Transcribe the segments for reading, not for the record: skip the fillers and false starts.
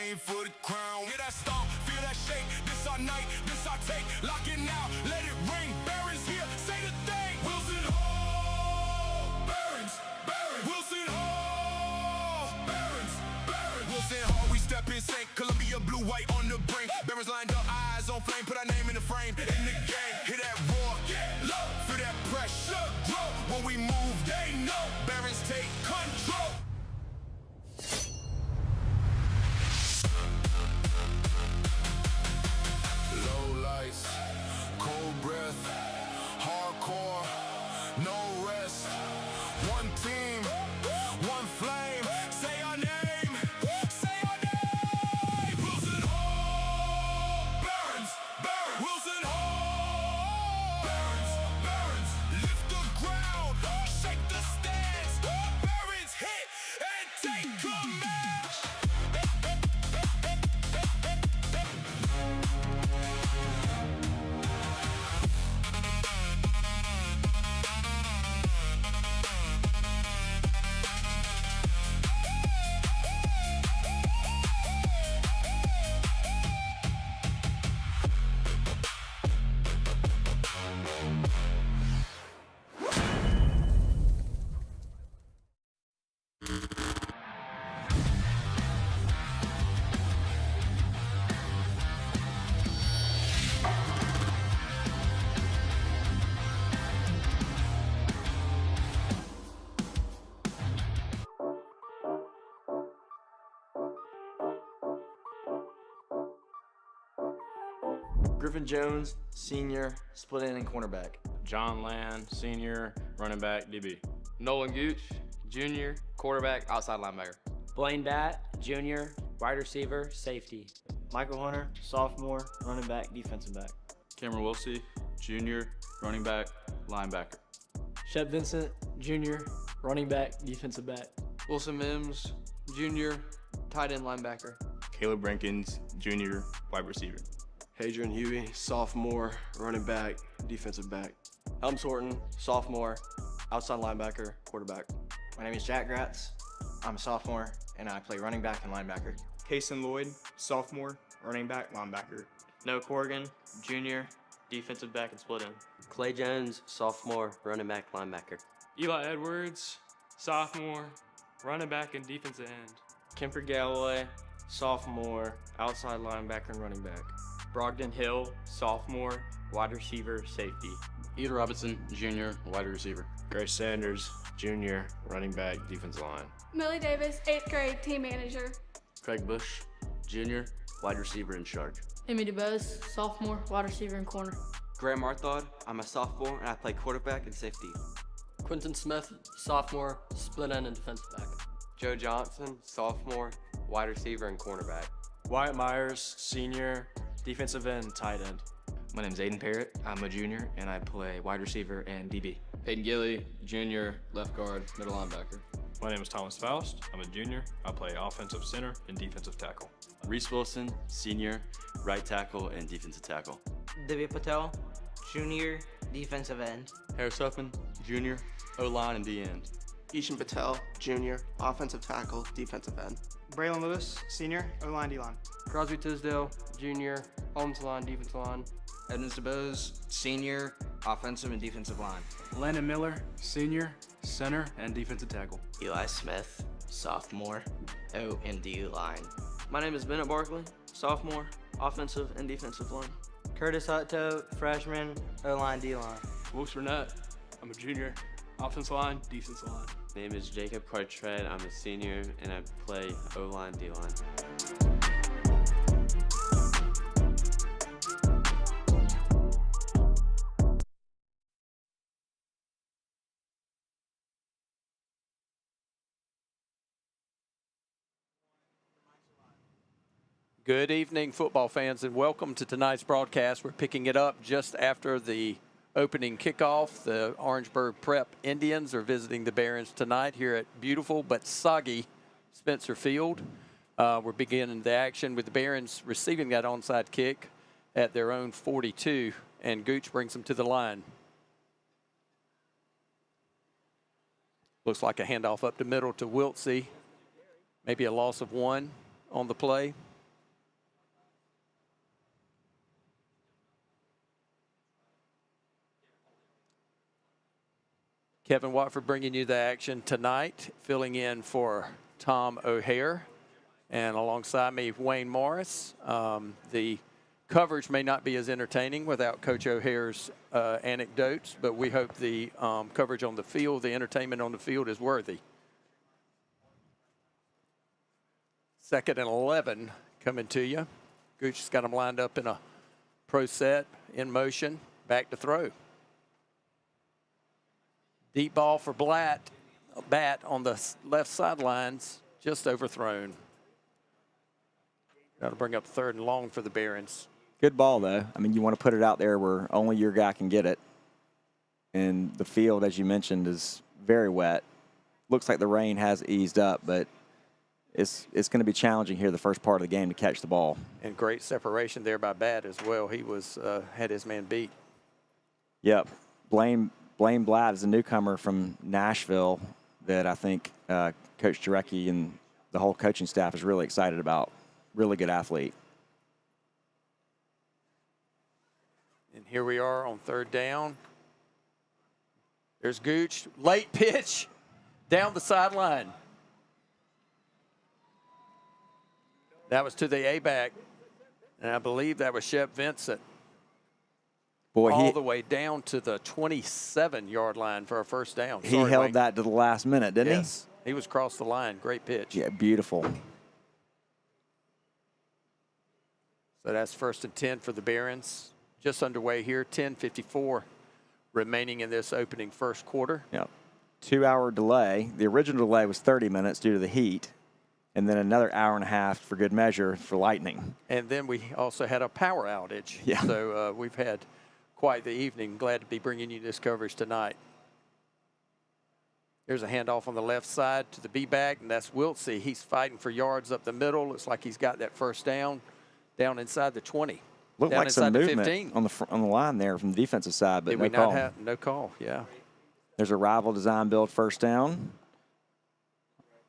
aim for the crown. Hear that stomp, feel that shake. This our night, this our take. Lock it now, let it ring. Barons here, say the thing. Wilson Hall, Barons, Barons. Wilson Hall, Barons, Barons. Wilson Hall, we step in sync. Columbia blue, white on the brink. Barons lined up, eyes on flame. Put our name in the frame. In the game, hear that roar, get low. Feel that pressure, grow. When we move, they know. Barons take control. Low lights, cold breath, hardcore, no rest. One team, one flame. Say our name, say our name. Wilson Hall, Barons, Barons. Wilson Hall, Barons, Barons. Lift the ground, shake the stands. Barons hit and take command. Griffin Jones, senior, split end and cornerback. John Land, senior, running back, DB. Nolan Gooch, junior, quarterback, outside linebacker. Blaine Batt, junior, wide receiver, safety. Michael Hunter, sophomore, running back, defensive back. Cameron Wilsey, junior, running back, linebacker. Shep Vincent, junior, running back, defensive back. Wilson Mims, junior, tight end linebacker. Caleb Rankins, junior, wide receiver. Hadrian Huey, sophomore, running back, defensive back. Helms Horton, sophomore, outside linebacker, quarterback. My name is Jack Gratz. I'm a sophomore, and I play running back and linebacker. Kason Lloyd, sophomore, running back, linebacker. Noah Corrigan, junior, defensive back and split end. Clay Jones, sophomore, running back, linebacker. Eli Edwards, sophomore, running back and defensive end. Kemper Galloway, sophomore, outside linebacker and running back. Brogdon Hill, sophomore, wide receiver, safety. Eder Robinson, junior, wide receiver. Grace Sanders, junior, running back, defensive line. Millie Davis, 8th grade, team manager. Craig Bush, junior, wide receiver in charge. Emmy DeBose, sophomore, wide receiver and corner. Graham Arthod, I'm a sophomore and I play quarterback and safety. Quentin Smith, sophomore, split end and defensive back. Joe Johnson, sophomore, wide receiver and cornerback. Wyatt Myers, senior, defensive end, tight end. My name's Aiden Parrott. I'm a junior and I play wide receiver and DB. Peyton Gilly, junior, left guard, middle linebacker. My name is Thomas Faust. I'm a junior. I play offensive center and defensive tackle. Reese Wilson, senior, right tackle and defensive tackle. Divya Patel, junior, defensive end. Harris Huffman, junior, O-line and D-end. Ishan Patel, junior, offensive tackle, defensive end. Braylon Lewis, senior, O-line, D-line. Crosby Tisdale, junior, offensive line, defensive line. Evans DeBose, senior, offensive and defensive line. Landon Miller, senior, center and defensive tackle. Eli Smith, sophomore, O and D line. My name is Bennett Barkley, sophomore, offensive and defensive line. Curtis Hutto, freshman, O-line, D-line. Wilkes Burnett, I'm a junior, offensive line, defensive line. My name is Jacob Cartret. I'm a senior and I play O-line, D-line. Good evening, football fans, and welcome to tonight's broadcast. We're picking it up just after the opening kickoff. The Orangeburg Prep Indians are visiting the Barons tonight here at beautiful but soggy Spencer Field. We're beginning the action with the Barons receiving that onside kick at their own 42, and Gooch brings them to the line. Looks like a handoff up the middle to Wiltsey. Maybe a loss of one on the play. Kevin Watford bringing you the action tonight, filling in for Tom O'Hare. And alongside me, Wayne Morris. The coverage may not be as entertaining without Coach O'Hare's anecdotes, but we hope the coverage on the field, the entertainment on the field is worthy. 2nd and 11 coming to you. Gooch has got them lined up in a pro set, in motion, back to throw. Deep ball for Bat on the left sidelines, just overthrown. That'll bring up 3rd and long for the Barons. Good ball, though. I mean, you want to put it out there where only your guy can get it. And the field, as you mentioned, is very wet. Looks like the rain has eased up, but it's going to be challenging here the first part of the game to catch the ball. And great separation there by Bat as well. He was had his man beat. Yep. Blaine Blatt is a newcomer from Nashville that I think Coach Jarecki and the whole coaching staff is really excited about. Really good athlete. And here we are on 3rd down. There's Gooch. Late pitch down the sideline. That was to the A-back. And I believe that was Shep Vincent. Boy, all the way down to the 27-yard line for a first down. He held that to the last minute, didn't he? Yes. He was across the line. Great pitch. Yeah, beautiful. So that's 1st and 10 for the Barons. Just underway here, 10:54 remaining in this opening first quarter. Yep. 2-hour delay. The original delay was 30 minutes due to the heat, and then another hour and a half for good measure for lightning. And then we also had a power outage. Yeah. So we've had quite the evening. Glad to be bringing you this coverage tonight. There's a handoff on the left side to the B-back, and that's Wiltsey. He's fighting for yards up the middle. Looks like he's got that first down inside the 20. Looked down like some inside the movement 15. on the line there from the defensive side, but Did no we call. not have no call? Yeah. There's a Rival Design build first down.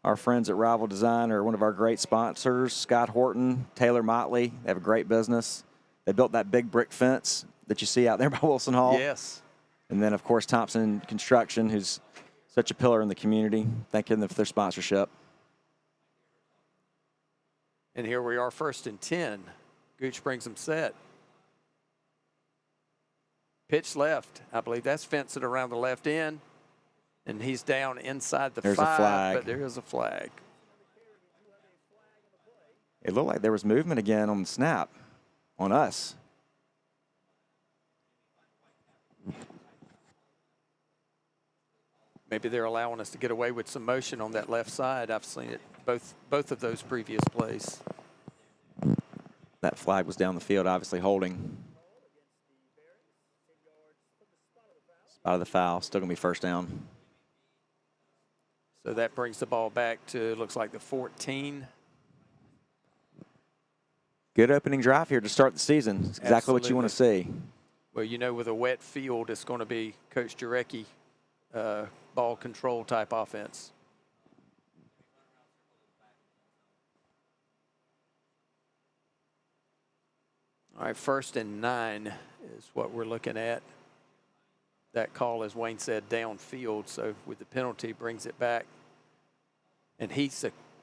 Our friends at Rival Design are one of our great sponsors. Scott Horton, Taylor Motley. They have a great business. They built that big brick fence that you see out there by Wilson Hall. Yes. And then, of course, Thompson Construction, who's such a pillar in the community. Thanking them for their sponsorship. And here we are, 1st and 10. Gooch brings them set. Pitch left. I believe that's fencing around the left end. And he's down inside the 5. There's a flag. But there is a flag. It looked like there was movement again on the snap on us. Maybe they're allowing us to get away with some motion on that left side. I've seen it both of those previous plays. That flag was down the field, obviously holding. Spot of the foul, still going to be first down. So that brings the ball back to, looks like the 14. Good opening drive here to start the season. It's exactly what you want to see. Well, you know, with a wet field, it's going to be Coach Jarecki ball control type offense. All right, 1st and 9 is what we're looking at. That call, as Wayne said, downfield. So with the penalty, brings it back. And he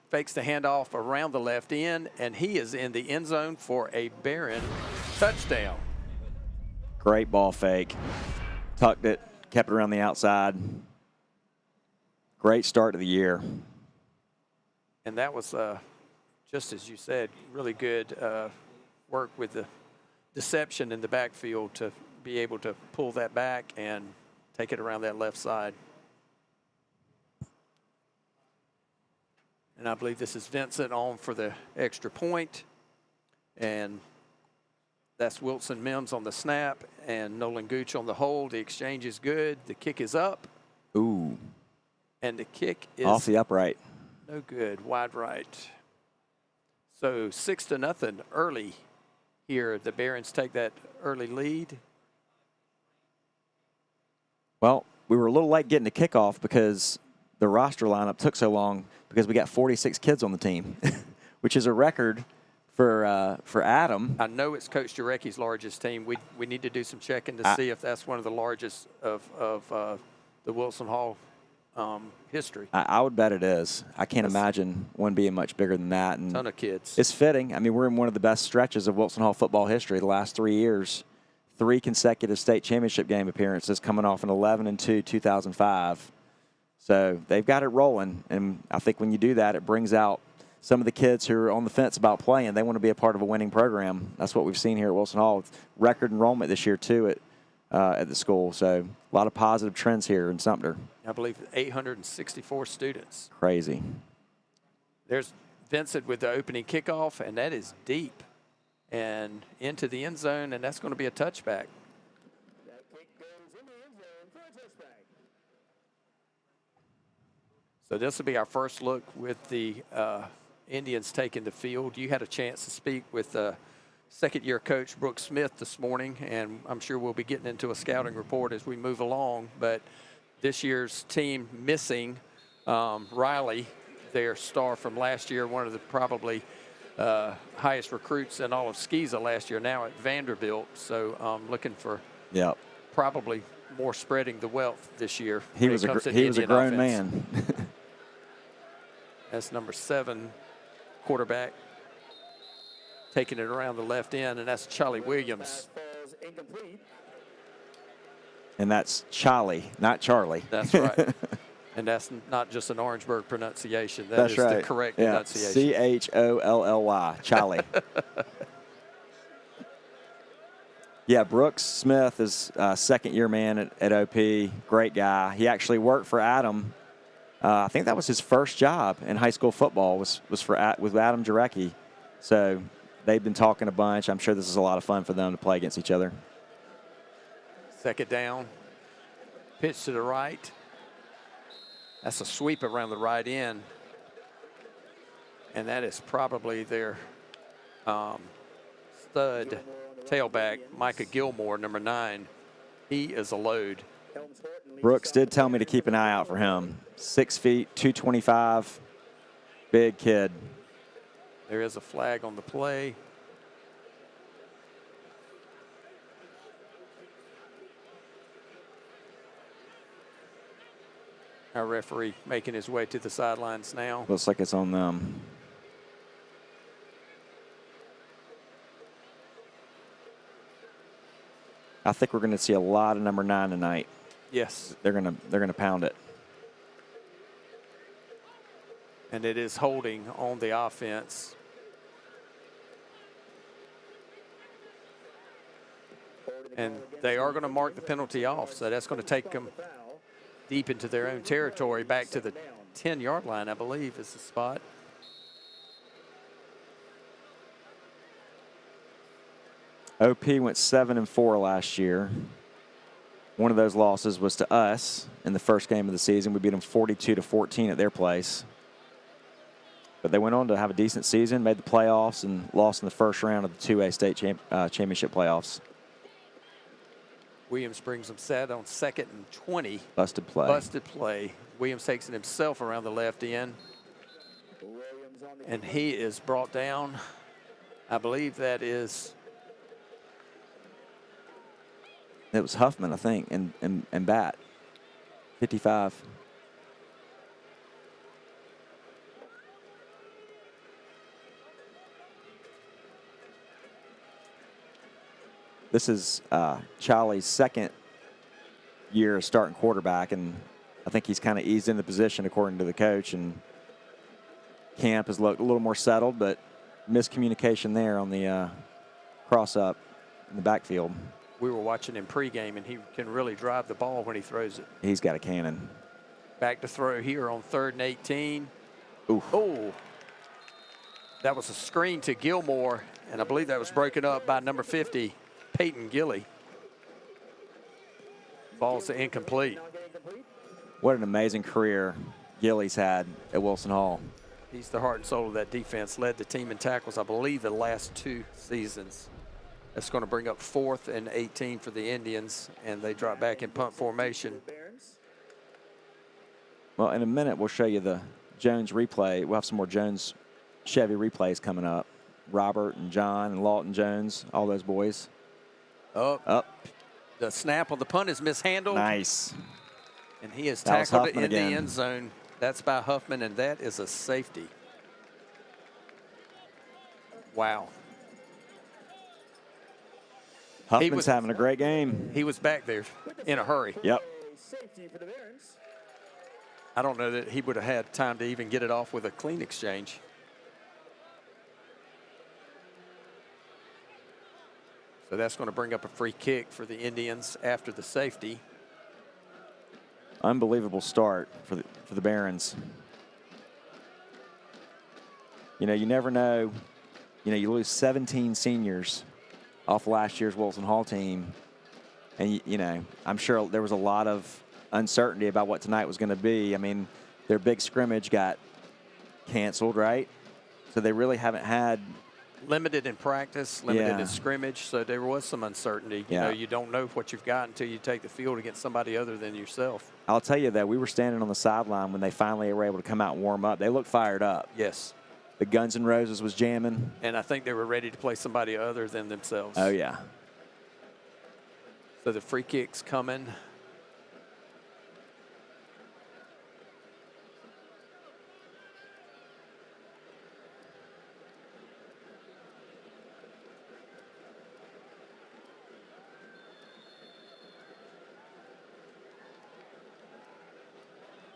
fakes the handoff around the left end, and he is in the end zone for a Baron touchdown. Great ball fake. Tucked it, kept it around the outside. Great start to the year. And that was, just as you said, really good work with the deception in the backfield to be able to pull that back and take it around that left side. And I believe this is Vincent on for the extra point. And that's Wilson Mims on the snap and Nolan Gooch on the hold. The exchange is good. The kick is up. Ooh. And the kick is off the upright. No good. Wide right. So 6-0 early here. The Barons take that early lead. Well, we were a little late getting to kickoff because the roster lineup took so long because we got 46 kids on the team, which is a record for Adam. I know it's Coach Jarecki's largest team. We need to do some checking to see if that's one of the largest of the the Wilson Hall history. I would bet it is. I can't imagine one being much bigger than that. And ton of kids. It's fitting. I mean, we're in one of the best stretches of Wilson Hall football history the last 3 years. 3 consecutive state championship game appearances coming off an 11-2 2005. So they've got it rolling. And I think when you do that, it brings out some of the kids who are on the fence about playing. They want to be a part of a winning program. That's what we've seen here at Wilson Hall. Record enrollment this year, too, at the school. So a lot of positive trends here in Sumter. I believe 864 students. Crazy. There's Vincent with the opening kickoff, and that is deep and into the end zone, and that's going to be a touchback. So this will be our first look with the Indians taking the field. You had a chance to speak with second-year coach Brooks Smith this morning, and I'm sure we'll be getting into a scouting report as we move along. But this year's team missing Riley, their star from last year, one of the probably highest recruits in all of SCISA last year, now at Vanderbilt. So looking for probably more spreading the wealth this year. He was a grown man. That's number 7 quarterback, taking it around the left end, and that's Charlie Williams. And that's Charlie, not Charlie. That's right. And that's not just an Orangeburg pronunciation. That's right. The correct pronunciation. Cholly, Charlie. Yeah, Brooks Smith is a second-year man at OP. Great guy. He actually worked for Adam. I think that was his first job in high school football was with Adam Jarecki. So they've been talking a bunch. I'm sure this is a lot of fun for them to play against each other. Second down. Pitch to the right. That's a sweep around the right end. And that is probably their stud tailback, Micah Gilmore, number 9. He is a load. Brooks did tell me to keep an eye out for him. 6 feet, 225, big kid. There is a flag on the play. Our referee making his way to the sidelines now. Looks like it's on them. I think we're going to see a lot of number 9 tonight. Yes. They're gonna pound it. And it is holding on the offense. And they are going to mark the penalty off, so that's going to take them deep into their own territory, back to the 10-yard line, I believe, is the spot. OP went 7-4 last year. One of those losses was to us in the first game of the season. We beat them 42-14 at their place. But they went on to have a decent season, made the playoffs, and lost in the first round of the 2A state championship playoffs. Williams brings them set on 2nd and 20. Busted play. Busted play. Williams takes it himself around the left end. And he is brought down. I believe that is... It was Huffman, I think, and bat. 55. This is Charlie's second year as starting quarterback, and I think he's kind of eased into the position according to the coach, and camp has looked a little more settled, but miscommunication there on the cross-up in the backfield. We were watching him pregame, and he can really drive the ball when he throws it. He's got a cannon. Back to throw here on 3rd and 18. Oof. Oh, that was a screen to Gilmore, and I believe that was broken up by number 50, Peyton Gilly. Ball's to incomplete. What an amazing career Gilly's had at Wilson Hall. He's the heart and soul of that defense. Led the team in tackles, I believe, the last 2 seasons. That's going to bring up 4th and 18 for the Indians, and they drop back in punt formation. Well, in a minute, we'll show you the Jones replay. We'll have some more Jones Chevy replays coming up. Robert and John and Lawton Jones, all those boys. Up. The snap on the punt is mishandled. Nice. And he has That was tackled it Huffman in the again. end zone. That's by Huffman, and that is a safety. Wow. Huffman's having a great game. He was back there in a hurry. Yep. I don't know that he would have had time to even get it off with a clean exchange. So that's going to bring up a free kick for the Indians after the safety. Unbelievable start for the Barons. You know, you never know. You know, you lose 17 seniors off last year's Wilson Hall team. And, you know, I'm sure there was a lot of uncertainty about what tonight was going to be. I mean, their big scrimmage got canceled, right? So they really haven't had limited in practice, limited in scrimmage, so there was some uncertainty. You know, you don't know what you've got until you take the field against somebody other than yourself. I'll tell you that we were standing on the sideline when they finally were able to come out and warm up. They looked fired up. Yes. The Guns N' Roses was jamming. And I think they were ready to play somebody other than themselves. Oh, yeah. So the free kick's coming.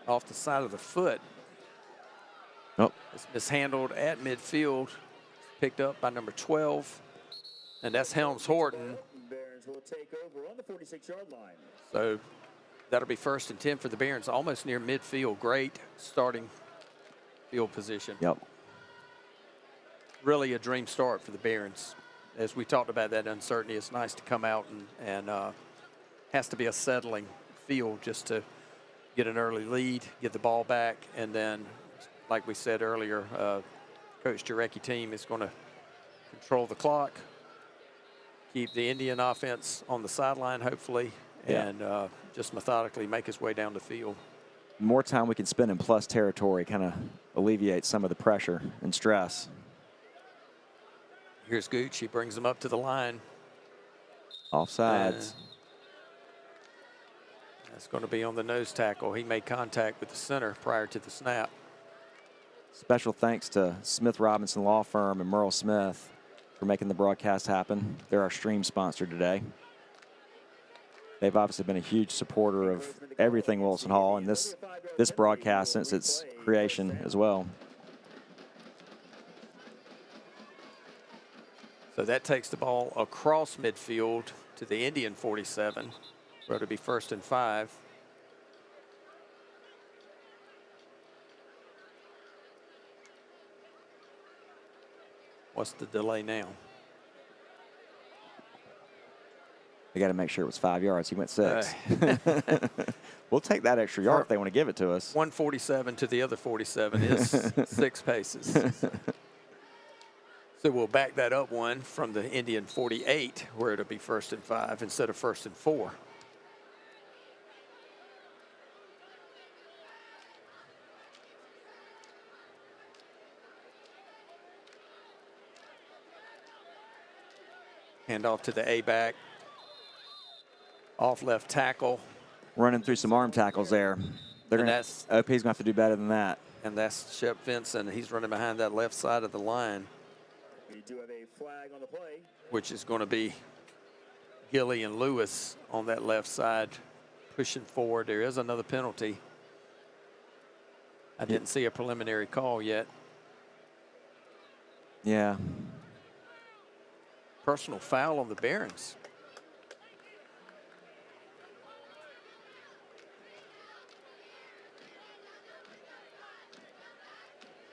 Off the side of the foot. Oh. It's mishandled at midfield. Picked up by number 12. And that's Helms Horton. Barons will take over on the 46-yard line. So that'll be 1st and 10 for the Barons, almost near midfield. Great starting field position. Yep. Really a dream start for the Barons. As we talked about that uncertainty, it's nice to come out and has to be a settling field just to get an early lead, get the ball back, and then, like we said earlier, Coach Jarecki's team is going to control the clock, keep the Indian offense on the sideline, hopefully, and just methodically make his way down the field. The more time we can spend in plus territory kind of alleviates some of the pressure and stress. Here's Gooch. He brings him up to the line. Offsides. That's going to be on the nose tackle. He made contact with the center prior to the snap. Special thanks to Smith Robinson Law Firm and Merle Smith for making the broadcast happen. They're our stream sponsor today. They've obviously been a huge supporter of everything Wilson Hall and this broadcast since its creation as well. So that takes the ball across midfield to the Indian 47, where it'll be 1st and 5. What's the delay now? They got to make sure it was 5 yards. He went 6. We'll take that extra yard if they want to give it to us. 147 to the other 47 is 6 paces. So we'll back that up one from the Indian 48, where it'll be 1st and 5 instead of 1st and 4. Hand off to the A-back. Off left tackle. Running through some arm tackles there. They're going to. OP's going to have to do better than that. And that's Shep Vinson. He's running behind that left side of the line. We do have a flag on the play. Which is going to be Gilly and Lewis on that left side pushing forward. There is another penalty. I didn't see a preliminary call yet. Yeah. Personal foul on the Barons.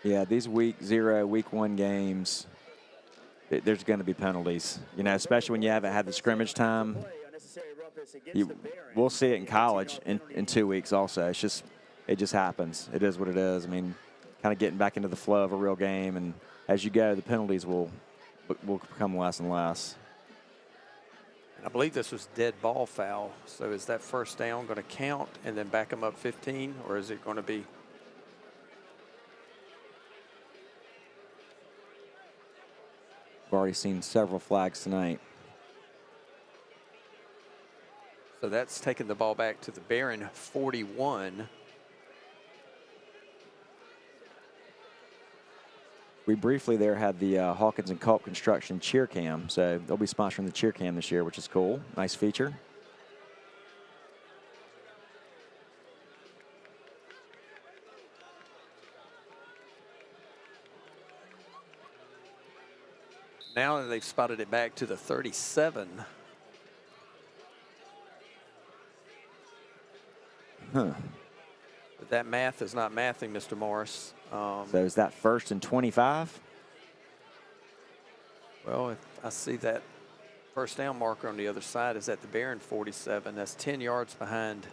Yeah, these week 0, week 1 games, there's going to be penalties. You know, especially when you haven't had the scrimmage time. We'll see it in college in 2 weeks also. It just happens. It is what it is. I mean, kind of getting back into the flow of a real game, and as you go, the penalties will become less and less. And I believe this was dead ball foul. So is that 1st down going to count and then back them up 15, or is it going to be? We've already seen several flags tonight. So that's taking the ball back to the Barron 41. We briefly there had the Hawkins and Culp Construction cheer cam, so they'll be sponsoring the cheer cam this year, which is cool. Nice feature. Now they've spotted it back to the 37. Huh. But that math is not mathing, Mr. Morris. So is that 1st and 25? Well, if I see that first down marker on the other side is at the Barron 47. That's 10 yards behind.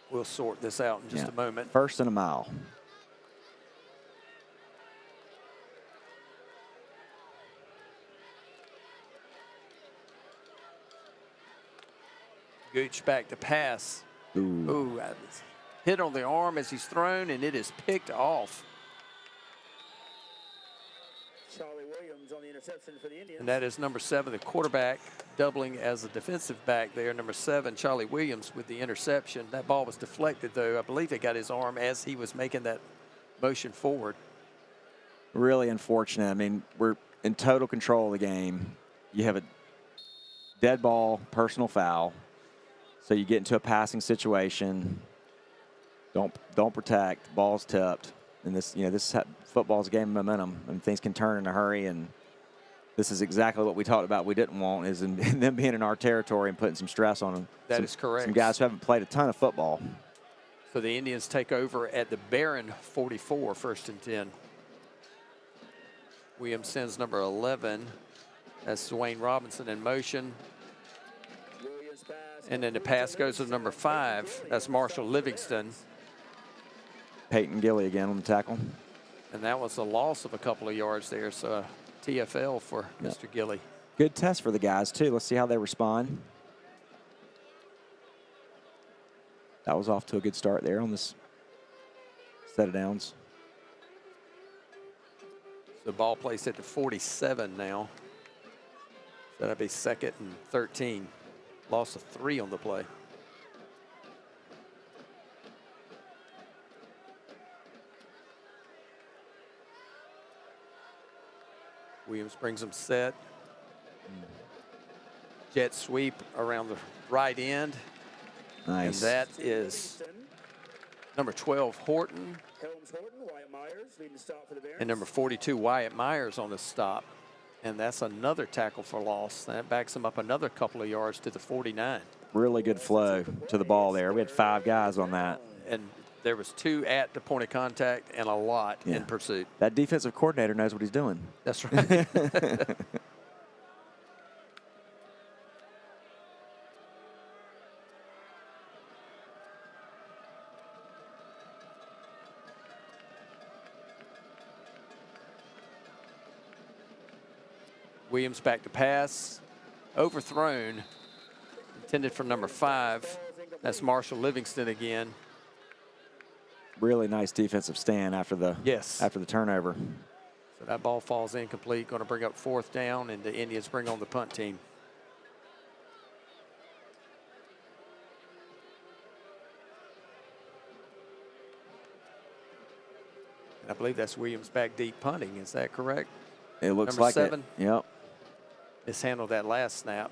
We'll sort this out in just a moment. 1st and a mile. Gooch back to pass. Ooh, hit on the arm as he's thrown, and it is picked off. Charlie Williams on the interception for the Indians. And that is number 7, the quarterback, doubling as a defensive back there. Number 7, Charlie Williams with the interception. That ball was deflected, though. I believe they got his arm as he was making that motion forward. Really unfortunate. I mean, we're in total control of the game. You have a dead ball, personal foul. So you get into a passing situation. Don't protect. Ball's tipped. And this, football's a game of momentum, and things can turn in a hurry. And this is exactly what we talked about. We didn't want is in them being in our territory and putting some stress on them. That is correct. Some guys who haven't played a ton of football. So the Indians take over at the Barron 44, 1st and 10. Williams sends number 11. That's Dwayne Robinson in motion. And then the pass goes to number 5. That's Marshall Livingston. Peyton Gilly again on the tackle. And that was a loss of a couple of yards there, so TFL for Mr. Gilly. Good test for the guys, too. Let's see how they respond. That was off to a good start there on this set of downs. The ball placed at the 47 now. So that'll be 2nd and 13. Loss of 3 on the play. Williams brings them set. Jet sweep around the right end. Nice. And that is number 12, Horton. And number 42, Wyatt Myers on the stop. And that's another tackle for loss. That backs him up another couple of yards to the 49. Really good flow to the ball there. We had 5 guys on that. And there was 2 at the point of contact and a lot in pursuit. That defensive coordinator knows what he's doing. That's right. Williams back to pass. Overthrown. Intended for number 5. That's Marshall Livingston again. Really nice defensive stand after the turnover. So that ball falls incomplete. Going to bring up 4th down, and the Indians bring on the punt team. And I believe that's Williams back deep punting. Is that correct? It looks number like 7. It. Yep. Mishandled that last snap.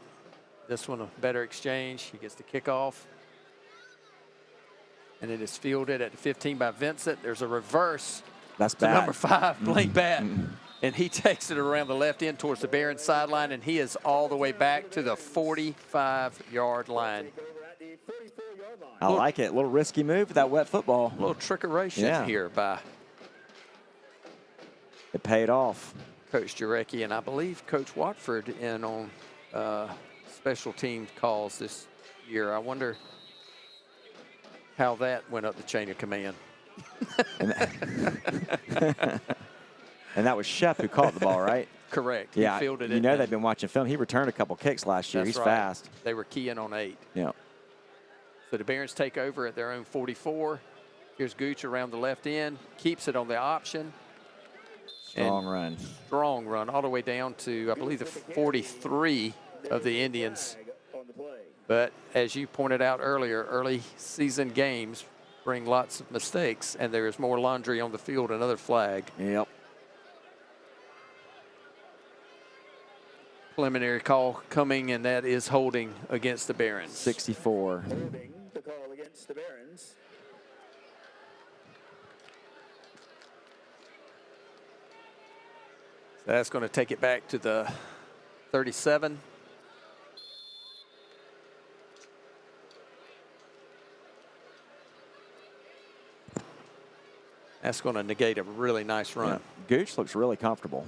This one a better exchange. He gets the kickoff. And it is fielded at the 15 by Vincent. There's a reverse. That's to bad. Number 5, Blake Batt. And he takes it around the left end towards the Barron sideline, and he is all the way back to the 45-yard line. I like it. A little risky move with that wet football. A little trickeration here by it paid off. Coach Jarecki, and I believe Coach Watford in on special team calls this year. I wonder how that went up the chain of command. And that was Shep who caught the ball, right? Correct. Yeah, he fielded it. You know they've been watching film. He returned a couple kicks last year. That's He's right. fast. They were keying on 8. Yeah. So the Barons take over at their own 44. Here's Gooch around the left end. Keeps it on the option. Strong run. Strong run all the way down to, I believe, the 43 of the Indians. But as you pointed out earlier, early season games bring lots of mistakes, and there is more laundry on the field. Another flag. Yep. Preliminary call coming, and that is holding against the Barons. 64. Holding the call against the Barons. So that's going to take it back to the 37. That's going to negate a really nice run. Yeah. Gooch looks really comfortable.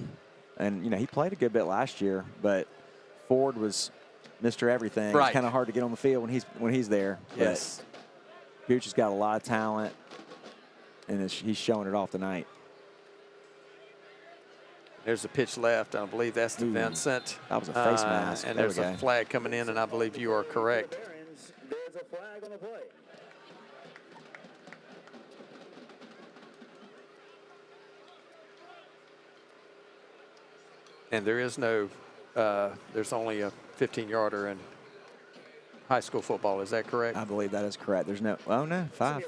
And, you know, he played a good bit last year, but Ford was Mr. Everything. Right. It's kind of hard to get on the field when he's there. Yes. But Gooch has got a lot of talent, and he's showing it off tonight. There's a pitch left. I believe that's to Vincent. That was a face mask. And there there's a flag coming in, and I believe you are correct. There's a flag on the play. And there is no, there's only a 15-yarder in high school football. Is that correct? I believe that is correct. There's no, oh no, 5.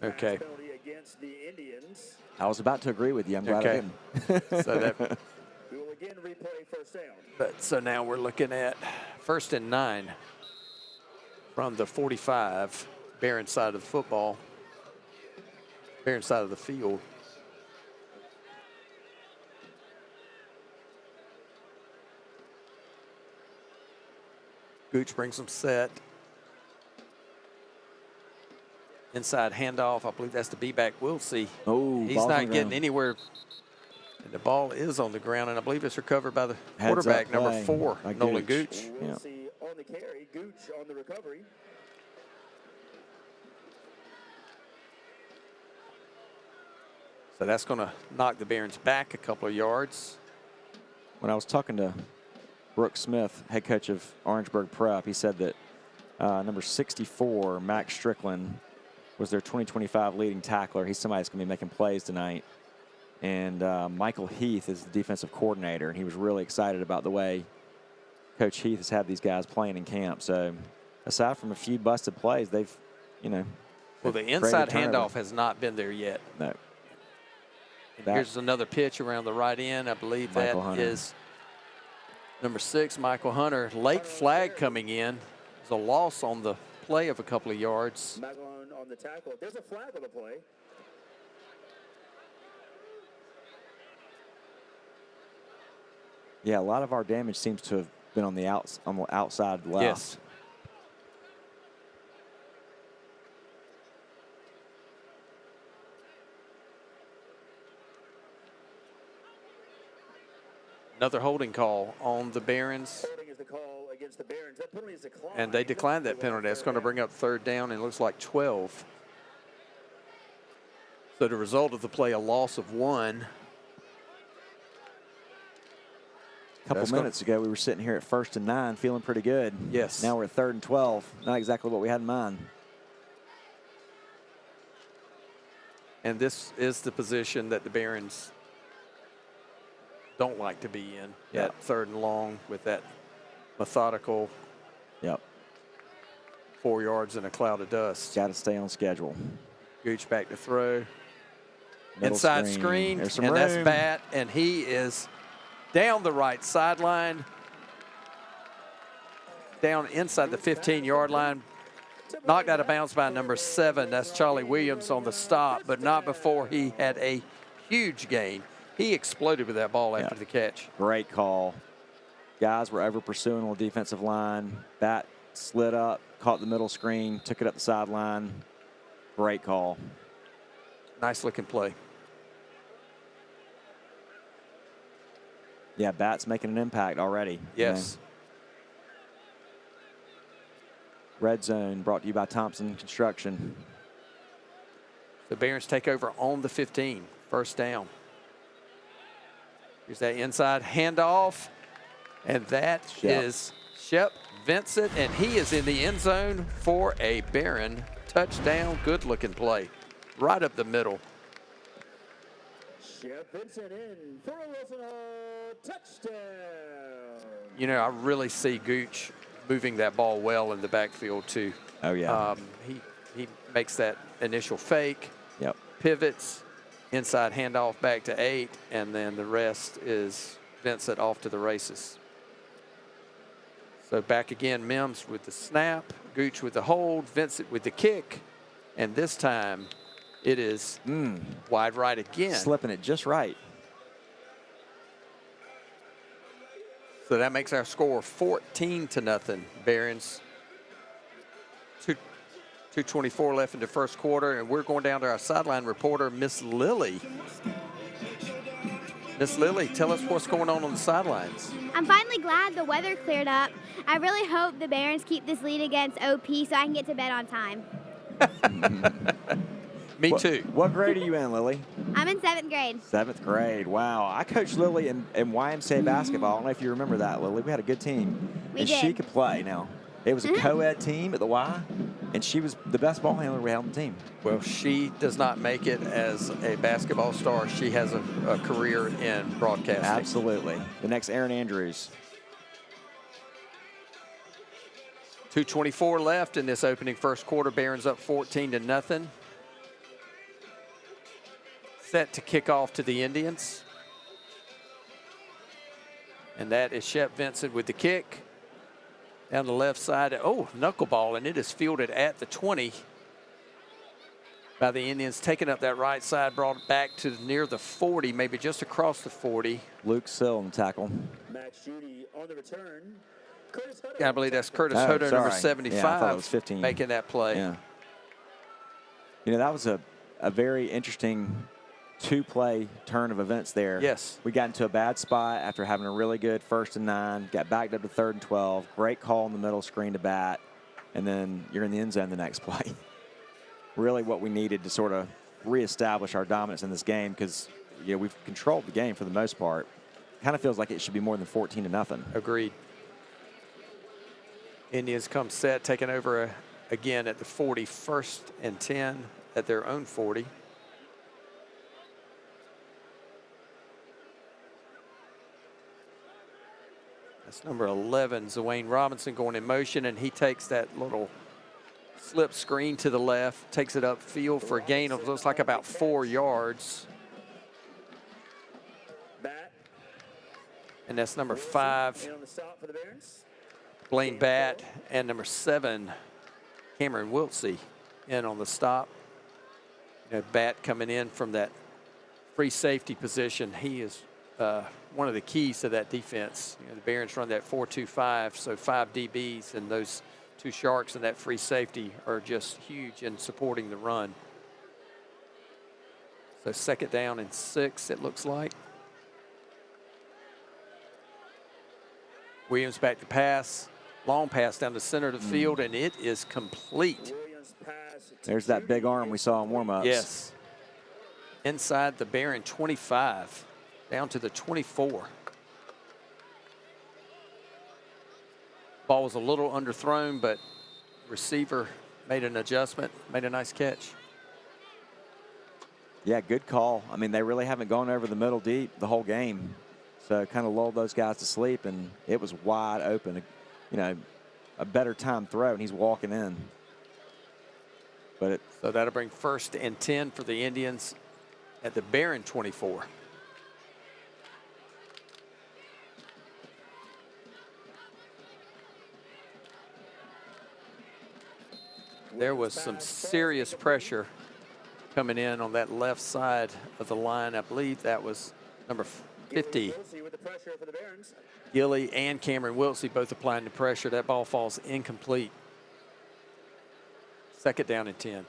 Okay. Against the Indians. I was about to agree with you. I'm glad I didn't. So that, We will again replay first down. but so now we're looking at 1st and 9 from the 45, Barron side of the football, Barron side of the field. Gooch brings them set. Inside handoff. I believe that's the B-back. We'll see. Oh, he's not getting anywhere. And the ball is on the ground, and I believe it's recovered by the Heads quarterback, up number play 4, by Nolan Gooch. Gooch. We'll see on the carry, Gooch on the recovery. So that's going to knock the Barons back a couple of yards. When I was talking to Brooks Smith, head coach of Orangeburg Prep, he said that number 64, Max Strickland, was their 2025 leading tackler. He's somebody that's going to be making plays tonight. And Michael Heath is the defensive coordinator, and he was really excited about the way Coach Heath has had these guys playing in camp. So aside from a few busted plays, they've, you know. Well, the inside handoff has not been there yet. No. Here's another pitch around the right end. I believe that is number 6, Michael Hunter. Late flag coming in. There's a loss on the play of a couple of yards. Back on the tackle. There's a flag on the play. Yeah, a lot of our damage seems to have been on the outside left. Yes. Another holding call on the Barons. Holding is the call against the Barons. That penalty is declined. And they declined that penalty. That's going to bring up 3rd down, and it looks like 12. So the result of the play, a loss of 1. A couple minutes ago, we were sitting here at 1st and 9, feeling pretty good. Yes. Now we're at 3rd and 12. Not exactly what we had in mind. And this is the position that the Barons don't like to be in. That 3rd and long with that methodical. Yep. 4 yards in a cloud of dust. Got to stay on schedule. Gooch back to throw. Middle Inside screen, There's some and room. that's Bat, and he is down the right sideline, down inside the 15-yard line, knocked out of bounds by number 7. That's Charlie Williams on the stop, but not before he had a huge gain. He exploded with that ball after the catch. Great call. Guys were over pursuing on the defensive line. Bat slid up, caught the middle screen, took it up the sideline. Great call. Nice looking play. Yeah, Bat's making an impact already. Yes. You know. Red Zone brought to you by Thompson Construction. The Barons take over on the 15. 1st down. Here's that inside handoff. And that is Shep Vincent, and he is in the end zone for a Baron touchdown. Good looking play. Right up the middle. Jeff Vincent in for a Wilson Hall touchdown. You know, I really see Gooch moving that ball well in the backfield too. Oh yeah. He makes that initial fake. Yep. Pivots, inside handoff back to 8, and then the rest is Vincent off to the races. So back again, Mims with the snap, Gooch with the hold, Vincent with the kick, and this time it is wide right again. Slipping it just right. So that makes our score 14-0. Barons. 2:24 left in the first quarter, and we're going down to our sideline reporter, Miss Lily. Miss Lily, tell us what's going on the sidelines. I'm finally glad the weather cleared up. I really hope the Barons keep this lead against OP so I can get to bed on time. Me too. What grade are you in, Lily? I'm in 7th grade. 7th grade. Wow. I coached Lily in YMCA basketball. I don't know if you remember that, Lily. We had a good team. We and did. she could play now. It was a co-ed team at the Y, and she was the best ball handler we had on the team. Well, she does not make it as a basketball star. She has a career in broadcasting. Absolutely. The next Erin Andrews. 2:24 left in this opening first quarter. Barons up 14-0. Set to kick off to the Indians. And that is Shep Vincent with the kick. Down the left side, knuckleball, and it is fielded at the 20 by the Indians, taking up that right side, brought it back to near the 40, maybe just across the 40. Luke Sill on the tackle. Max Judy on the return. Curtis Hutter. Yeah, I believe that's Curtis Hutter, number 75, yeah, I thought it was 15. making that play. Yeah. You know, that was a very interesting two-play turn of events there. Yes. We got into a bad spot after having a really good 1st and 9, got backed up to 3rd and 12, great call in the middle, screen to bat, and then you're in the end zone the next play. Really what we needed to sort of reestablish our dominance in this game because, you know, we've controlled the game for the most part. Kind of feels like it should be more than 14-0. Agreed. Indians come set, taking over again at the 40, 1st and 10 at their own 40. That's number 11, Zawayne Robinson, going in motion, and he takes that little slip screen to the left, takes it upfield for a gain of looks like about 4 yards. And that's number 5, Blaine Batt, and number 7, Cameron Wiltsey, in on the stop. You know, Batt coming in from that free safety position. He is one of the keys to that defense. You know, the Barons run that 4-2-5, so 5 DBs, and those 2 Sharks and that free safety are just huge in supporting the run. So 2nd down and 6, it looks like. Williams back to pass. Long pass down the center of the field, and it is complete. There's that big arm we saw in warm-ups. Yes. Inside the Baron 25, down to the 24. Ball was a little underthrown, but receiver made an adjustment, made a nice catch. Yeah, good call. I mean, they really haven't gone over the middle deep the whole game. So kind of lulled those guys to sleep, and it was wide open. You know, a better time throw, and he's walking in. But so that'll bring 1st and 10 for the Indians at the Baron 24. There was some serious pressure coming in on that left side of the line. I believe that was number 50. Gilly and Cameron Wiltsey both applying the pressure. That ball falls incomplete. 2nd down and 10.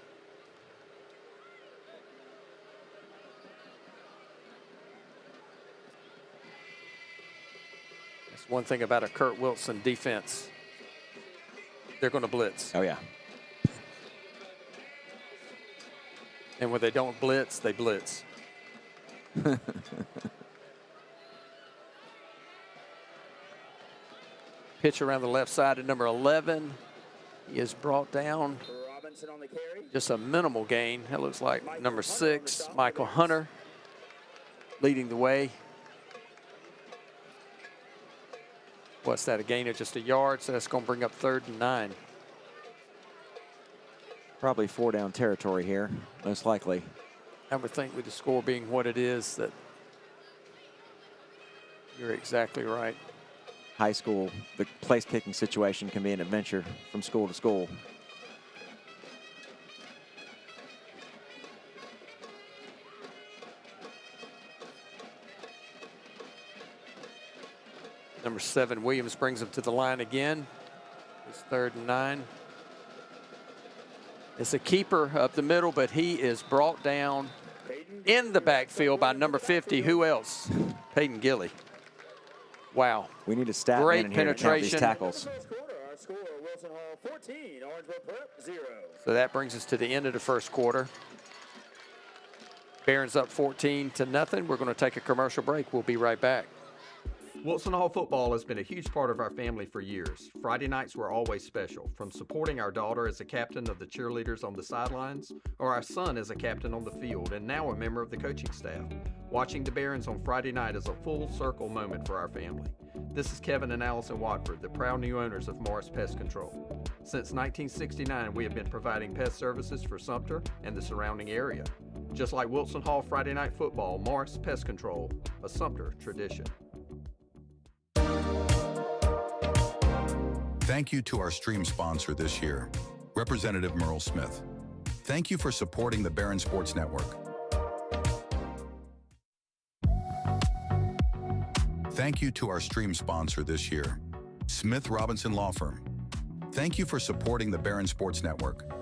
That's one thing about a Kurt Wilson defense. They're going to blitz. Oh, yeah. And when they don't blitz, they blitz. Pitch around the left side at number 11. He is brought down. On the carry. Just a minimal gain. That looks like number 6, Michael Hunter. leading the way. What's that, a gain of just a yard? So that's going to bring up 3rd and 9. Probably 4 down territory here, most likely. I would think with the score being what it is that you're exactly right. High school, the place kicking situation can be an adventure from school to school. Number 7, Williams brings him to the line again. It's 3rd and 9. It's a keeper up the middle, but he is brought down in the backfield by number 50. Who else? Peyton Gilly. Wow. We need a stat great man in here to count these penetration. tackles. Our score, Wilson Hall 14, Orangeburg Prep 0. So that brings us to the end of the first quarter. Barron's up 14-0. We're going to take a commercial break. We'll be right back. Wilson Hall football has been a huge part of our family for years. Friday nights were always special, from supporting our daughter as a captain of the cheerleaders on the sidelines, or our son as a captain on the field, and now a member of the coaching staff. Watching the Barons on Friday night is a full circle moment for our family. This is Kevin and Allison Watford, the proud new owners of Morris Pest Control. Since 1969, we have been providing pest services for Sumter and the surrounding area. Just like Wilson Hall Friday night football, Morris Pest Control, a Sumter tradition. Thank you to our stream sponsor this year, Representative Merle Smith. Thank you for supporting the Barron Sports Network. Thank you to our stream sponsor this year, Smith Robinson Law Firm. Thank you for supporting the Barron Sports Network.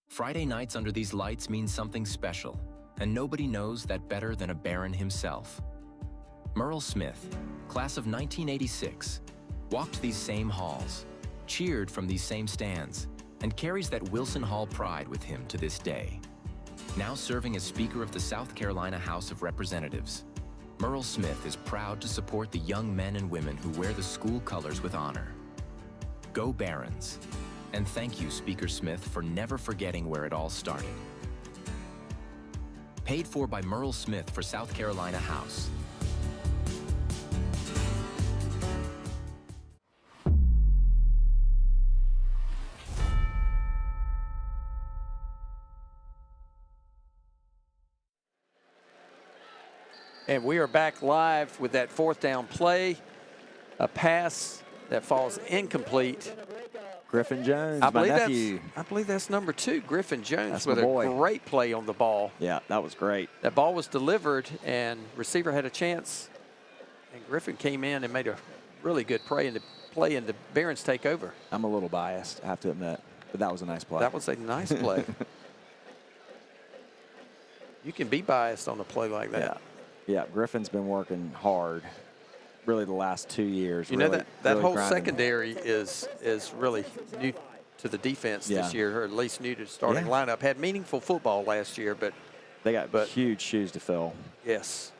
Friday nights under these lights mean something special, and nobody knows that better than a Barron himself. Merle Smith, class of 1986, walked these same halls, cheered from these same stands, and carries that Wilson Hall pride with him to this day. Now serving as Speaker of the South Carolina House of Representatives, Merle Smith is proud to support the young men and women who wear the school colors with honor. Go Barons, and thank you, Speaker Smith, for never forgetting where it all started. Paid for by Merle Smith for South Carolina House. And we are back live with that 4th down play. A pass that falls incomplete. Griffin Jones, I my believe nephew. I believe that's number 2, Griffin Jones, That's with my a boy. great play on the ball. Yeah, that was great. That ball was delivered, and receiver had a chance. And Griffin came in and made a really good play, and the Barons take over. I'm a little biased, I have to admit, but that was a nice play. That was a nice play. You can be biased on a play like that. Yeah, Griffin's been working hard, really the last 2 years. You really, know, that really whole grinding. secondary is really new to the defense this year, or at least new to the starting lineup. Had meaningful football last year, but they got huge shoes to fill. Yes.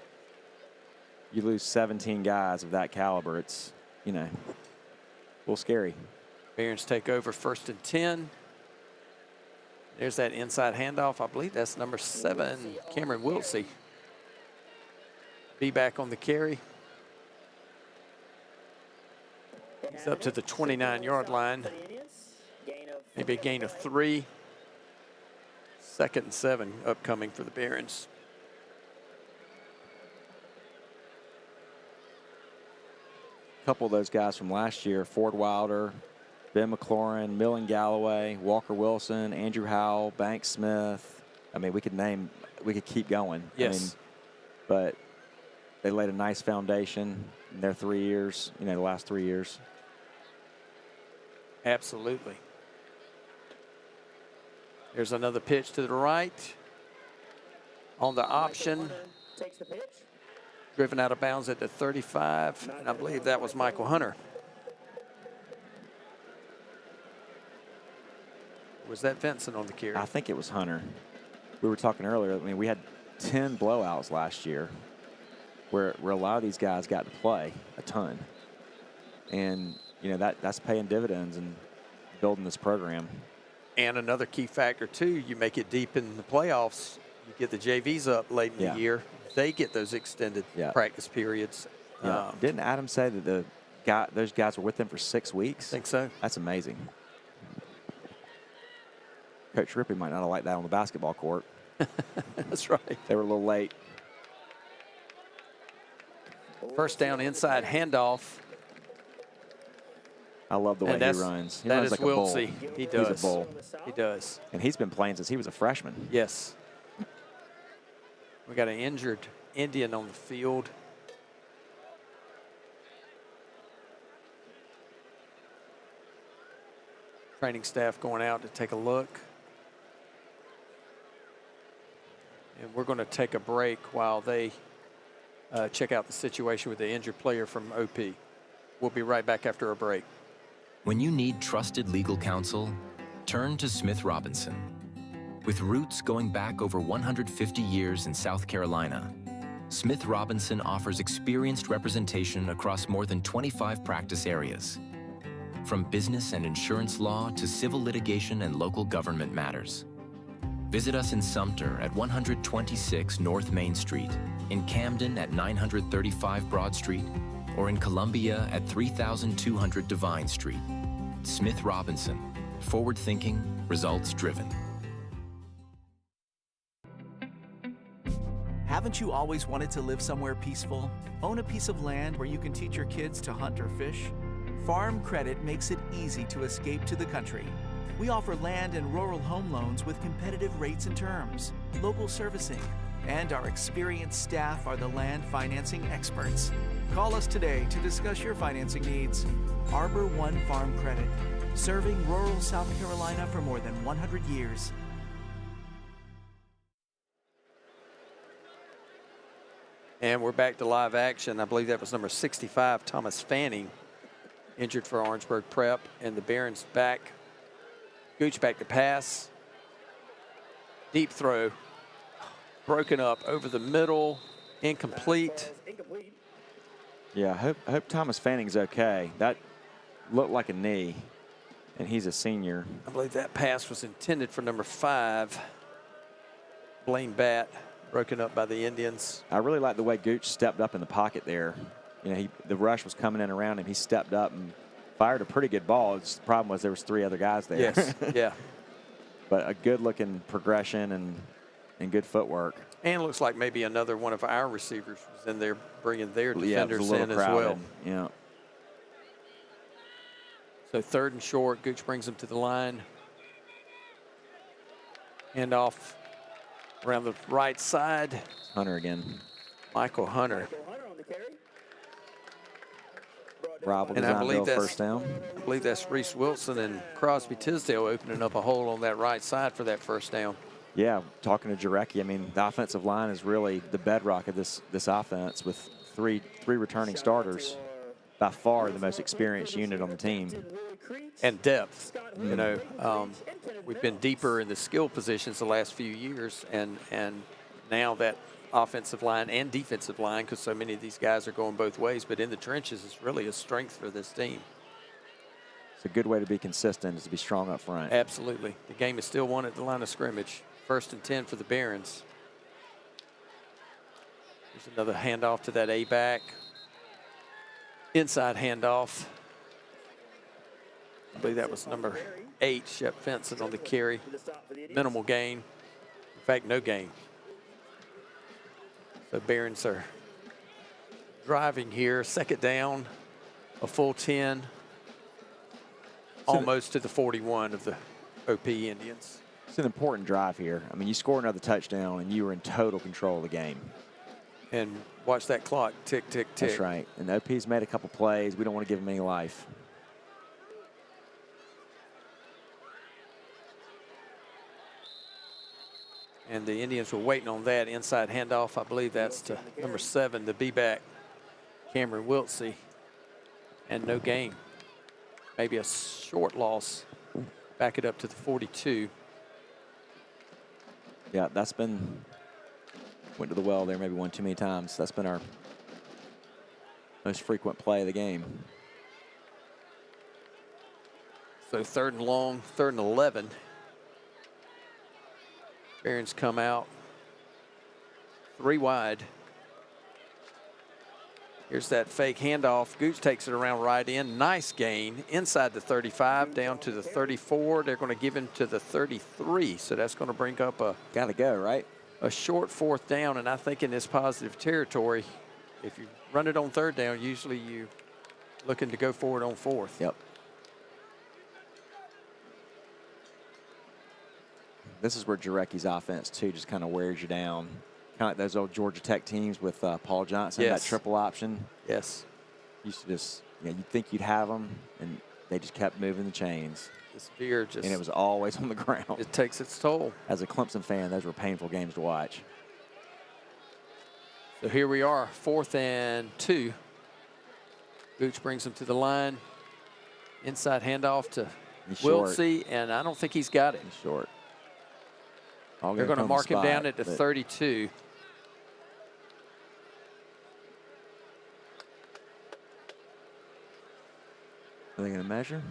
You lose 17 guys of that caliber, it's, you know, a little scary. Barons take over 1st and 10. There's that inside handoff. I believe that's number 7, Cameron Wiltsey. Be back on the carry. He's up to the 29-yard line. Maybe a gain of 3. 2nd and 7 upcoming for the Barons. A couple of those guys from last year, Ford Wilder, Ben McLaurin, Millen Galloway, Walker Wilson, Andrew Howell, Banks Smith. I mean, we could keep going. Yes. I mean, but they laid a nice foundation in their 3 years, you know, the last 3 years. Absolutely. There's another pitch to the right. On the option. Takes the pitch. Driven out of bounds at the 35. And I believe that was Michael Hunter. Was that Vincent on the carry? I think it was Hunter. We were talking earlier, I mean, we had 10 blowouts last year where a lot of these guys got to play a ton. And, you know, that's paying dividends and building this program. And another key factor, too, you make it deep in the playoffs, You get the JVs up late in Yeah. the year, they get those extended practice periods. Yeah. Didn't Adam say that those guys were with them for 6 weeks? I think so. That's amazing. Coach Rippey might not have liked that on the basketball court. That's right. They were a little late. First down inside handoff. I love the way he runs. He runs like a bull. Wiltsey. He does. He's a bull. He does. And he's been playing since he was a freshman. Yes. We got an injured Indian on the field. Training staff going out to take a look. And we're going to take a break while they check out the situation with the injured player from OP. We'll be right back after a break. When you need trusted legal counsel, turn to Smith Robinson. With roots going back over 150 years in South Carolina, Smith Robinson offers experienced representation across more than 25 practice areas. From business and insurance law to civil litigation and local government matters. Visit us in Sumter at 126 North Main Street, in Camden at 935 Broad Street, or in Columbia at 3200 Devine Street. Smith Robinson, forward-thinking, results-driven. Haven't you always wanted to live somewhere peaceful? Own a piece of land where you can teach your kids to hunt or fish? Farm Credit makes it easy to escape to the country. We offer land and rural home loans with competitive rates and terms, local servicing, and our experienced staff are the land financing experts. Call us today to discuss your financing needs. Arbor One Farm Credit, serving rural South Carolina for more than 100 years. And we're back to live action. I believe that was number 65, Thomas Fanning, injured for Orangeburg Prep. And the Barons back. Gooch back to pass. Deep throw. Broken up over the middle. Incomplete. Yeah, I hope Thomas Fanning's okay. That looked like a knee, and he's a senior. I believe that pass was intended for number 5, Blaine Batt. Broken up by the Indians. I really like the way Gooch stepped up in the pocket there. You know, the rush was coming in around him. He stepped up and fired a pretty good ball. The problem was there was 3 other guys there. Yes, yeah. But a good-looking progression and good footwork. And it looks like maybe another one of our receivers was in there bringing their defenders in as well. Yeah. So 3rd and short. Gooch brings them to the line. Hand off around the right side. Hunter again. Michael Hunter. Rival And I believe that's first down. I believe that's Reese Wilson and Crosby Tisdale opening up a hole on that right side for that first down. Yeah, talking to Jarecki, I mean, the offensive line is really the bedrock of this offense with three returning starters. By far the most experienced unit on the team. And depth. You know, we've been deeper in the skill positions the last few years, and now that offensive line and defensive line, because so many of these guys are going both ways, but in the trenches is really a strength for this team. It's a good way to be consistent, is to be strong up front. Absolutely. The game is still won at the line of scrimmage. 1st and 10 for the Barons. There's another handoff to that A-back. Inside handoff. I believe that was number 8, Shep Fenson on the carry. Minimal gain. In fact, no gain. So Barons are driving here. 2nd down, a full 10. Almost to the 41 of the OP Indians. It's an important drive here. I mean, you score another touchdown, and you were in total control of the game. And watch that clock tick, tick, tick. That's right. And OP's made a couple plays. We don't want to give him any life. And the Indians were waiting on that inside handoff. I believe that's to number 7, the B-back, Cameron Wiltsey. And no gain. Maybe a short loss. Back it up to the 42. Yeah, that's been, went to the well there maybe one too many times. That's been our most frequent play of the game. So 3rd and long, 3rd and 11. Barons come out. 3 wide. Here's that fake handoff. Gooch takes it around right in. Nice gain inside the 35 down to the 34. They're going to give him to the 33. So that's going to bring up a gotta go, right? A short 4th down. And I think in this positive territory, if you run it on 3rd down, usually you looking to go forward on 4th. Yep. This is where Jarecki's offense too just kind of wears you down. Kind of like those old Georgia Tech teams with Paul Johnson, Yes. that triple option. Yes. Used to just, you'd think you'd have them, and they just kept moving the chains. This veer just. And it was always on the ground. It takes its toll. As a Clemson fan, those were painful games to watch. So here we are, 4th and 2. Gooch brings him to the line. Inside handoff to Wiltsey, and I don't think he's got it. He's short. They're going to mark him down at the 32. Are they going to measure?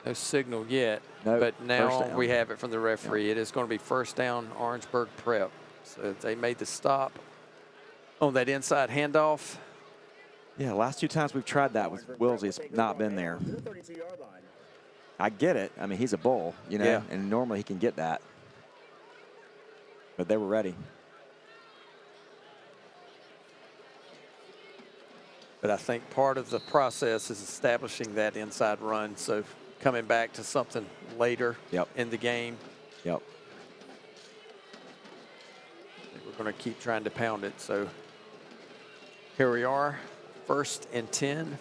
No signal yet, Nope, but now first down. we have it from the referee. It is going to be 1st down, Orangeburg Prep. So they made the stop on that inside handoff. Yeah, last 2 times we've tried that with Wilsey, it's not been there. I get it. I mean, he's a bull, Yeah. and normally he can get that. But they were ready. But I think part of the process is establishing that inside run. So coming back to something later in the game. Yep. We're going to keep trying to pound it. So here we are, 1st and 10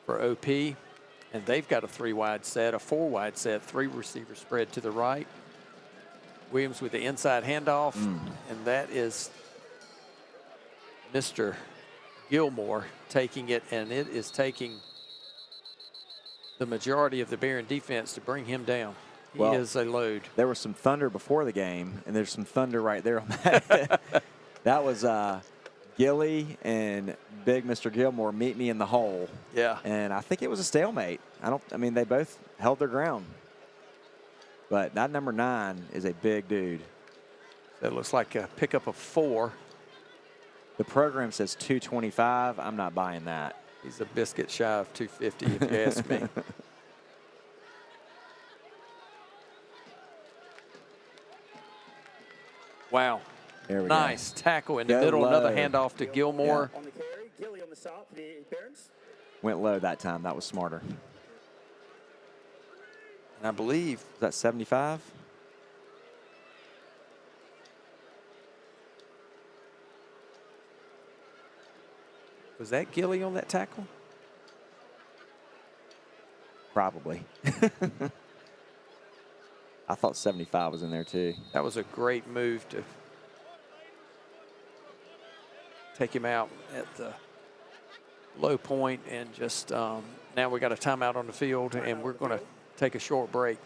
for OP. And they've got a 3 wide set, a 4 wide set, 3 receivers spread to the right. Williams with the inside handoff, and that is Mr. Gilmore taking it, and it is taking the majority of the Barron defense to bring him down. He is a load. There was some thunder before the game, and there's some thunder right there on that. That was Gilly and big Mr. Gilmore meet me in the hole. Yeah. And I think it was a stalemate. I mean, they both held their ground. But that number 9 is a big dude. That looks like a pickup of 4. The program says 225. I'm not buying that. He's a biscuit shy of 250, if you ask me. Wow. There we nice go. Tackle in the Go middle. low. Another handoff to Gilmore. On the carry, Gilly on the stop for the Barons. Went low that time. That was smarter. And I believe. Is that 75? Was that Gilly on that tackle? Probably. I thought 75 was in there too. That was a great move to take him out at the low point, and just now we got a timeout on the field, and we're going to take a short break.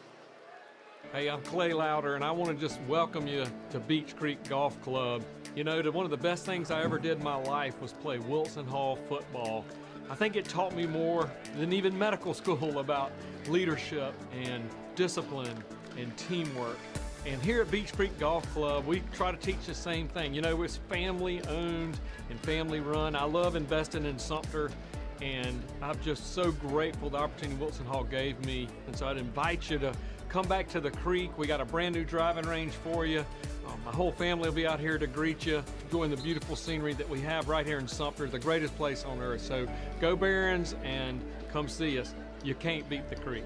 Hey, I'm Clay Louder, and I want to just welcome you to Beach Creek Golf Club. You know, one of the best things I ever did in my life was play Wilson Hall football. I think it taught me more than even medical school about leadership and discipline and teamwork. And here at Beach Creek Golf Club, we try to teach the same thing. You know, it's family owned and family run. I love investing in Sumter, and I'm just so grateful the opportunity Wilson Hall gave me. And so I'd invite you to come back to the creek. We got a brand new driving range for you. My whole family will be out here to greet you, enjoying the beautiful scenery that we have right here in Sumter, the greatest place on earth. So go Barons and come see us. You can't beat the creek.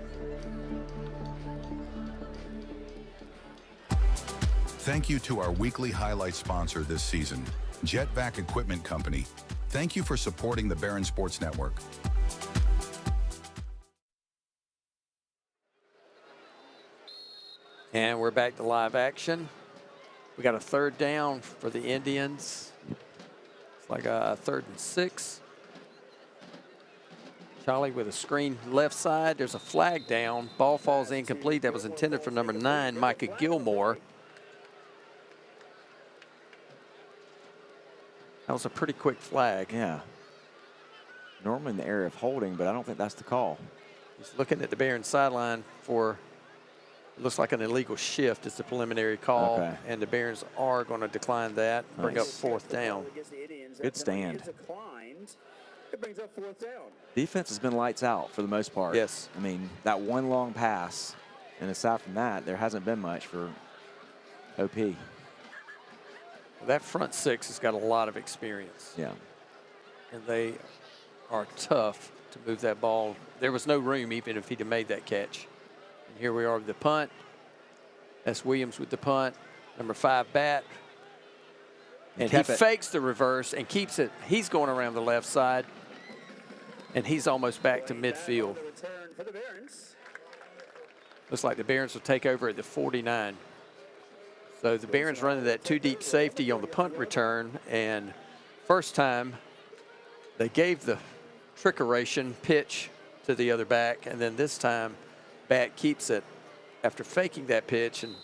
Thank you to our weekly highlight sponsor this season, Jetvac Equipment Company. Thank you for supporting the Barron Sports Network. And we're back to live action. We got a 3rd down for the Indians. It's like a 3rd and 6. Charlie with a screen left side. There's a flag down. Ball falls incomplete. That was intended for number 9, Micah Gilmore. That was a pretty quick flag. Yeah. Normally in the area of holding, but I don't think that's the call. He's looking at the Barron sideline for Looks like an illegal shift is the preliminary call, Okay. and the Barons are going to decline that, bring up Nice. 4th down. Good stand. It brings up 4th down. Defense has been lights out for the most part. Yes. I mean, that one long pass, and aside from that, there hasn't been much for OP. That front 6 has got a lot of experience. Yeah. And they are tough to move that ball. There was no room even if he'd have made that catch. And here we are with the punt. That's Williams with the punt. Number 5, Bat. And he fakes the reverse and keeps it. He's going around the left side. And he's almost back to midfield. Looks like the Barons will take over at the 49. So the Barons running that 2-deep safety on the punt return. And first time they gave the trickeration pitch to the other back. And then this time Bat keeps it after faking that pitch and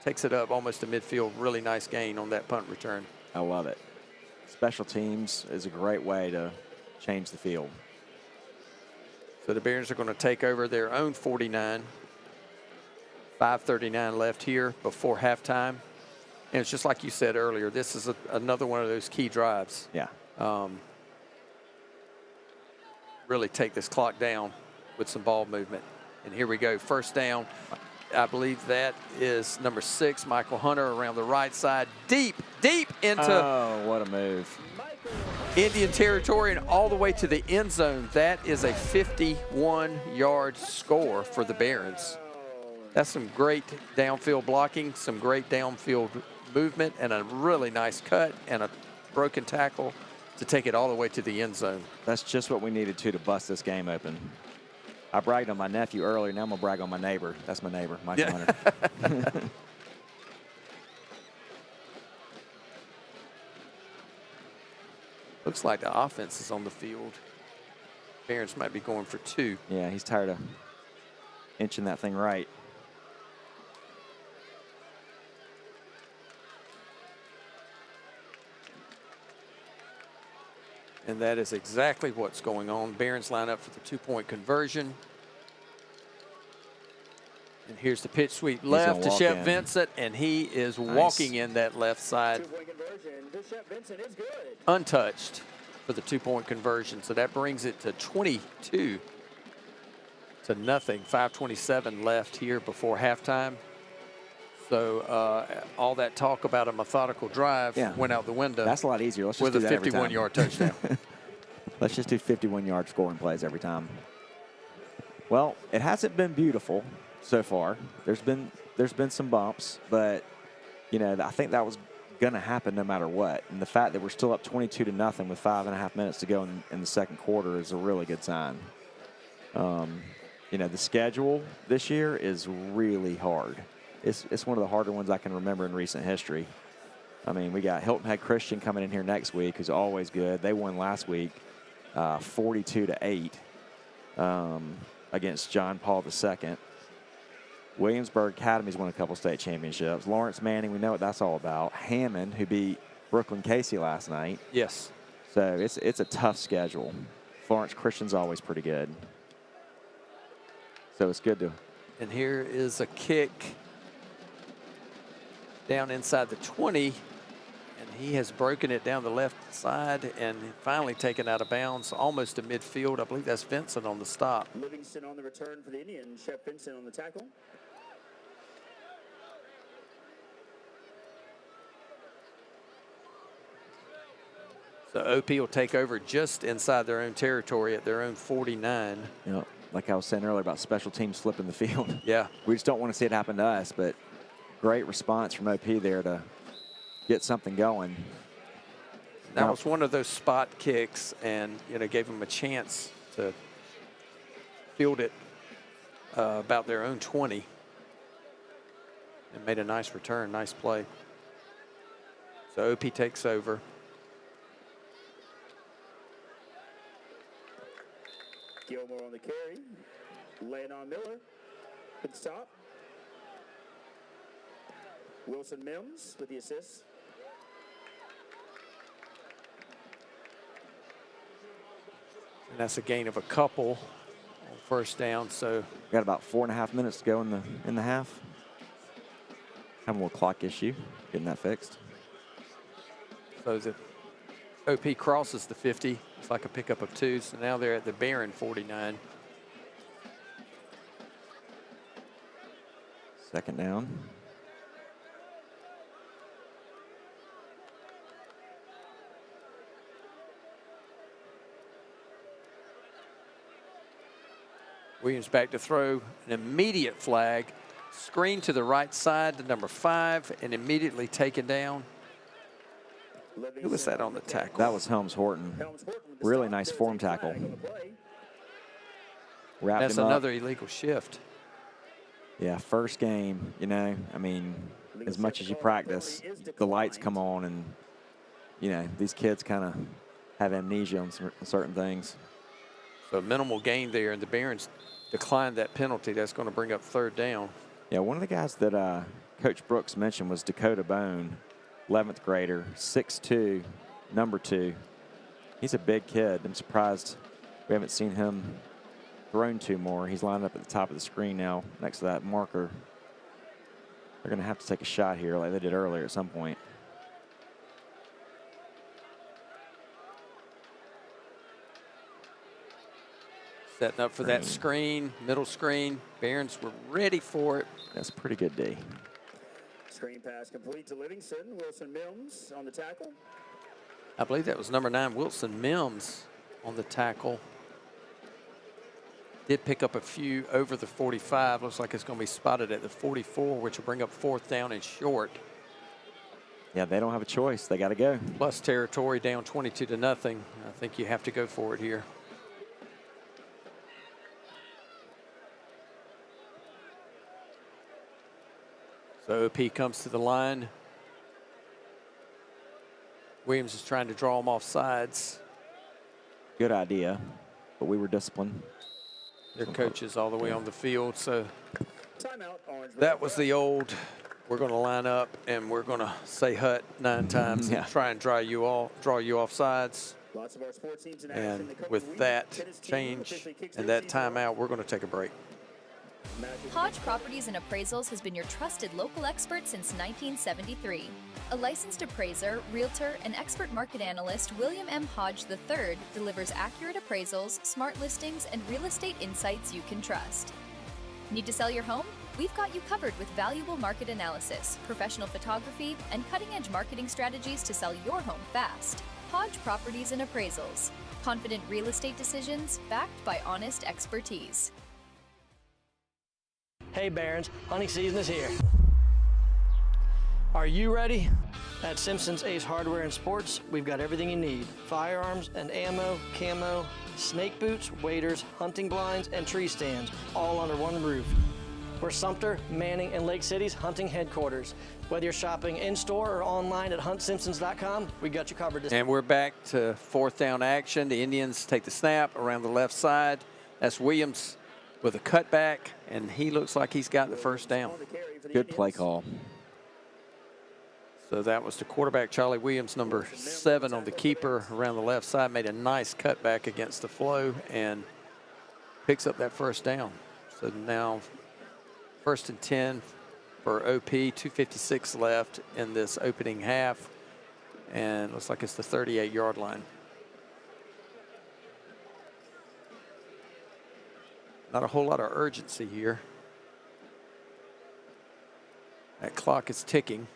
takes it up almost to midfield. Really nice gain on that punt return. I love it. Special teams is a great way to change the field. So the Barons are going to take over their own 49. 5:39 left here before halftime. And it's just like you said earlier, this is another one of those key drives. Yeah. Really take this clock down with some ball movement. And here we go, 1st down. I believe that is number 6, Michael Hunter, around the right side. Deep into Oh, what a move. Indian territory and all the way to the end zone. That is a 51-yard score for the Barons. That's some great downfield blocking, some great downfield movement, and a really nice cut and a broken tackle to take it all the way to the end zone. That's just what we needed to bust this game open. I bragged on my nephew earlier. Now I'm going to brag on my neighbor. That's my neighbor, Michael Hunter. Looks like the offense is on the field. Barons might be going for 2. Yeah, he's tired of inching that thing right. And that is exactly what's going on. Barons line up for the 2-point conversion. And here's the pitch sweep left to Shep Vincent, and he is walking in that left side. 2-point conversion to Shep Vincent is good. Untouched for the 2-point conversion. So that brings it to 22 to nothing. 5:27 left here before halftime. So all that talk about a methodical drive went out the window. That's a lot easier. Let's just with do a that every time. 51-yard touchdown. Let's just do 51-yard scoring plays every time. Well, it hasn't been beautiful so far. There's been some bumps, but you know, I think that was going to happen no matter what. And the fact that we're still up 22 to nothing with 5.5 minutes to go in the second quarter is a really good sign. You know, the schedule this year is really hard. It's one of the harder ones I can remember in recent history. I mean, we got Hilton Head Christian coming in here next week, who's always good. They won last week 42-8 against John Paul II. Williamsburg Academy's won a couple state championships. Lawrence Manning, we know what that's all about. Hammond, who beat Brooklyn Casey last night. Yes. So it's a tough schedule. Florence Christian's always pretty good. So it's good to. And here is a kick down inside the 20, and he has broken it down the left side and finally taken out of bounds almost to midfield. I believe that's Vincent on the stop. Livingston on the return for the Indians. Shep Vincent on the tackle. So OP will take over just inside their own territory at their own 49. Yep. Like I was saying earlier about special teams flipping the field. Yeah. We just don't want to see it happen to us, but great response from OP there to get something going. That was one of those spot kicks, and you know, gave them a chance to field it about their own 20 and made a nice return, nice play. So OP takes over. Gilmore on the carry. Laying on Miller. Good stop. Wilson Mims with the assist. And that's a gain of a couple on first down. So got about 4.5 minutes to go in the half. Having a little clock issue, getting that fixed. So the OP crosses the 50. It's like a pickup of 2. So now they're at the Barron 49. Second down. Williams back to throw, an immediate flag. Screen to the right side to number 5 and immediately taken down. Who was that on the tackle? That was Helms Horton. Really nice form tackle. Wrapped That's him up. another illegal shift. Yeah, first game, you know, I mean, as much as you practice, the lights come on and, you know, these kids kind of have amnesia on certain things. So minimal gain there, and the Barons declined that penalty. That's going to bring up third down. Yeah, one of the guys that Coach Brooks mentioned was Dakota Bone, 11th grader, 6'2", number 2. He's a big kid. I'm surprised we haven't seen him thrown to more. He's lined up at the top of the screen now next to that marker. They're going to have to take a shot here like they did earlier at some point. Setting up for that screen, middle screen. Barons were ready for it. That's pretty good D. Screen pass complete to Livingston. Wilson Mims on the tackle. I believe that was number 9, Wilson Mims, on the tackle. Did pick up a few over the 45. Looks like it's going to be spotted at the 44, which will bring up fourth down and short. Yeah, they don't have a choice. They got to go. Plus territory, down 22-0. I think you have to go for it here. So OP comes to the line. Williams is trying to draw him off sides. Good idea, but we were disciplined. Their coaches all the way on the field. So that was the old, we're going to line up and we're going to say hut 9 times and try and draw you off sides. And with that change and that timeout, we're going to take a break. Hodge Properties and Appraisals has been your trusted local expert since 1973. A licensed appraiser, realtor, and expert market analyst, William M. Hodge III delivers accurate appraisals, smart listings, and real estate insights you can trust. Need to sell your home? We've got you covered with valuable market analysis, professional photography, and cutting-edge marketing strategies to sell your home fast. Hodge Properties and Appraisals. Confident real estate decisions backed by honest expertise. Hey Barons, hunting season is here. Are you ready? At Simpson's Ace Hardware and Sports, we've got everything you need. Firearms and ammo, camo, snake boots, waders, hunting blinds, and tree stands, all under one roof. We're Sumter, Manning, and Lake City's hunting headquarters. Whether you're shopping in-store or online at huntsimpsons.com, we got you covered. And we're back to fourth down action. The Indians take the snap around the left side. That's Williams with a cutback, and he looks like he's got the first down. Good play call. So that was the quarterback, Charlie Williams, number 7 on the keeper around the left side, made a nice cutback against the flow and picks up that first down. So now 1st and 10 for OP, 2:56 left in this opening half, and looks like it's the 38-yard line. Not a whole lot of urgency here. That clock is ticking.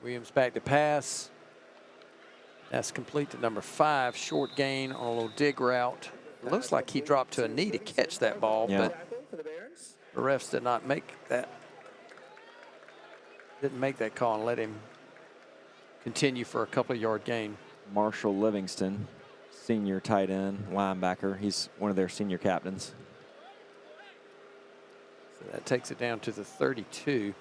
Williams back to pass. That's complete to number 5. Short gain on a little dig route. It looks like he dropped to a knee to catch that ball, but the refs did not make that. Didn't make that call and let him continue for a couple of yard gain. Marshall Livingston, senior tight end, linebacker. He's one of their senior captains. So that takes it down to the 32.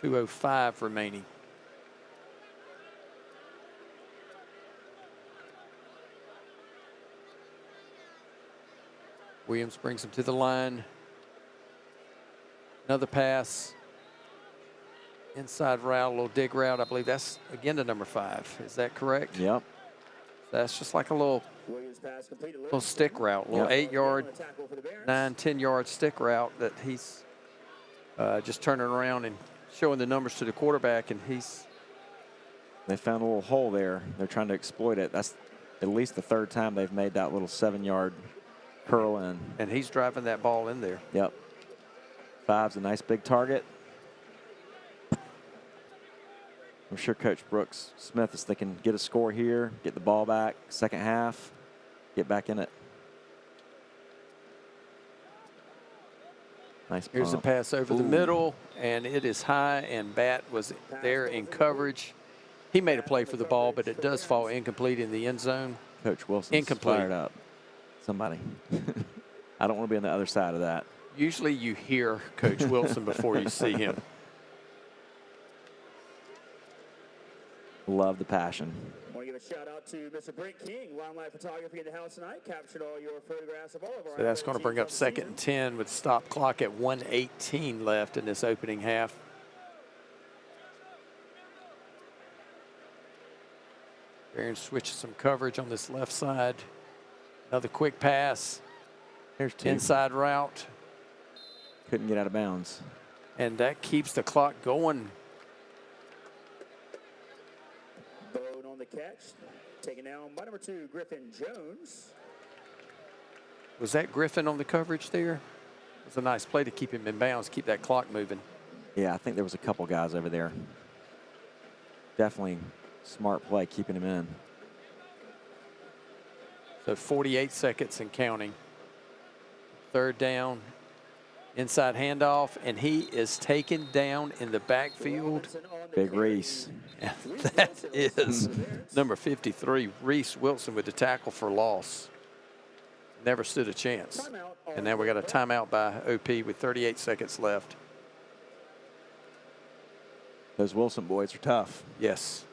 2:05 remaining. Williams brings him to the line. Another pass. Inside route, a little dig route. I believe that's again to number 5. Is that correct? Yep. That's just like a little stick route, a little 8-yard, 9, 10-yard stick route that he's just turning around and showing the numbers to the quarterback, and They found a little hole there. They're trying to exploit it. That's at least the third time they've made that little 7-yard curl in. And he's driving that ball in there. Yep. 5's a nice big target. I'm sure Coach Brooks Smith is thinking, get a score here, get the ball back, second half, get back in it. Nice Here's the pump. pass over the middle, and it is high, and Bat was there in coverage. He made a play for the ball, but it does fall incomplete in the end zone. Coach Wilson's incomplete. fired up. Somebody. I don't want to be on the other side of that. Usually you hear Coach Wilson before you see him. Love the passion. I want to give a shout out to Mr. Brent King, wildlife photography in the house tonight. Captured all your photographs of all of our. So that's going to bring up 2nd and 10 with stop clock at 1:18 left in this opening half. Barron switches some coverage on this left side. Another quick pass. There's 2. Inside route. Couldn't get out of bounds. And that keeps the clock going. Bone on the catch. Taken down by number 2, Griffin Jones. Was that Griffin on the coverage there? It was a nice play to keep him in bounds, keep that clock moving. Yeah, I think there was a couple guys over there. Definitely smart play keeping him in. So 48 seconds and counting. 3rd down, inside handoff, and he is taken down in the backfield. Big Reese. And that is number 53, Reese Wilson, with the tackle for loss. Never stood a chance. And now we got a timeout by OP with 38 seconds left. Those Wilson boys are tough. Yes.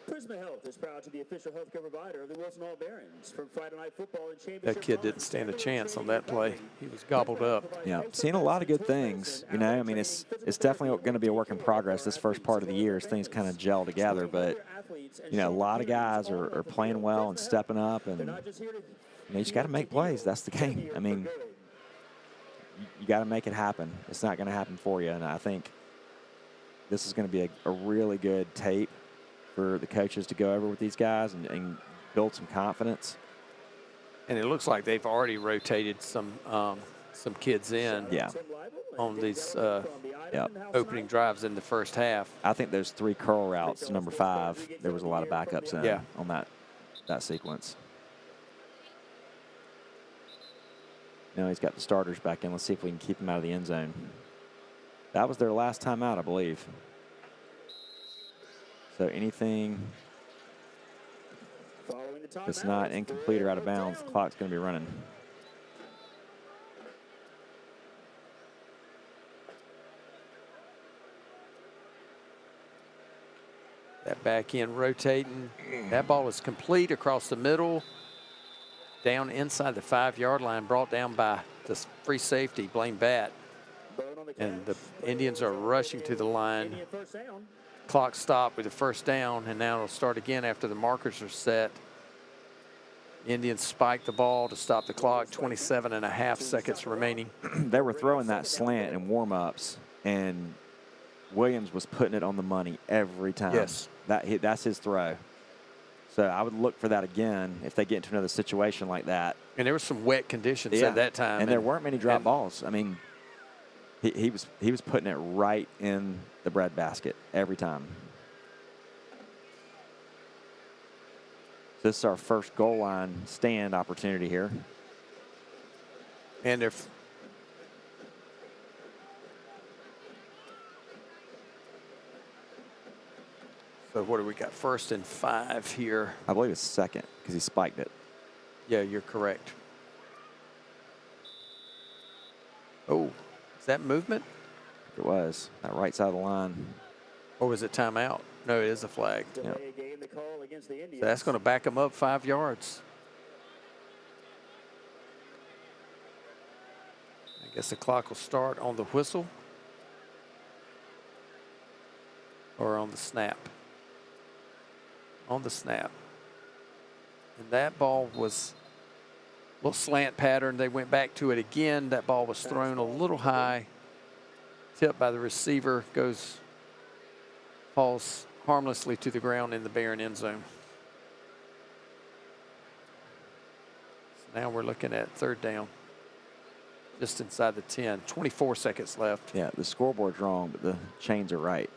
Prisma Health is proud to be the official healthcare provider of the Wilson All Barons from Friday Night Football and Championship. That kid didn't stand a chance on that play. He was gobbled up. Yeah, seen a lot of good things. You know, I mean, it's definitely going to be a work in progress this first part of the year as things kind of gel together. But, you know, a lot of guys are playing well and stepping up, and, you know, you just got to make plays. That's the game. I mean, you got to make it happen. It's not going to happen for you. And I think this is going to be a really good tape for the coaches to go over with these guys and build some confidence. And it looks like they've already rotated some kids in on these opening drives in the first half. I think those 3 curl routes, number 5, there was a lot of backups in on that sequence. Now he's got the starters back in. Let's see if we can keep him out of the end zone. That was their last time out, I believe. So anything that's not incomplete or out of bounds, the clock's going to be running. That back end rotating. That ball is complete across the middle. Down inside the 5-yard line, brought down by the free safety, Blaine Batt. And the Indians are rushing to the line. Clock stopped with the 1st down, and now it'll start again after the markers are set. Indians spike the ball to stop the clock, 27.5 seconds remaining. They were throwing that slant in warm-ups, and Williams was putting it on the money every time. Yes. That's his throw. So I would look for that again if they get into another situation like that. And there were some wet conditions at that time. And there weren't many drop balls. I mean, he was putting it right in the breadbasket every time. This is our first goal line stand opportunity here. And if so, what do we got? 1st and 5 here. I believe it's 2nd because he spiked it. Yeah, you're correct. Oh, is that movement? It was. That right side of the line. Or was it timeout? No, it is a flag. Yep. So that's going to back them up 5 yards. I guess the clock will start on the whistle or on the snap. on the snap. And that ball was a little slant pattern. They went back to it again. That ball was thrown a little high, tipped by the receiver, falls harmlessly to the ground in the Barron end zone. So now we're looking at third down, just inside the 10. 24 seconds left. Yeah, the scoreboard's wrong, but the chains are right.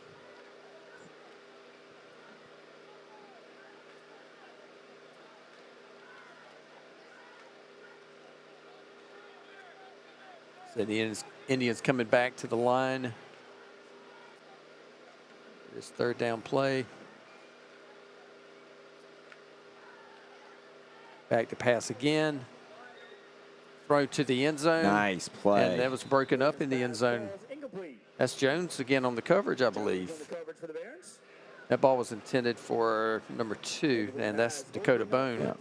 So the Indians coming back to the line. This third down play. Back to pass again. Throw to the end zone. Nice play. And that was broken up in the end zone. That's Jones again on the coverage, I believe. That ball was intended for number 2, and that's Dakota Bone. Yeah.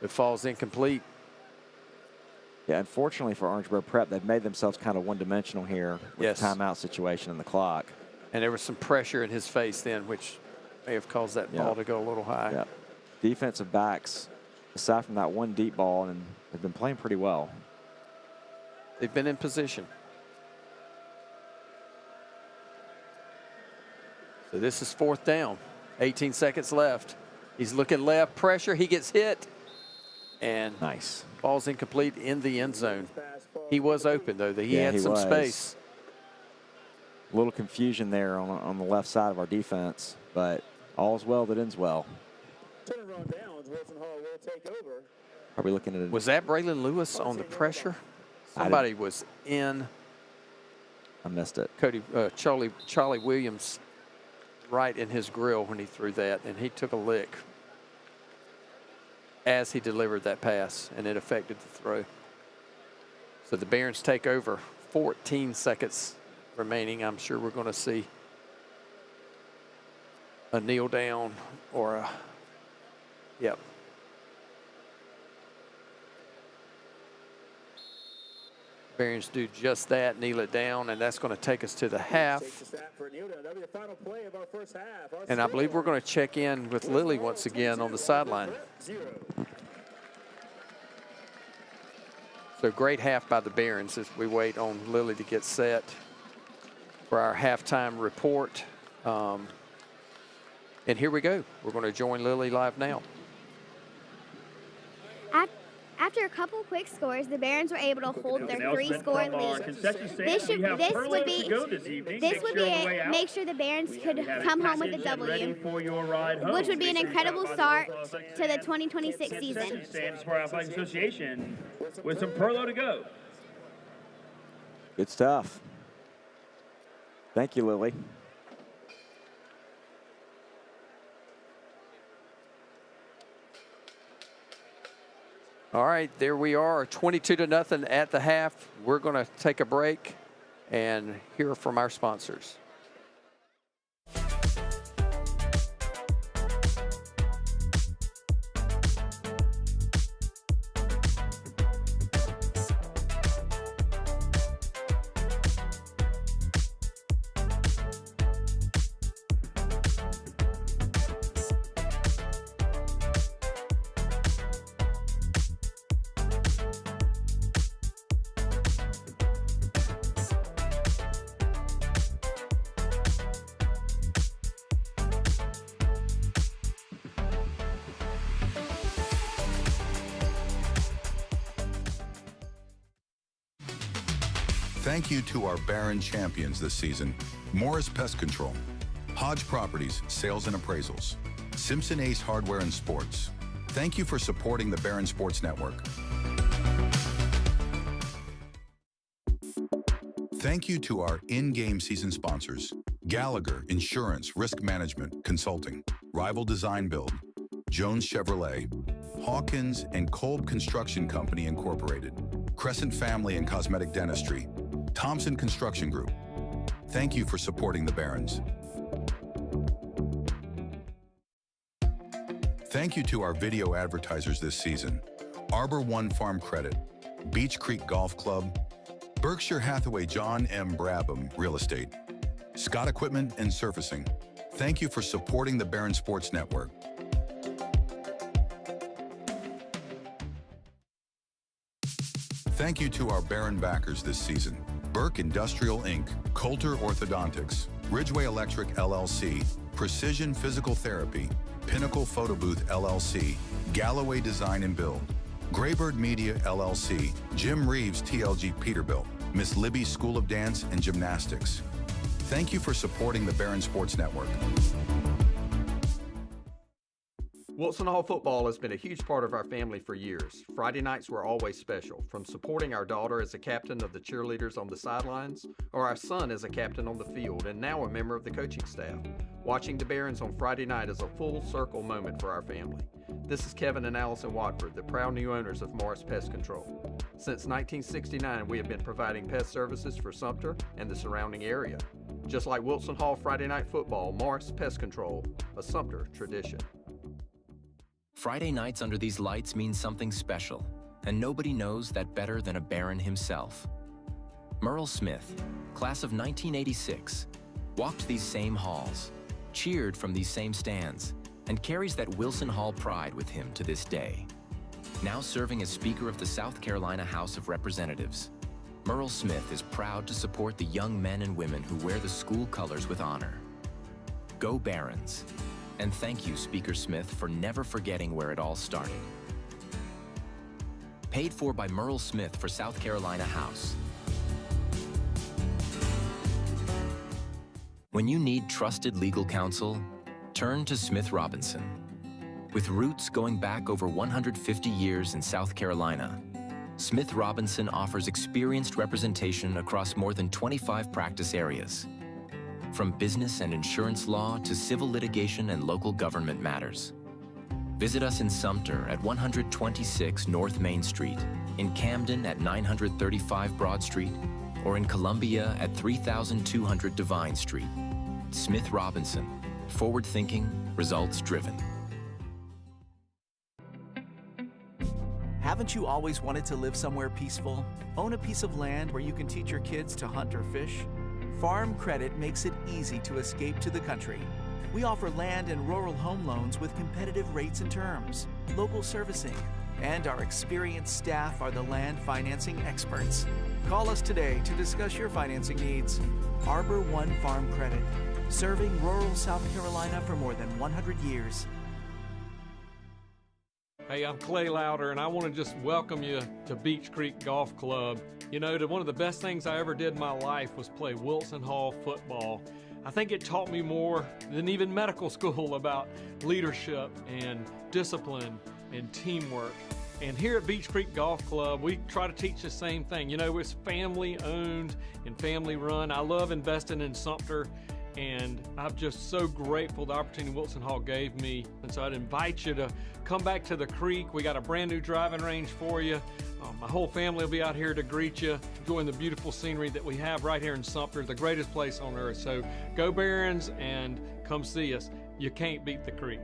It falls incomplete. Yeah, unfortunately for Orangeburg Prep, they've made themselves kind of one-dimensional here with Yes. the timeout situation and the clock. And there was some pressure in his face then, which may have caused that ball to go a little high. Yeah. Defensive backs, aside from that one deep ball, and they've been playing pretty well. They've been in position. So this is fourth down. 18 seconds left. He's looking left, pressure, he gets hit. And nice. Ball's incomplete in the end zone. He was open, though. He had some was. space. A little confusion there on the left side of our defense, but all's well that ends well. Probably looking at it. Was that Braylon Lewis on the pressure? Somebody was in. I missed it. Charlie Williams right in his grill when he threw that, and he took a lick as he delivered that pass, and it affected the throw. So the Barons take over. 14 seconds remaining. I'm sure we're going to see a kneel down or a, yep. Barons do just that, kneel it down, and that's going to take us to the half. And I believe we're going to check in with Lily once again on the sideline. So great half by the Barons as we wait on Lily to get set for our halftime report. And here we go. We're going to join Lily live now. After a couple quick scores, the Barons were able to hold their 3-score lead. This would make sure the Barons could come home with a W, which would be an incredible start to the 2026 season. Stands for Athletic Association with some Perlo to go. Good stuff. Thank you, Lily. All right, there we are, 22-0 at the half. We're going to take a break and hear from our sponsors. Thank you to our Barron champions this season, Morris Pest Control, Hodge Properties, Sales and Appraisals, Simpson Ace Hardware and Sports. Thank you for supporting the Barron Sports Network. Thank you to our in-game season sponsors, Gallagher Insurance, Risk Management, Consulting, Rival Design Build, Jones Chevrolet, Hawkins and Kolb Construction Company Incorporated, Crescent Family and Cosmetic Dentistry, Thompson Construction Group. Thank you for supporting the Barons. Thank you to our video advertisers this season, Arbor One Farm Credit, Beach Creek Golf Club, Berkshire Hathaway John M. Brabham Real Estate, Scott Equipment and Surfacing. Thank you for supporting the Barron Sports Network. Thank you to our Barron backers this season: Burke Industrial Inc., Coulter Orthodontics, Ridgeway Electric LLC, Precision Physical Therapy, Pinnacle Photo Booth LLC, Galloway Design and Build, Graybird Media LLC, Jim Reeves TLG Peterbilt, Miss Libby School of Dance and Gymnastics. Thank you for supporting the Barron Sports Network. Wilson Hall football has been a huge part of our family for years. Friday nights were always special, from supporting our daughter as a captain of the cheerleaders on the sidelines, or our son as a captain on the field, and now a member of the coaching staff. Watching the Barons on Friday night is a full circle moment for our family. This is Kevin and Allison Watford, the proud new owners of Morris Pest Control. Since 1969, we have been providing pest services for Sumter and the surrounding area. Just like Wilson Hall Friday night football, Morris Pest Control, a Sumter tradition. Friday nights under these lights mean something special, and nobody knows that better than a Baron himself. Merle Smith, class of 1986, walked these same halls, cheered from these same stands, and carries that Wilson Hall pride with him to this day. Now serving as Speaker of the South Carolina House of Representatives, Merle Smith is proud to support the young men and women who wear the school colors with honor. Go Barons! And thank you, Speaker Smith, for never forgetting where it all started. Paid for by Merle Smith for South Carolina House. When you need trusted legal counsel, turn to Smith Robinson. With roots going back over 150 years in South Carolina, Smith Robinson offers experienced representation across more than 25 practice areas. From business and insurance law to civil litigation and local government matters. Visit us in Sumter at 126 North Main Street, in Camden at 935 Broad Street, or in Columbia at 3200 Devine Street. Smith Robinson, forward-thinking, results-driven. Haven't you always wanted to live somewhere peaceful? Own a piece of land where you can teach your kids to hunt or fish? Farm Credit makes it easy to escape to the country. We offer land and rural home loans with competitive rates and terms, local servicing, and our experienced staff are the land financing experts. Call us today to discuss your financing needs. Arbor One Farm Credit, serving rural South Carolina for more than 100 years. Hey, I'm Clay Louder, and I want to just welcome you to Beach Creek Golf Club. You know, one of the best things I ever did in my life was play Wilson Hall football. I think it taught me more than even medical school about leadership and discipline and teamwork. And here at Beach Creek Golf Club, we try to teach the same thing. You know, it's family owned and family run. I love investing in Sumter, and I'm just so grateful the opportunity Wilson Hall gave me. And so I'd invite you to come back to the creek. We got a brand new driving range for you. My whole family will be out here to greet you, enjoying the beautiful scenery that we have right here in Sumter, the greatest place on earth. So go Barons and come see us. You can't beat the creek.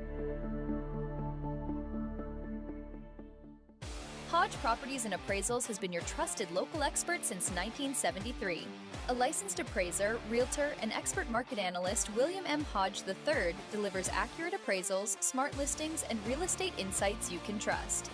Hodge Properties and Appraisals has been your trusted local expert since 1973. A licensed appraiser, realtor, and expert market analyst, William M. Hodge III delivers accurate appraisals, smart listings, and real estate insights you can trust.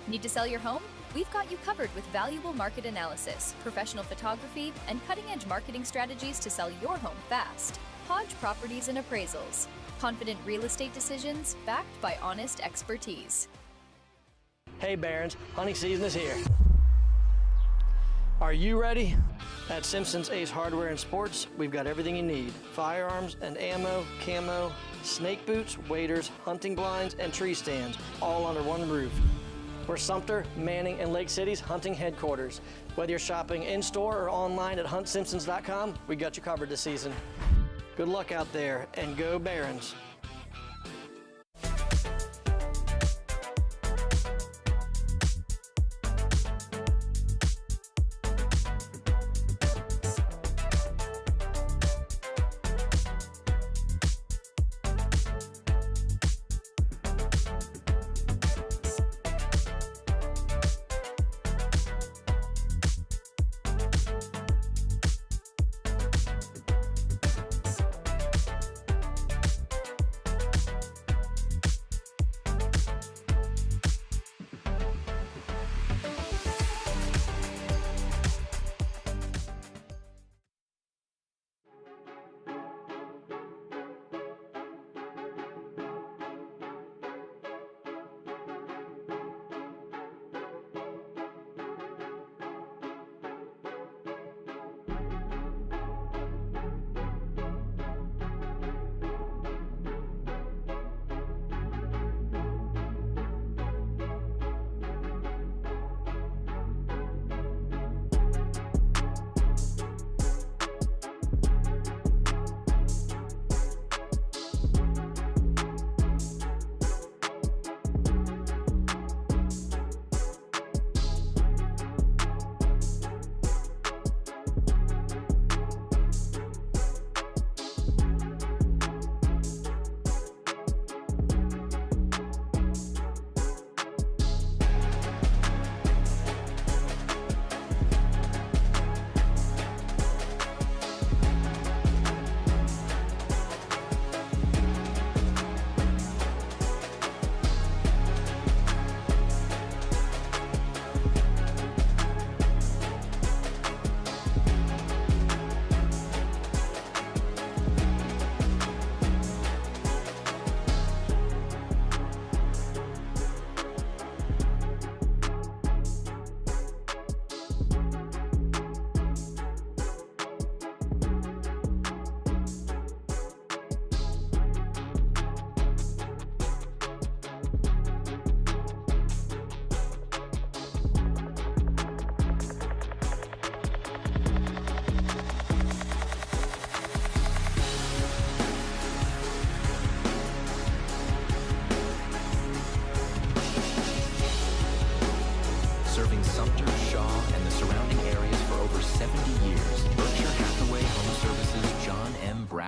Need to sell your home? We've got you covered with valuable market analysis, professional photography, and cutting-edge marketing strategies to sell your home fast. Hodge Properties and Appraisals. Confident real estate decisions backed by honest expertise. Hey Barons, hunting season is here. Are you ready? At Simpson's Ace Hardware and Sports, we've got everything you need. Firearms and ammo, camo, snake boots, waders, hunting blinds, and tree stands, all under one roof. We're Sumter, Manning, and Lake City's hunting headquarters. Whether you're shopping in-store or online at huntsimpsons.com, we got you covered this season. Good luck out there, and go Barons.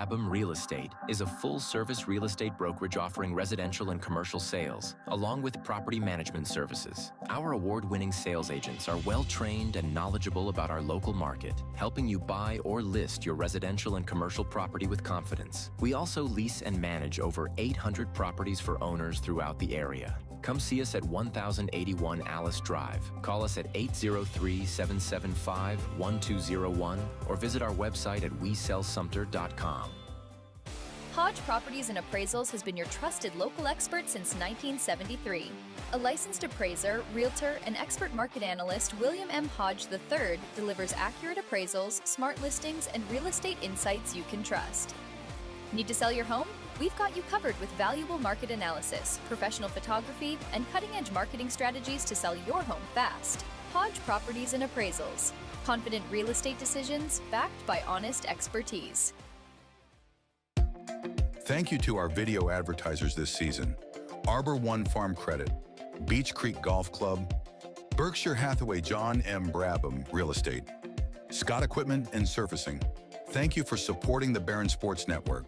Brabham Real Estate is a full-service real estate brokerage offering residential and commercial sales, along with property management services. Our award-winning sales agents are well-trained and knowledgeable about our local market, helping you buy or list your residential and commercial property with confidence. We also lease and manage over 800 properties for owners throughout the area. Come see us at 1081 Alice Drive. Call us at 803-775-1201 or visit our website at WeSellSumter.com. Hodge Properties and Appraisals has been your trusted local expert since 1973. A licensed appraiser, realtor, and expert market analyst, William M. Hodge III delivers accurate appraisals, smart listings, and real estate insights you can trust. Need to sell your home? We've got you covered with valuable market analysis, professional photography, and cutting-edge marketing strategies to sell your home fast. Hodge Properties and Appraisals. Confident real estate decisions backed by honest expertise. Thank you to our video advertisers this season: Arbor One Farm Credit, Beach Creek Golf Club, Berkshire Hathaway John M. Brabham Real Estate, Scott Equipment and Surfacing. Thank you for supporting the Barron Sports Network.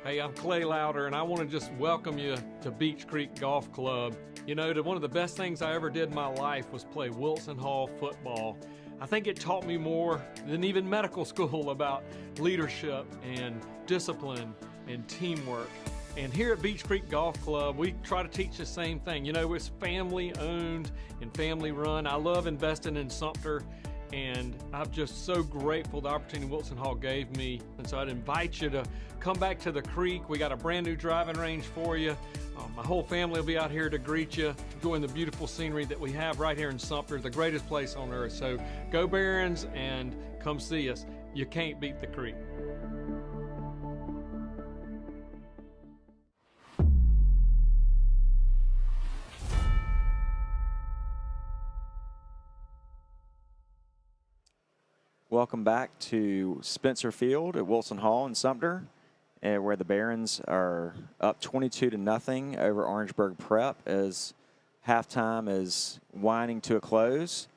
Hey, I'm Clay Louder, and I want to just welcome you to Beach Creek Golf Club. You know, one of the best things I ever did in my life was play Wilson Hall football. I think it taught me more than even medical school about leadership and discipline and teamwork. And here at Beach Creek Golf Club, we try to teach the same thing. You know, it's family owned and family run. I love investing in Sumter, and I'm just so grateful the opportunity Wilson Hall gave me. And so I'd invite you to come back to the creek. We got a brand new driving range for you. My whole family will be out here to greet you, enjoying the beautiful scenery that we have right here in Sumter, the greatest place on earth. So go Barons and come see us. You can't beat the creek. Welcome back to Spencer Field at Wilson Hall in Sumter, where the Barons are up 22-0 over Orangeburg Prep as halftime is winding to a close.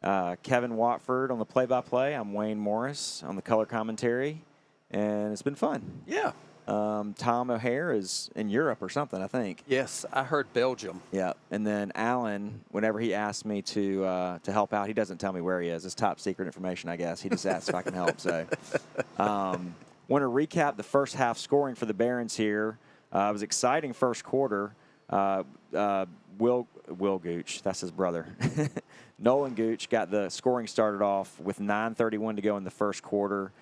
Kevin Watford on the play-by-play. I'm Wayne Morris on the color commentary, and it's been fun. Yeah. Tom O'Hare is in Europe or something, I think. Yes, I heard Belgium. Yeah, and then Alan, whenever he asked me to help out, he doesn't tell me where he is. It's top secret information, I guess. He just asks if I can help. So, want to recap the first half scoring for the Barons here. It was exciting first quarter. Will Gooch, that's his brother. Nolan Gooch got the scoring started off with 9:31 to go in the first quarter.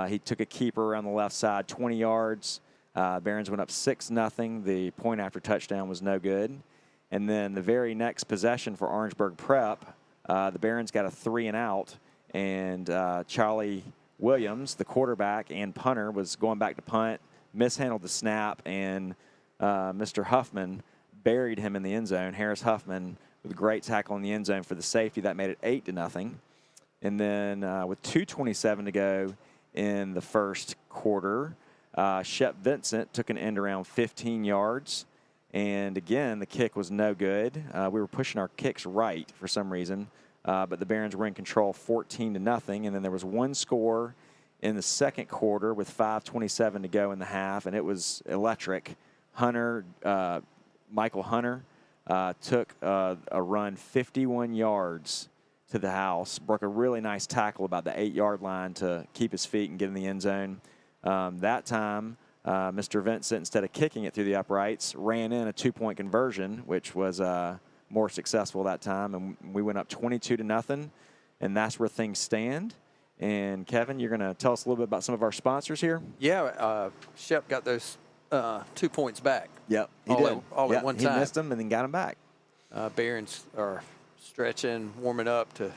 He took a keeper around the left side, 20 yards. Barons went up 6-0. The point after touchdown was no good. And then the very next possession for Orangeburg Prep, the Barons got a 3-and-out. And Charlie Williams, the quarterback and punter, was going back to punt, mishandled the snap, and Mr. Huffman buried him in the end zone. Harris Huffman with a great tackle in the end zone for the safety. That made it 8-0. And then with 2:27 to go in the first quarter, Shep Vincent took an end around 15 yards. And again, the kick was no good. We were pushing our kicks right for some reason, but the Barons were in control 14-0. And then there was one score in the second quarter with 5:27 to go in the half, and it was electric. Michael Hunter took a run 51 yards to the house, broke a really nice tackle about the 8-yard line to keep his feet and get in the end zone. That time, Mr. Vincent, instead of kicking it through the uprights, ran in a 2-point conversion, which was more successful that time, and we went up 22-0, and that's where things stand. And Kevin, you're going to tell us a little bit about some of our sponsors here? Yeah, Shep got those 2 points back. Yep, he all did. At one time. He missed them and then got them back. Barons are stretching, warming up to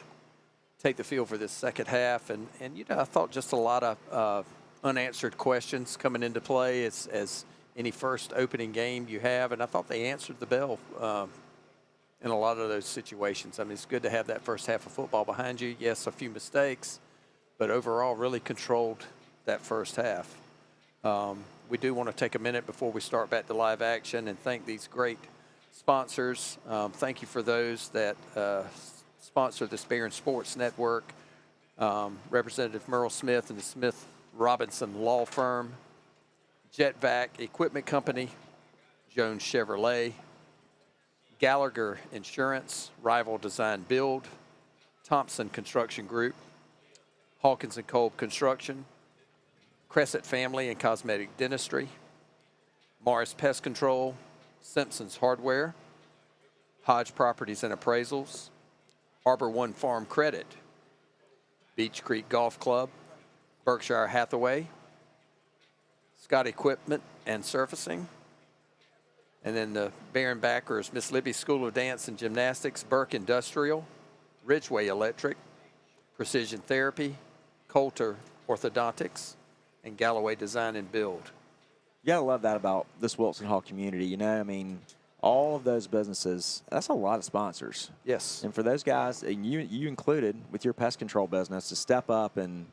take the field for this second half. And I thought just a lot of unanswered questions coming into play as any first opening game you have. And I thought they answered the bell in a lot of those situations. I mean, it's good to have that first half of football behind you. Yes, a few mistakes, but overall really controlled that first half. We do want to take a minute before we start back to live action and thank these great sponsors. Thank you for those that sponsor this Barron Sports Network. Representative Merle Smith and the Smith Robinson Law Firm, Jetvac Equipment Company, Jones Chevrolet, Gallagher Insurance, Rival Design Build, Thompson Construction Group, Hawkins & Kolb Construction, Crescent Family and Cosmetic Dentistry, Morris Pest Control, Simpson's Hardware, Hodge Properties and Appraisals, Harbor One Farm Credit, Beach Creek Golf Club, Berkshire Hathaway, Scott Equipment and Surfacing, and then the Barron backers, Miss Libby School of Dance and Gymnastics, Burke Industrial, Ridgeway Electric, Precision Therapy, Coulter Orthodontics, and Galloway Design and Build. You gotta love that about this Wilson Hall community. You know, I mean, all of those businesses, that's a lot of sponsors. Yes. And for those guys, and you included with your pest control business, to step up and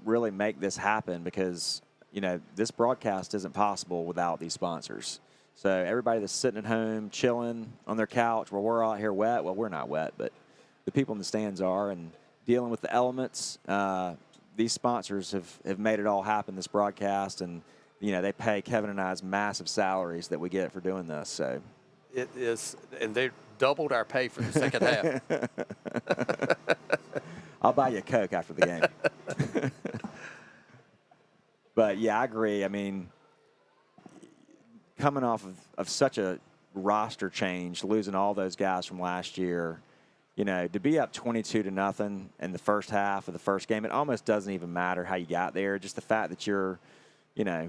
really make this happen, because, you know, this broadcast isn't possible without these sponsors. So everybody that's sitting at home, chilling on their couch, while we're out here wet, well, we're not wet, but the people in the stands are, and dealing with the elements, these sponsors have made it all happen, this broadcast, and, you know, they pay Kevin and I's massive salaries that we get for doing this. So it is, and they doubled our pay for the second half. I'll buy you a Coke after the game. But, yeah, I agree. I mean, coming off of such a roster change, losing all those guys from last year, you know, to be up 22-0 in the first half of the first game, it almost doesn't even matter how you got there. Just the fact that you're, you know,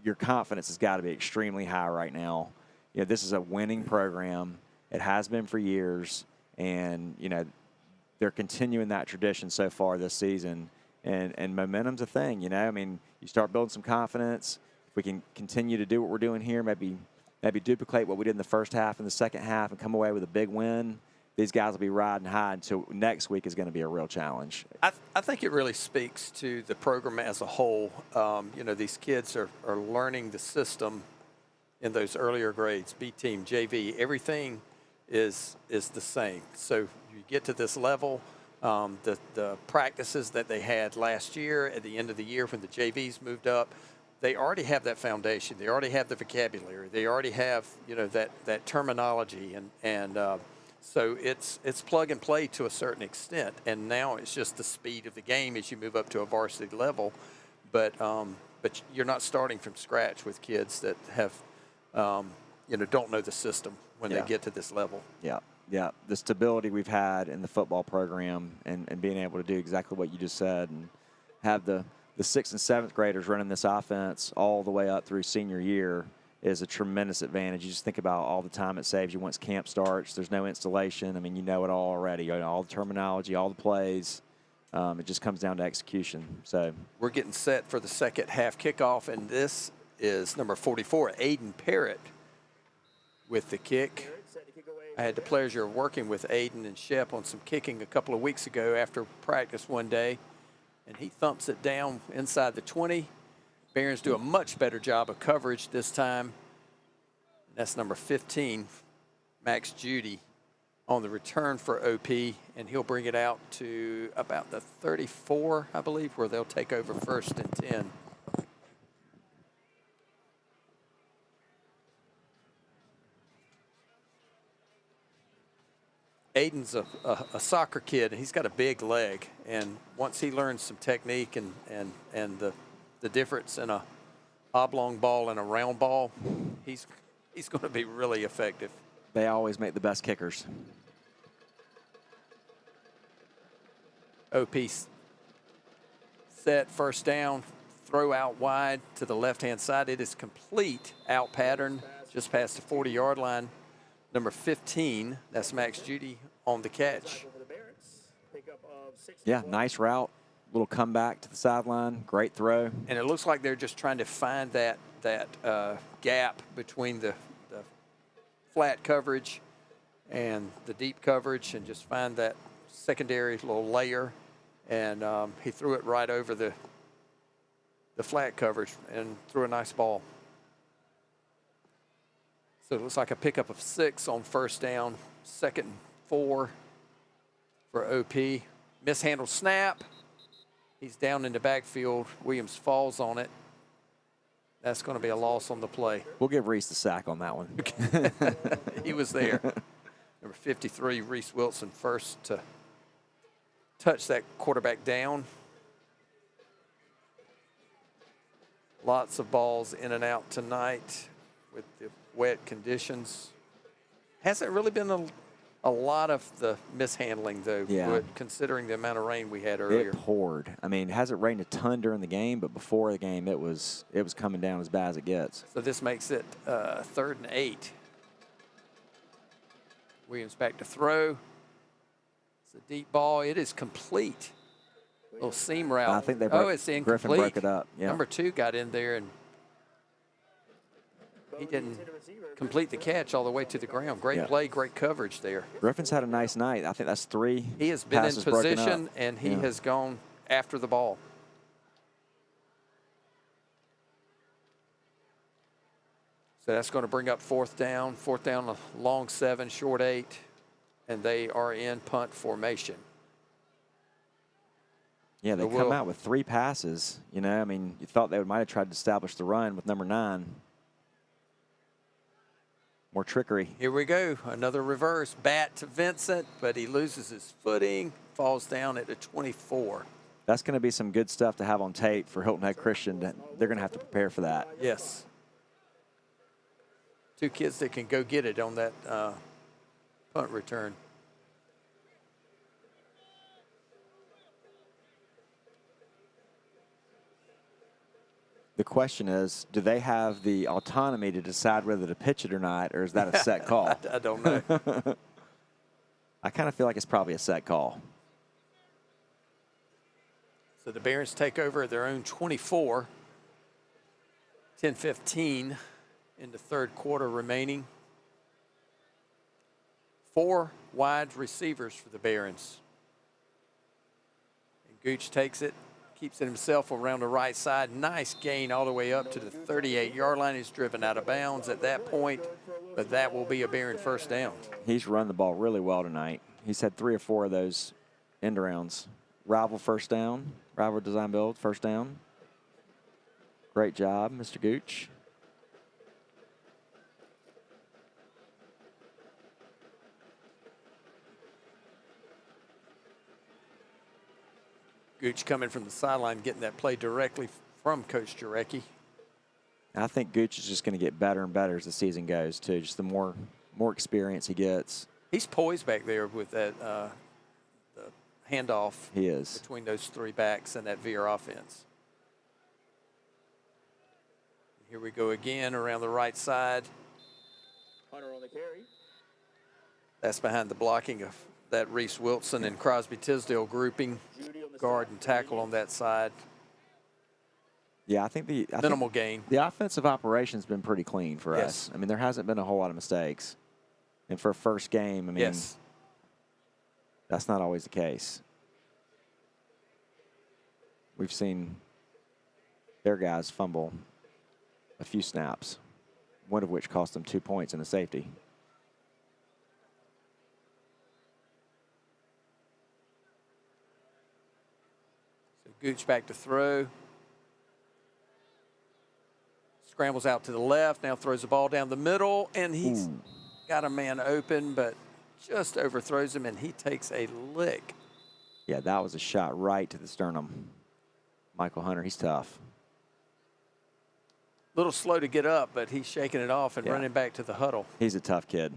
your confidence has got to be extremely high right now. You know, this is a winning program. It has been for years, and, you know, they're continuing that tradition so far this season. And momentum's a thing, you know. I mean, you start building some confidence. If we can continue to do what we're doing here, maybe duplicate what we did in the first half and the second half and come away with a big win, these guys will be riding high until next week is going to be a real challenge. I think it really speaks to the program as a whole. You know, these kids are learning the system in those earlier grades, B team, JV, everything is the same. So you get to this level, the practices that they had last year at the end of the year when the JVs moved up, they already have that foundation. They already have the vocabulary. They already have, you know, that terminology, and so it's plug and play to a certain extent. And now it's just the speed of the game as you move up to a varsity level. But you're not starting from scratch with kids that have, you know, don't know the system when they get to this level. Yeah. Yeah, the stability we've had in the football program and being able to do exactly what you just said, and have the 6th and 7th graders running this offense all the way up through senior year is a tremendous advantage. You just think about all the time it saves you once camp starts. There's no installation. I mean, you know it all already. You know, all the terminology, all the plays. It just comes down to execution. So we're getting set for the second half kickoff, and this is number 44, Aiden Parrott, with the kick. I had the pleasure of working with Aiden and Shep on some kicking a couple of weeks ago after practice one day, and he thumps it down inside the 20. Barons do a much better job of coverage this time. That's number 15, Max Judy, on the return for OP, and he'll bring it out to about the 34, I believe, where they'll take over 1st and 10. Aiden's a soccer kid, and he's got a big leg. And once he learns some technique and the difference in a oblong ball and a round ball, he's going to be really effective. They always make the best kickers. OP set, first down, throw out wide to the left-hand side. It is complete out pattern just past the 40-yard line. Number 15, that's Max Judy on the catch. Yeah, nice route. Little comeback to the sideline. Great throw. And it looks like they're just trying to find that gap between the flat coverage and the deep coverage and just find that secondary little layer. And he threw it right over the flat coverage and threw a nice ball. So it looks like a pickup of 6 on first down, 2nd and 4 for OP. Mishandled snap. He's down in the backfield. Williams falls on it. That's going to be a loss on the play. We'll give Reese the sack on that one. He was there. Number 53, Reese Wilson, first to touch that quarterback down. Lots of balls in and out tonight with the wet conditions. Hasn't really been a lot of the mishandling, though, considering the amount of rain we had earlier. It poured. I mean, it hasn't rained a ton during the game, but before the game, it was coming down as bad as it gets. So this makes it 3rd and 8. Williams back to throw. It's a deep ball. It is complete. Little seam route. I think it's incomplete. Griffin broke it up. Yeah. Number 2 got in there, and he didn't complete the catch all the way to the ground. Great play, great coverage there. Griffin's had a nice night. I think that's 3. He has been in position, and he has gone after the ball. So that's going to bring up 4th down. 4th down, a long 7, short 8, and they are in punt formation. Yeah, they come out with 3 passes. You know, I mean, you thought they might have tried to establish the run with number 9. More trickery. Here we go. Another reverse. Bat to Vincent, but he loses his footing, falls down at the 24. That's going to be some good stuff to have on tape for Hilton Head Christian. They're going to have to prepare for that. Yes. 2 kids that can go get it on that punt return. The question is, do they have the autonomy to decide whether to pitch it or not, or is that a set call? I don't know. I kind of feel like it's probably a set call. So the Barons take over at their own 24. 10-15 in the 3rd quarter remaining. 4 wide receivers for the Barons. And Gooch takes it. Keeps it himself around the right side. Nice gain all the way up to the 38-yard line. He's driven out of bounds at that point, but that will be a Baron first down. He's run the ball really well tonight. He's had 3 or 4 of those end arounds. Rival first down. Rival design build, first down. Great job, Mr. Gooch. Gooch coming from the sideline, getting that play directly from Coach Jarecki. I think Gooch is just going to get better and better as the season goes, too. Just the more experience he gets. He's poised back there with that the handoff. He is. Between those 3 backs and that veer offense. Here we go again around the right side. Hunter on the carry. That's behind the blocking of that Reese Wilson and Crosby Tisdale grouping. Guard and tackle on that side. Yeah, I think minimal gain. The offensive operation's been pretty clean for us. I mean, there hasn't been a whole lot of mistakes. And for a first game, I mean, that's not always the case. We've seen their guys fumble a few snaps, one of which cost them 2 points in a safety. Gooch back to throw. Scrambles out to the left, now throws the ball down the middle, and he's got a man open, but just overthrows him, and he takes a lick. Yeah, that was a shot right to the sternum. Michael Hunter, he's tough. A little slow to get up, but he's shaking it off and running back to the huddle. He's a tough kid.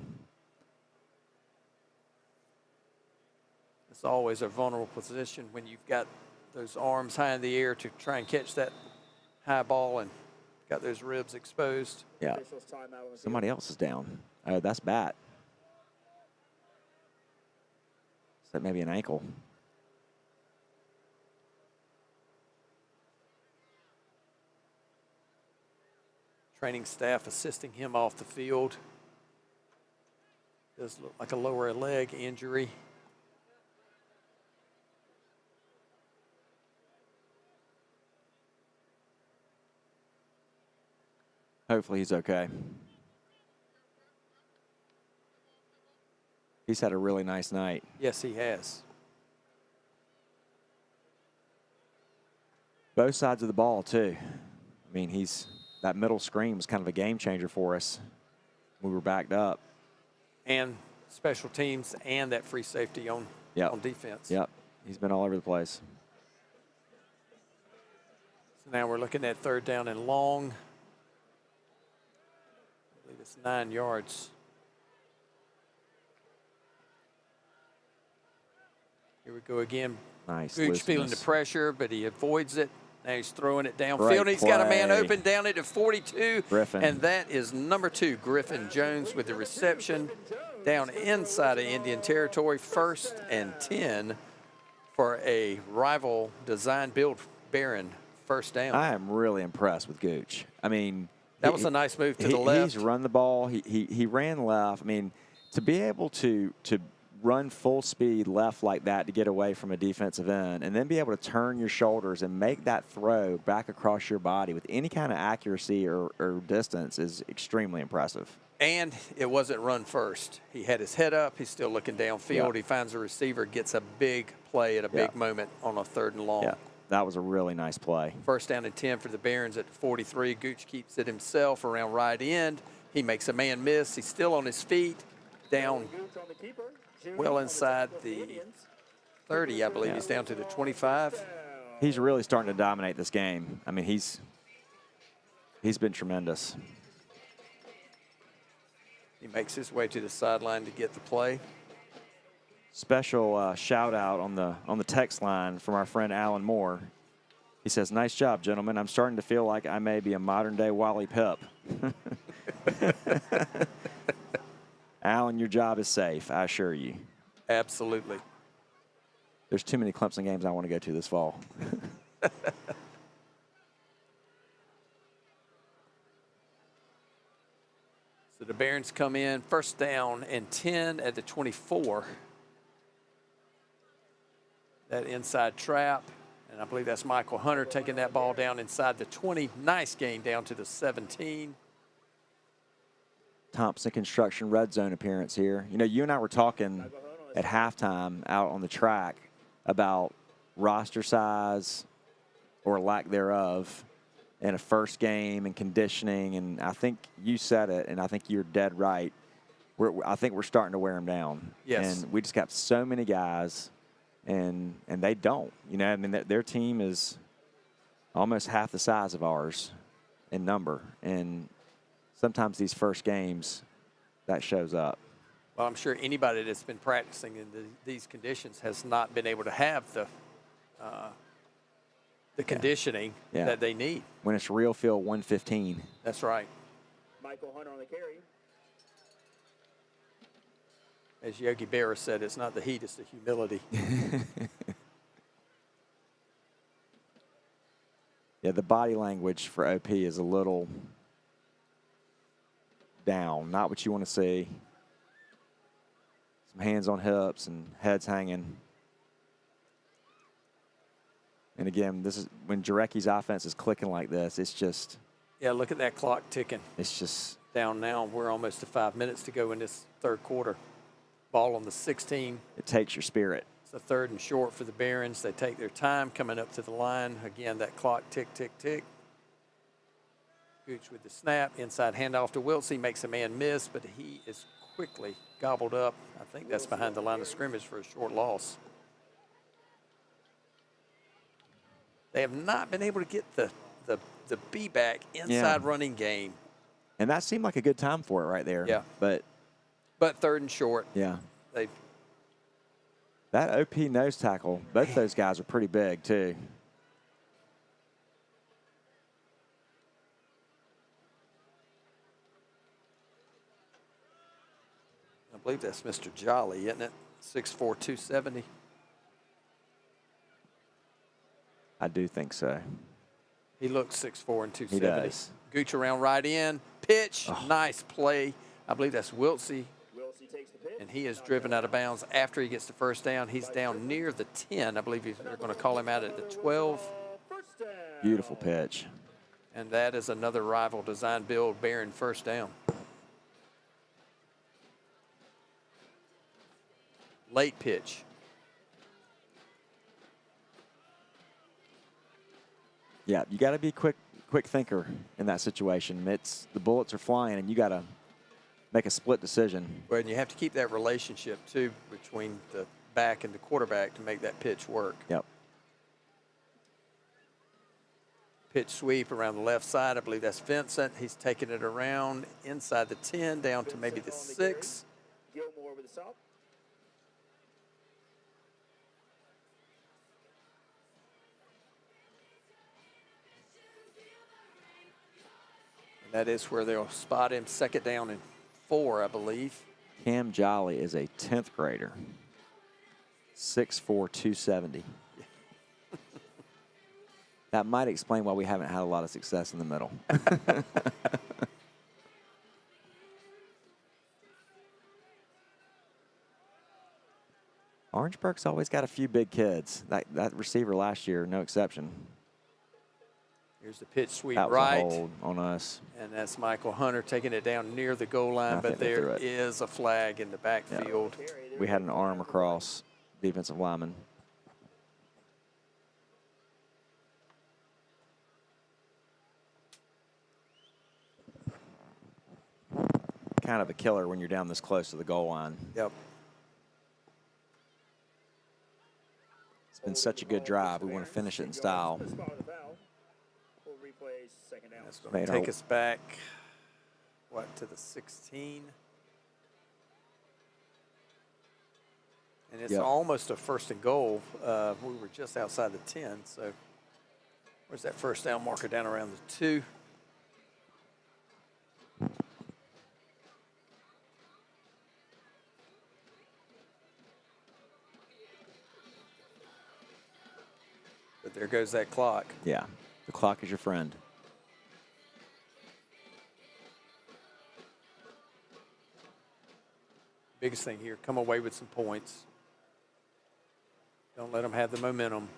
It's always a vulnerable position when you've got those arms high in the air to try and catch that high ball and got those ribs exposed. Yeah. Somebody else is down. Oh, that's Bat. Is that maybe an ankle? Training staff assisting him off the field. Does look like a lower leg injury. Hopefully he's okay. He's had a really nice night. Yes, he has. Both sides of the ball, too. I mean, that middle screen was kind of a game changer for us. We were backed up. And special teams and that free safety on defense. Yep. He's been all over the place. So now we're looking at 3rd down and long. I believe it's 9 yards. Here we go again. Nice. Gooch feeling the pressure, but he avoids it. Now he's throwing it downfield. He's got a man open down it at 42. Griffin. And that is number 2, Griffin Jones with the reception down inside of Indian territory. 1st and 10 for a rival design build Barron 1st down. I am really impressed with Gooch. I mean, that was a nice move to the left. He's run the ball. He ran left. I mean, to be able to run full speed left like that to get away from a defensive end and then be able to turn your shoulders and make that throw back across your body with any kind of accuracy or distance is extremely impressive. And it wasn't run first. He had his head up. He's still looking downfield. Yep. He finds a receiver, gets a big play at a big moment on a 3rd and long. Yeah, that was a really nice play. 1st down and 10 for the Barons at 43. Gooch keeps it himself around right end. He makes a man miss. He's still on his feet, down well inside the 30, I believe. He's down to the 25. He's really starting to dominate this game. I mean, he's been tremendous. He makes his way to the sideline to get the play. Special shout out on the text line from our friend Alan Moore. He says, "Nice job, gentlemen. I'm starting to feel like I may be a modern day Wally Pip." Alan, your job is safe, I assure you. Absolutely. There's too many Clemson games I want to go to this fall. So the Barons come in, 1st down and 10 at the 24. That inside trap, and I believe that's Michael Hunter taking that ball down inside the 20. Nice gain down to the 17. Thompson Construction red zone appearance here. You know, you and I were talking at halftime out on the track about roster size or lack thereof in a first game and conditioning, and I think you said it, and I think you're dead right. I think we're starting to wear them down. Yes. And we just got so many guys, and they don't. You know, I mean, their team is almost half the size of ours in number, and sometimes these first games, that shows up. Well, I'm sure anybody that's been practicing in these conditions has not been able to have the conditioning that they need. When it's real feel 115. That's right. Michael Hunter on the carry. As Yogi Berra said, it's not the heat, it's the humility. Yeah, the body language for OP is a little down, not what you want to see. Some hands on hips and heads hanging. And again, this is when Jarecki's offense is clicking like this, it's just. Yeah, look at that clock ticking. It's just. Down now. We're almost to 5 minutes to go in this 3rd quarter. Ball on the 16. It takes your spirit. It's a 3rd and short for the Barons. They take their time coming up to the line. Again, that clock tick, tick, tick. Gooch with the snap. Inside handoff to Wiltz. He makes a man miss, but he is quickly gobbled up. I think that's behind the line of scrimmage for a short loss. They have not been able to get the B-back inside running game. And that seemed like a good time for it right there. Yeah. But 3rd and short. Yeah. They. That OP nose tackle, both those guys are pretty big too. believe that's Mr. Jolly, isn't it? 6'4", 270. I do think so. He looks 6'4" and 270. He does. Gooch around right in. Pitch. Nice play. I believe that's Wiltsey. And he is driven out of bounds after he gets the first down. He's down near the 10. I believe they're going to call him out at the 12. Beautiful pitch. And that is another rival design build Barron first down. Late pitch. Yeah, you got to be a quick thinker in that situation. The bullets are flying, and you got to make a split decision. Well, and you have to keep that relationship, too, between the back and the quarterback to make that pitch work. Yep. Pitch sweep around the left side. I believe that's Vincent. He's taking it around inside the 10, down to maybe the 6. Gilmore with the stop. And that is where they'll spot him. Second down and 4, I believe. Cam Jolly is a 10th grader. 6'4", 270. That might explain why we haven't had a lot of success in the middle. Orangeburg's always got a few big kids. That receiver last year, no exception. Here's the pitch sweep that was right. A hold on us. And that's Michael Hunter taking it down near the goal line, but there is a flag in the backfield. Yeah. We had an arm across defensive lineman. Kind of a killer when you're down this close to the goal line. Yep. It's been such a good drive. We want to finish it in style. That's going to take us back, what, to the 16? And it's almost a first and goal. We were just outside the 10, so where's that first down marker? Down around the 2. But there goes that clock. Yeah, the clock is your friend. Biggest thing here, come away with some points. Don't let them have the momentum.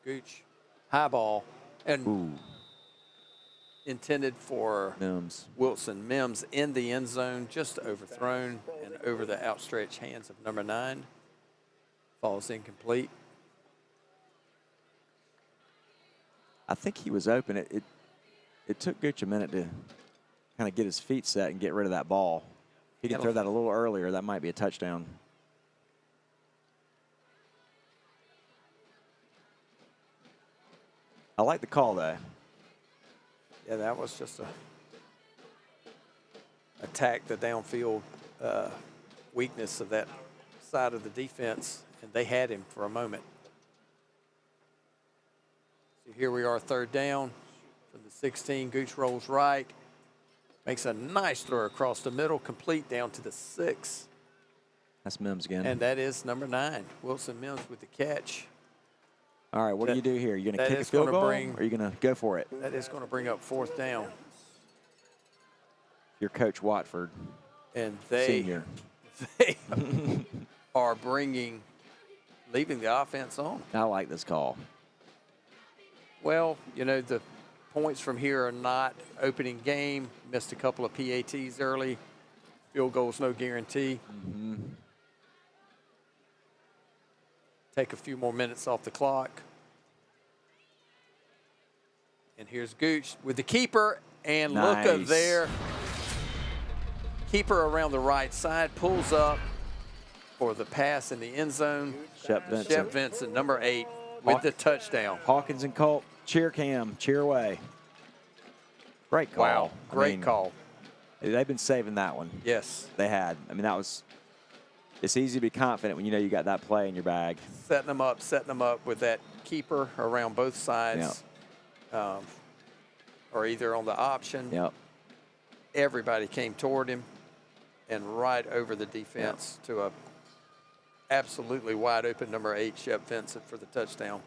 Gooch, high ball, and intended for Mims. Wilson. Mims in the end zone, just overthrown and over the outstretched hands of number 9. Falls incomplete. I think he was open. It took Gooch a minute to kind of get his feet set and get rid of that ball. If he could throw that a little earlier, that might be a touchdown. I like the call, though. Yeah, that was just a attack the downfield weakness of that side of the defense, and they had him for a moment. So here we are, third down from the 16. Gooch rolls right, makes a nice throw across the middle, complete down to the 6. That's Mims again. And that is number 9, Wilson Mims with the catch. All right, what do you do here? You're going to kick a field goal, or are you going to go for it? That is going to bring up fourth down. Your coach Watford, and senior. They are leaving the offense on. I like this call. Well, you know, the points from here are not opening game. Missed a couple of PATs early. Field goals, no guarantee. Mm-hmm. Take a few more minutes off the clock. And here's Gooch with the keeper. And look at there. Keeper around the right side, pulls up for the pass in the end zone. Shep Vincent, number 8, with the touchdown. Hawkins and Colt, cheer Cam, cheer away. Great call. Wow, great call. They've been saving that one. Yes. They had. I mean, it's easy to be confident when you know you got that play in your bag. Setting them up with that keeper around both sides. Yep. Or either on the option. Yep. Everybody came toward him. and right over the defense to a absolutely wide open number 8, Shep Vincent, for the touchdown.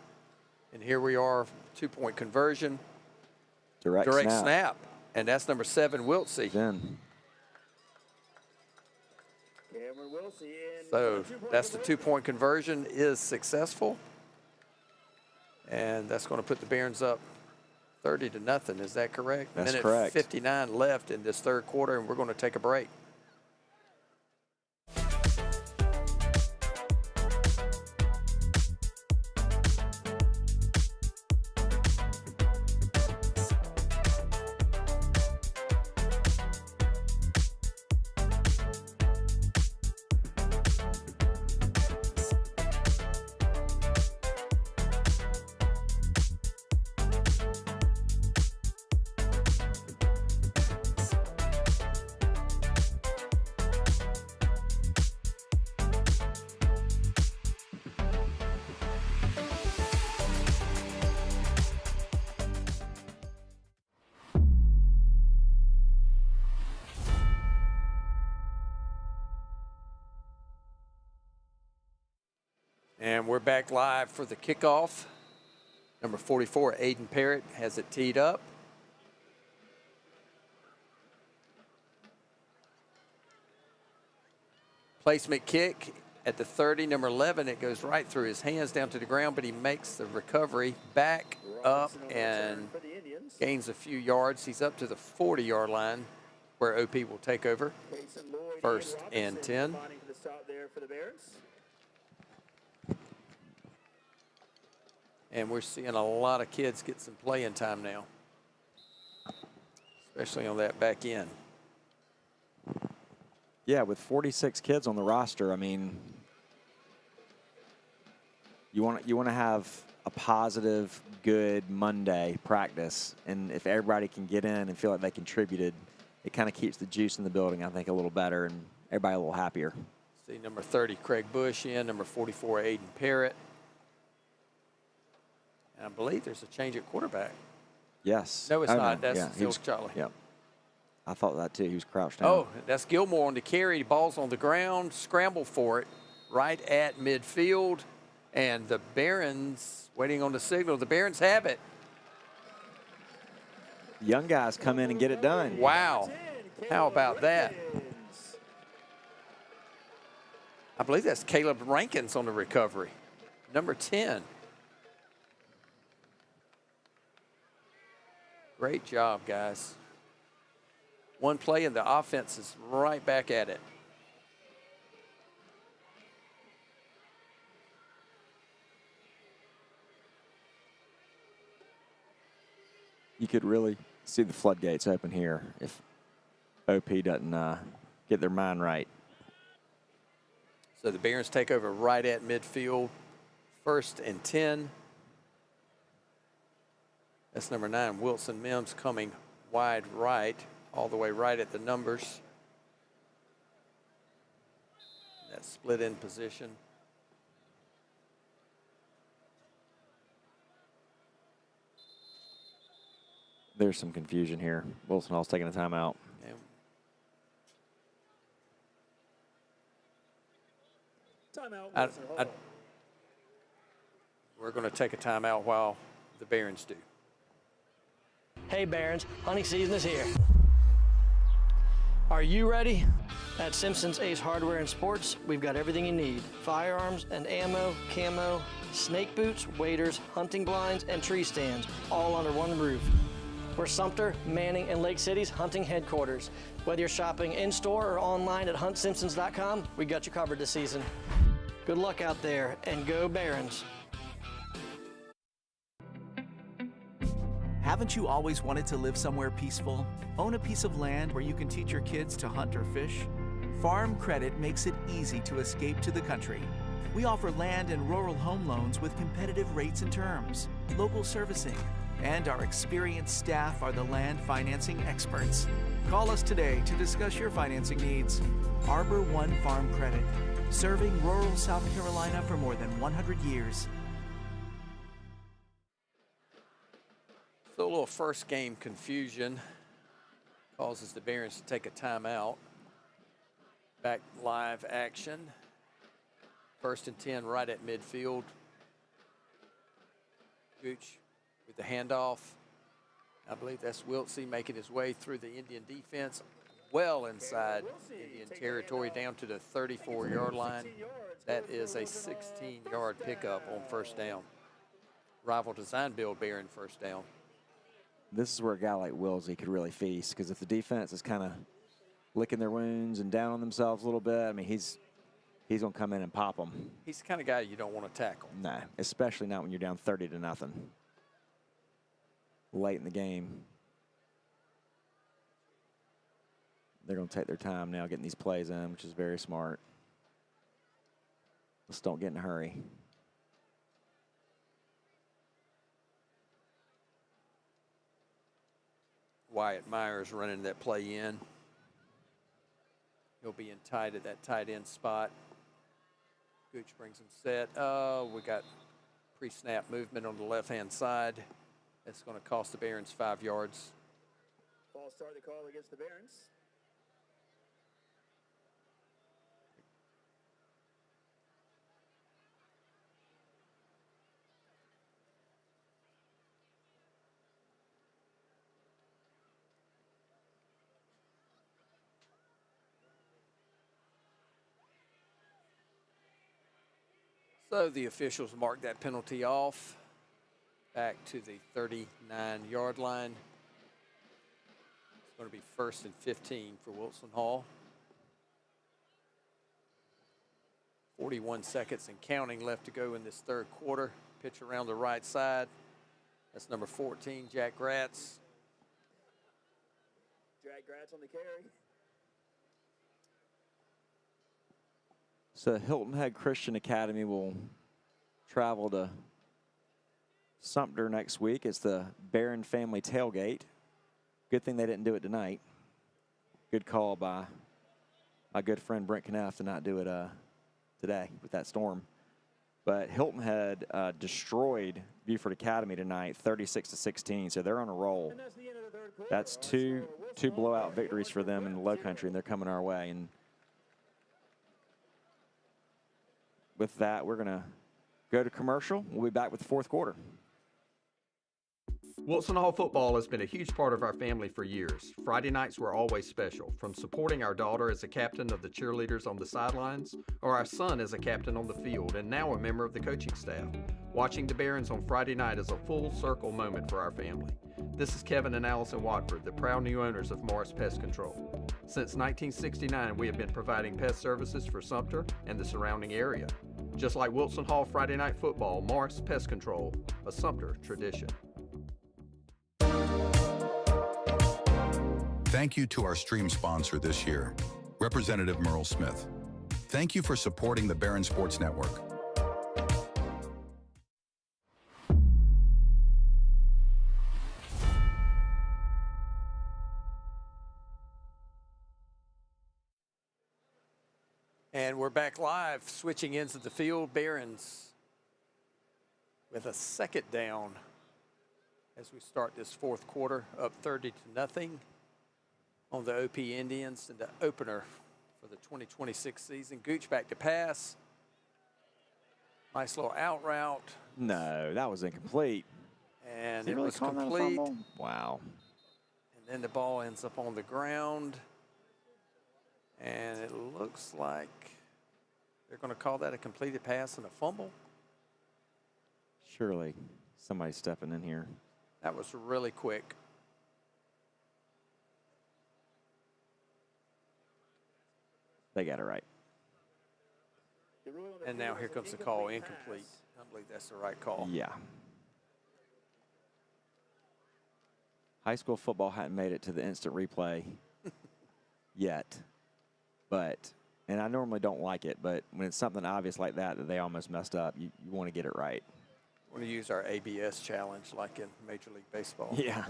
And here we are, 2-point conversion. Direct snap. And that's number 7, Wiltsey. So that's the 2-point conversion is successful. And that's going to put the Barons up 30-0. Is that correct? That's Minute correct. 59 left in this third quarter, and we're going to take a break. And we're back live for the kickoff. Number 44, Aiden Parrott, has it teed up. Placement kick at the 30, number 11. It goes right through his hands down to the ground, but he makes the recovery back up and gains a few yards. He's up to the 40-yard line where OP will take over. 1st and 10. And we're seeing a lot of kids get some playing time now, especially on that back end. Yeah, with 46 kids on the roster, I mean, you want to have a positive, good Monday practice, and if everybody can get in and feel like they contributed, it kind of keeps the juice in the building, I think, a little better and everybody a little happier. See number 30, Craig Bush in, number 44, Aiden Parrott. And I believe there's a change at quarterback. Yes. No, it's not. No. That's still Charlie. Yep. I thought that too. He was crouched down. Oh, that's Gilmore on the carry. Ball's on the ground. Scramble for it right at midfield. And the Barons waiting on the signal. The Barons have it. Young guys come in and get it done. Wow. How about that? I believe that's Caleb Rankins on the recovery. Number 10. Great job, guys. One play and the offense is right back at it. You could really see the floodgates open here if OP doesn't get their mind right. So the Barons take over right at midfield. 1st and 10. That's number 9, Wilson Mims, coming wide right, all the way right at the numbers. That split in position. There's some confusion here. Wilson Hall's taking a timeout. Timeout. We're going to take a timeout while the Barons do. Hey Barons, hunting season is here. Are you ready? At Simpson's Ace Hardware and Sports, we've got everything you need. Firearms and ammo, camo, snake boots, waders, hunting blinds, and tree stands, all under one roof. We're Sumter, Manning, and Lake City's hunting headquarters. Whether you're shopping in-store or online at huntsimpsons.com, we got you covered this season. Good luck out there, and go Barons. Haven't you always wanted to live somewhere peaceful? Own a piece of land where you can teach your kids to hunt or fish? Farm Credit makes it easy to escape to the country. We offer land and rural home loans with competitive rates and terms, local servicing, and our experienced staff are the land financing experts. Call us today to discuss your financing needs. Arbor One Farm Credit, serving rural South Carolina for more than 100 years. So a little first game confusion causes the Barons to take a timeout. Back live action. 1st and 10 right at midfield. Gooch with the handoff. I believe that's Wiltsey making his way through the Indian defense, well inside Indian territory, down to the 34-yard line. That is a 16-yard pickup on 1st down. Rival design build Barron 1st down. This is where a guy like Wiltsey could really feast, because if the defense is kind of licking their wounds and down on themselves a little bit, I mean, he's going to come in and pop them. He's the kind of guy you don't want to tackle. No, especially not when you're down 30-0 late in the game. They're going to take their time now getting these plays in, which is very smart. Let's don't get in a hurry. Wyatt Myers running that play in. He'll be in tight at that tight end spot. Gooch brings him set. Oh, we got pre-snap movement on the left-hand side. That's going to cost the Barons 5 yards. False start the call against the Barons. So the officials mark that penalty off back to the 39-yard line. It's going to be 1st and 15 for Wilson Hall. 41 seconds and counting left to go in this 3rd quarter. Pitch around the right side. That's number 14, Jack Gratz. Jack Gratz on the carry. So Hilton Head Christian Academy will travel to Sumter next week. It's the Barron family tailgate. Good thing they didn't do it tonight. Good call by my good friend Brent Knaff to not do it today with that storm. But Hilton Head destroyed Buford Academy tonight, 36-16. So they're on a roll. That's two blowout victories for them in the Low Country, and they're coming our way. And with that, we're going to go to commercial. We'll be back with the 4th quarter. Wilson Hall football has been a huge part of our family for years. Friday nights were always special, from supporting our daughter as a captain of the cheerleaders on the sidelines, or our son as a captain on the field, and now a member of the coaching staff. Watching the Barons on Friday night is a full circle moment for our family. This is Kevin and Allison Watford, the proud new owners of Morris Pest Control. Since 1969, we have been providing pest services for Sumter and the surrounding area. Just like Wilson Hall Friday Night Football, Morris Pest Control, a Sumter tradition. Thank you to our stream sponsor this year, Representative Merle Smith. Thank you for supporting the Barron Sports Network. And we're back live, switching ends of the field. Barons with a 2nd down as we start this 4th quarter, up 30-0 on the OP Indians in the opener for the 2026 season. Gooch back to pass. Nice little out route. No, that was incomplete. And it was complete. Wow. And then the ball ends up on the ground. And it looks like they're going to call that a completed pass and a fumble. Surely somebody's stepping in here. That was really quick. They got it right. And now here comes the call, incomplete. I believe that's the right call. Yeah. High school football hadn't made it to the instant replay yet. But, and I normally don't like it, but when it's something obvious like that they almost messed up, you want to get it right. We want to use our ABS challenge like in Major League Baseball. Yeah.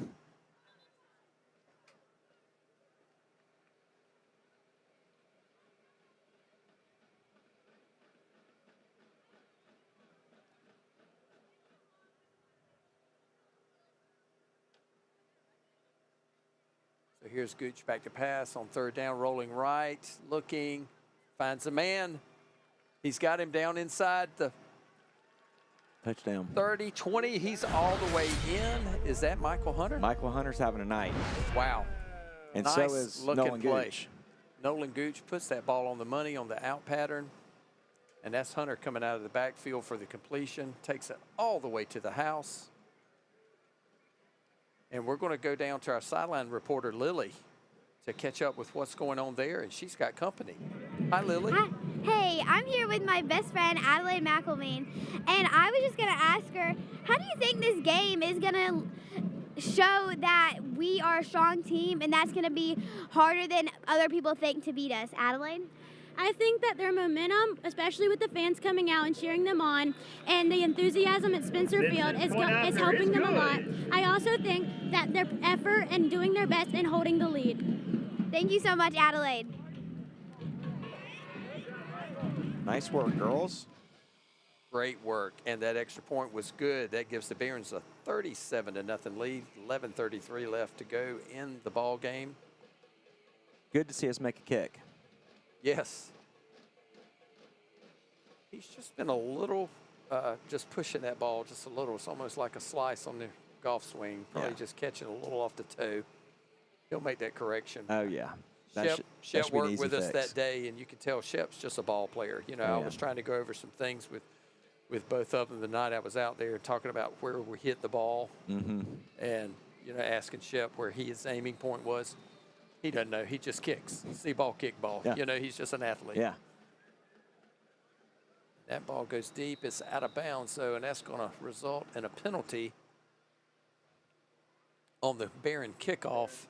So here's Gooch back to pass on 3rd down, rolling right, looking, Finds a man. He's got him down inside the touchdown. 30, 20. He's all the way in. Is that Michael Hunter? Michael Hunter's having a night. Wow. And nice so is looking Nolan play. Gooch. Nolan Gooch puts that ball on the money on the out pattern. And that's Hunter coming out of the backfield for the completion. Takes it all the way to the house. And we're going to go down to our sideline reporter, Lily, to catch up with what's going on there. And she's got company. Hi, Lily. Hi. Hey, I'm here with my best friend, Adelaide McElveen. And I was just going to ask her, how do you think this game is going to show that we are a strong team and that's going to be harder than other people think to beat us? Adelaide? I think that their momentum, especially with the fans coming out and cheering them on, and the enthusiasm at Spencer Field is helping them a lot. I also think that their effort and doing their best in holding the lead. Thank you so much, Adelaide. Nice work, girls. Great work, and that extra point was good. That gives the Barons a 37-0 lead. 11:33 left to go in the ball game. Good to see us make a kick. Yes. He's just been a little, just pushing that ball just a little. It's almost like a slice on the golf swing. Probably just catching a little off the toe. He'll make that correction. Oh, yeah. Shep worked with us that day, and you can tell Shep's just a ball player. You know, I was trying to go over some things with both of them the night I was out there talking about where we hit the ball and, you know, asking Shep where his aiming point was. He doesn't know. He just kicks. See ball, kick ball. Yeah. You know, he's just an athlete. Yeah. That ball goes deep. It's out of bounds, though, and that's going to result in a penalty on the Baron kickoff.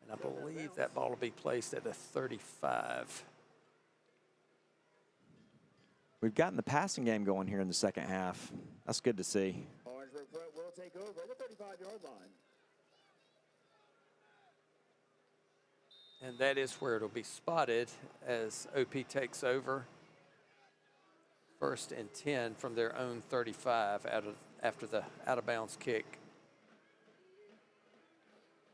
And I believe that ball will be placed at a 35. We've gotten the passing game going here in the second half. That's good to see. Orangeburg will take over at the 35-yard line. And that is where it'll be spotted as OP takes over. 1st and 10 from their own 35 after the out-of-bounds kick.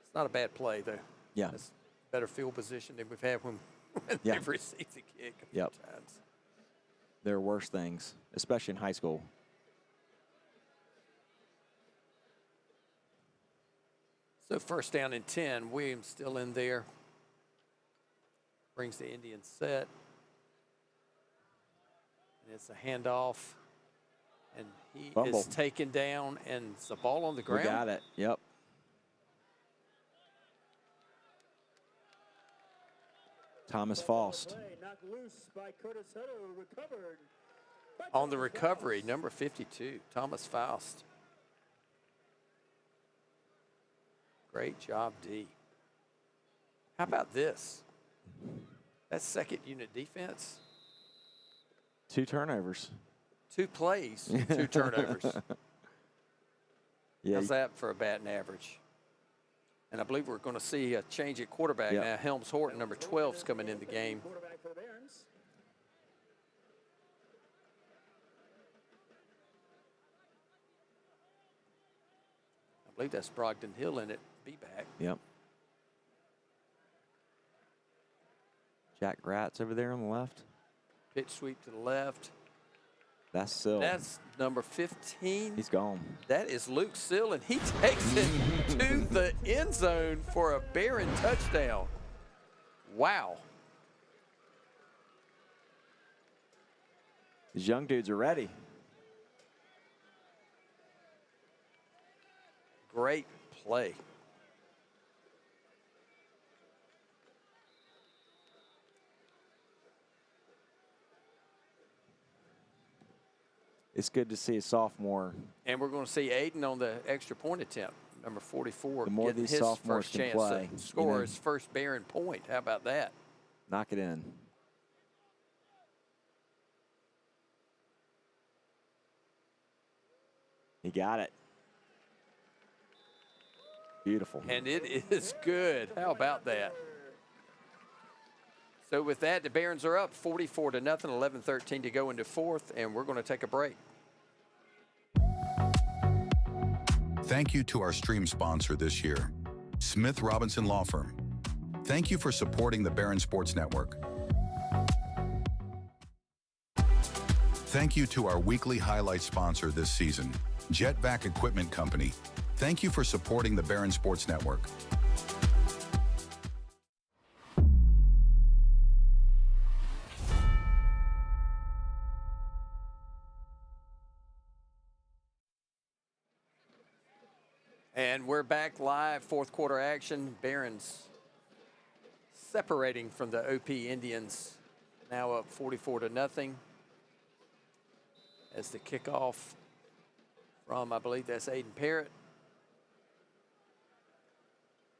It's not a bad play, though. Yeah. It's better field position than we've had when they've received the kick a few times. There are worse things, especially in high school. So 1st down and 10. Williams still in there. Brings the Indian set. And it's a handoff. And he is taken down, and it's a ball on the ground. We got it. Yep. Thomas Faust. On the recovery, number 52, Thomas Faust. Great job, D. How about this? That's second unit defense. 2 turnovers. 2 plays, 2 turnovers. Yeah. How's that for a batting average? And I believe we're going to see a change at quarterback now. Helms Horton, number 12, is coming in the game. I believe that's Brogdon Hill in it. Be back. Yep. Jack Gratz over there on the left. Pitch sweep to the left. That's Sill. That's number 15. He's gone. That is Luke Sill, and he takes it to the end zone for a Baron touchdown. Wow. These young dudes are ready. Great play. It's good to see a sophomore. And we're going to see Aiden on the extra point attempt, number 44, The more getting these his sophomores first can chance play, to score his first Baron point. How about that? Knock it in. He got it. Beautiful. And it is good. How about that? So with that, the Barons are up 44-0, 11:13 to go into fourth, and we're going to take a break. Thank you to our stream sponsor this year, Smith Robinson Law Firm. Thank you for supporting the Barron Sports Network. Thank you to our weekly highlight sponsor this season, Jetvac Equipment Company. Thank you for supporting the Barron Sports Network. And we're back live, fourth quarter action. Barron's separating from the OP Indians, now up 44-0. As the kickoff from, I believe that's Aiden Parrott.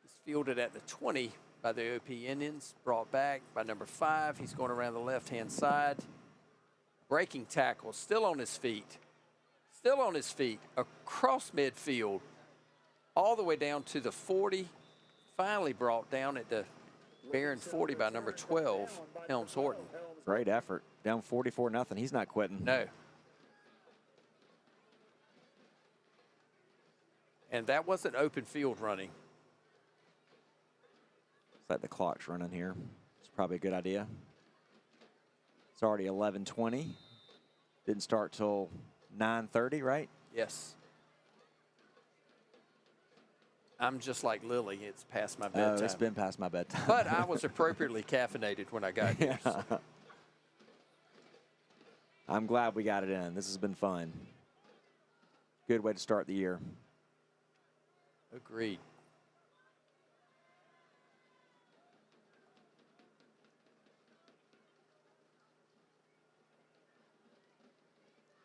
He's fielded at the 20 by the OP Indians, brought back by number 5. He's going around the left-hand side. Breaking tackle, still on his feet. Still on his feet, across midfield, all the way down to the 40. Finally brought down at the Barron 40 by number 12, Helms Horton. Great effort. Down 44-0. He's not quitting. No. And that wasn't open field running. It's like the clock's running here. It's probably a good idea. It's already 11:20. Didn't start till 9:30, right? Yes. I'm just like Lily. It's past my bedtime. Oh, it's been past my bedtime. But I was appropriately caffeinated when I got here. So. I'm glad we got it in. This has been fun. Good way to start the year. Agreed.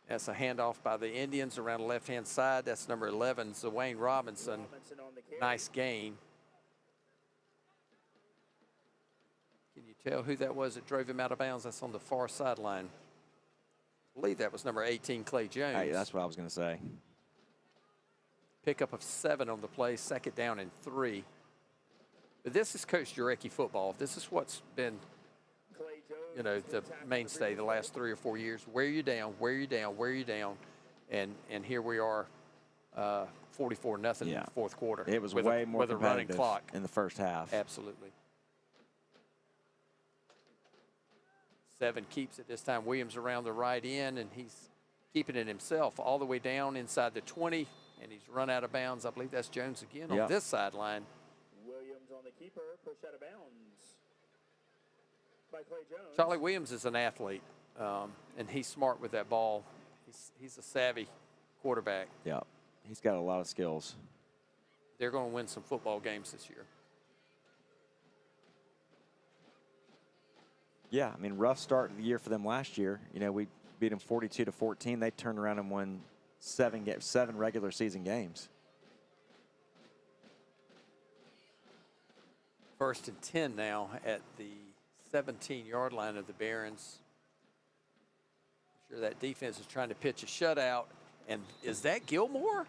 That's a handoff by the Indians around the left-hand side. That's number 11, Zawayne Robinson. Nice gain. Can you tell who that was that drove him out of bounds? That's on the far sideline. I believe that was number 18, Clay Jones. Hey, that's what I was going to say. Pickup of 7 on the play, second down and 3. But this is Coach Jarecki football. This is what's been, you know, the mainstay the last 3 or 4 years. Wear you down, wear you down, wear you down. And here we are, 44-0 in the fourth quarter. It was way more with a running clock in the first half. Absolutely. 7 keeps it this time. Williams around the right end, and he's keeping it himself all the way down inside the 20. And he's run out of bounds. I believe that's Jones again on this sideline. Williams on the keeper, push out of bounds by Clay Jones. Charlie Williams is an athlete, and he's smart with that ball. He's a savvy quarterback. Yeah, he's got a lot of skills. They're going to win some football games this year. Yeah, I mean, rough start of the year for them last year. You know, we beat them 42-14. They turned around and won 7 regular season games. First and 10 now at the 17-yard line of the Barons. I'm sure that defense is trying to pitch a shutout. And is that Gilmore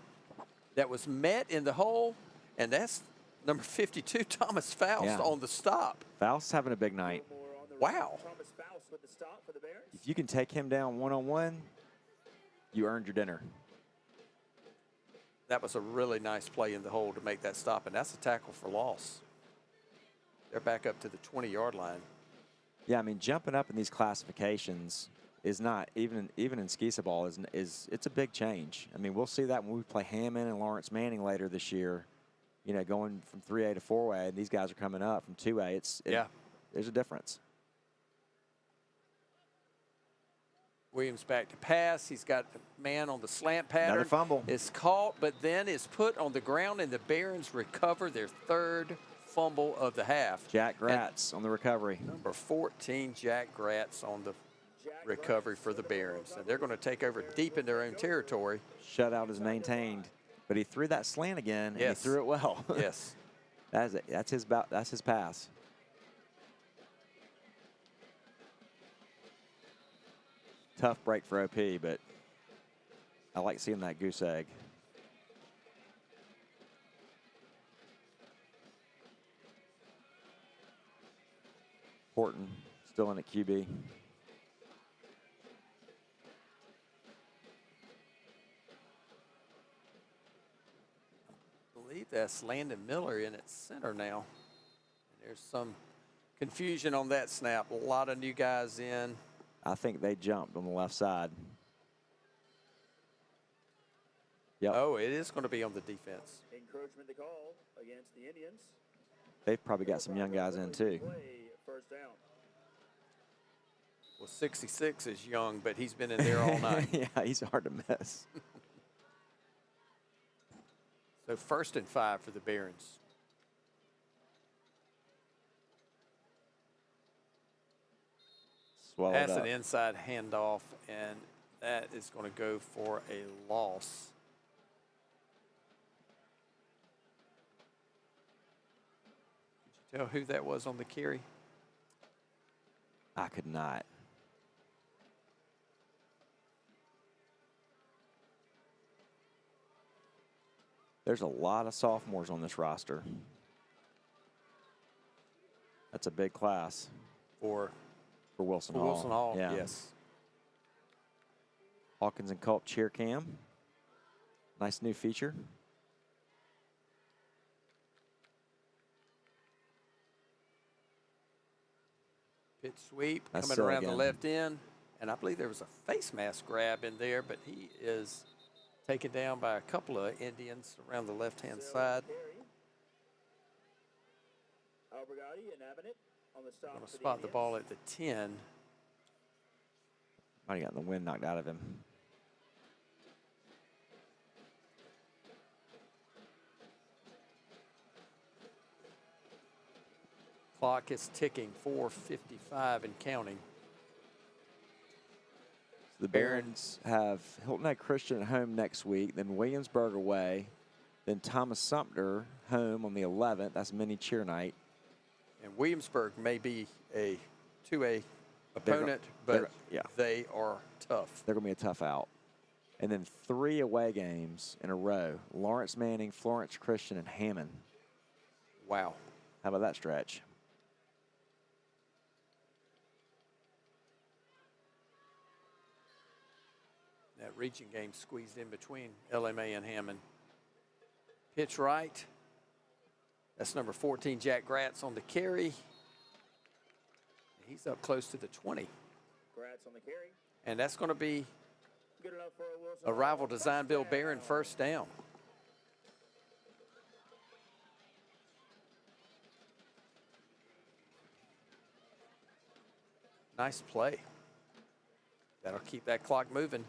that was met in the hole? And that's number 52, Thomas Faust, on the stop. Faust's having a big night. Wow. Thomas Faust with the stop for the Barons. If you can take him down one-on-one, you earned your dinner. That was a really nice play in the hole to make that stop, and that's a tackle for loss. They're back up to the 20-yard line. Yeah, I mean, jumping up in these classifications is not, even in Skeesa ball, it's a big change. I mean, we'll see that when we play Hammond and Lawrence Manning later this year, you know, going from 3A to 4A, and these guys are coming up from 2A. There's a difference. Williams back to pass. He's got the man on the slant pattern. Another fumble. It's caught, but then is put on the ground, and the Barons recover their 3rd fumble of the half. Jack Gratz on the recovery. Number 14, Jack Gratz on the recovery for the Barons. And they're going to take over deep in their own territory. Shutout is maintained, but he threw that slant again, and he threw it well. Yes. That's his pass. Tough break for OP, but I like seeing that goose egg. Horton still in at QB. I believe that's Landon Miller in at center now. There's some confusion on that snap. A lot of new guys in. I think they jumped on the left side. Yep. Oh, it is going to be on the defense. Encroachment to call against the Indians. They've probably got some young guys in too. First down. Well, 66 is young, but he's been in there all night. Yeah, he's hard to miss. So 1st and 5 for the Barons. That's an inside handoff, and that is going to go for a loss. Could you tell who that was on the carry? I could not. There's a lot of sophomores on this roster. That's a big class. For Wilson Hall. Wilson Hall, yeah. Yes. Hawkins and Culp cheer cam. Nice new feature. Pitch sweep That's coming around again. the left end. And I believe there was a face mask grab in there, but he is taken down by a couple of Indians around the left-hand side. Albergati and Abbott on the stop. Going to spot the ball at the 10. Might have gotten the wind knocked out of him. Clock is ticking, 4:55 and counting. The Barons have Hilton Head Christian at home next week, then Williamsburg away, then Thomas Sumter home on the 11th. That's mini cheer night. And Williamsburg may be a 2A opponent, but they are tough. They're going to be a tough out. And then 3 away games in a row. Lawrence Manning, Florence Christian, and Hammond. Wow. How about that stretch? That region game squeezed in between LMA and Hammond. Pitch right. That's number 14, Jack Gratz on the carry. He's up close to the 20. Gratz on the carry. And that's going to be Good enough for Wilson a rival design build Baron first down. Nice play. That'll keep that clock moving.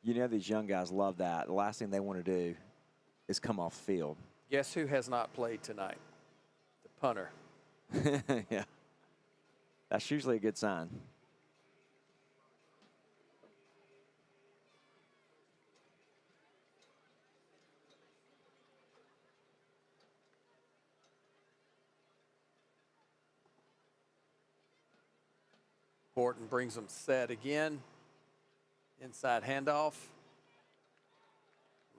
You know these young guys love that. The last thing they want to do is come off the field. Guess who has not played tonight? The punter. Yeah. That's usually a good sign. Horton brings them set again. Inside handoff.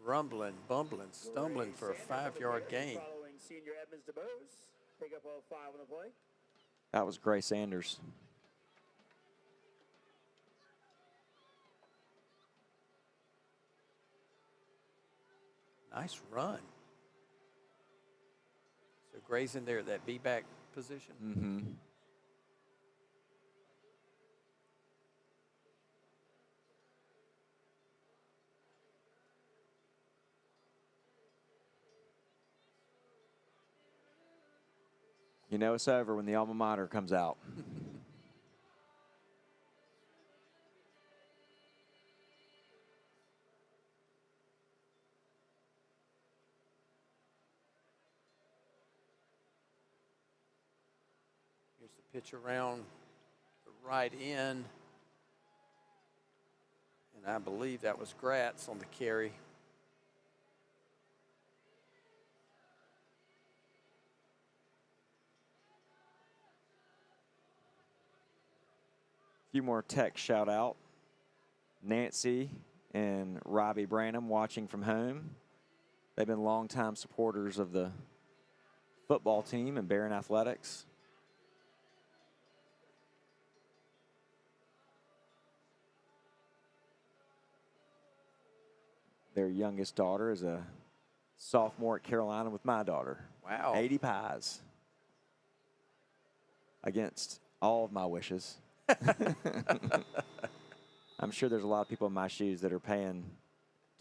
Rumbling, bumbling, stumbling for a 5-yard gain. Following senior Edmonds DeBose. Pick up all 5 on the play. That was Gray Sanders. Nice run. So Gray's in there at that B-back position. Mm-hmm. You know it's over when the alma mater comes out. Here's the pitch around the right end. And I believe that was Gratz on the carry. Few more text shout out. Nancy and Robbie Branham watching from home. They've been longtime supporters of the football team and Barron Athletics. Their youngest daughter is a sophomore at Carolina with my daughter. Wow. 80 pies. Against all of my wishes. I'm sure there's a lot of people in my shoes that are paying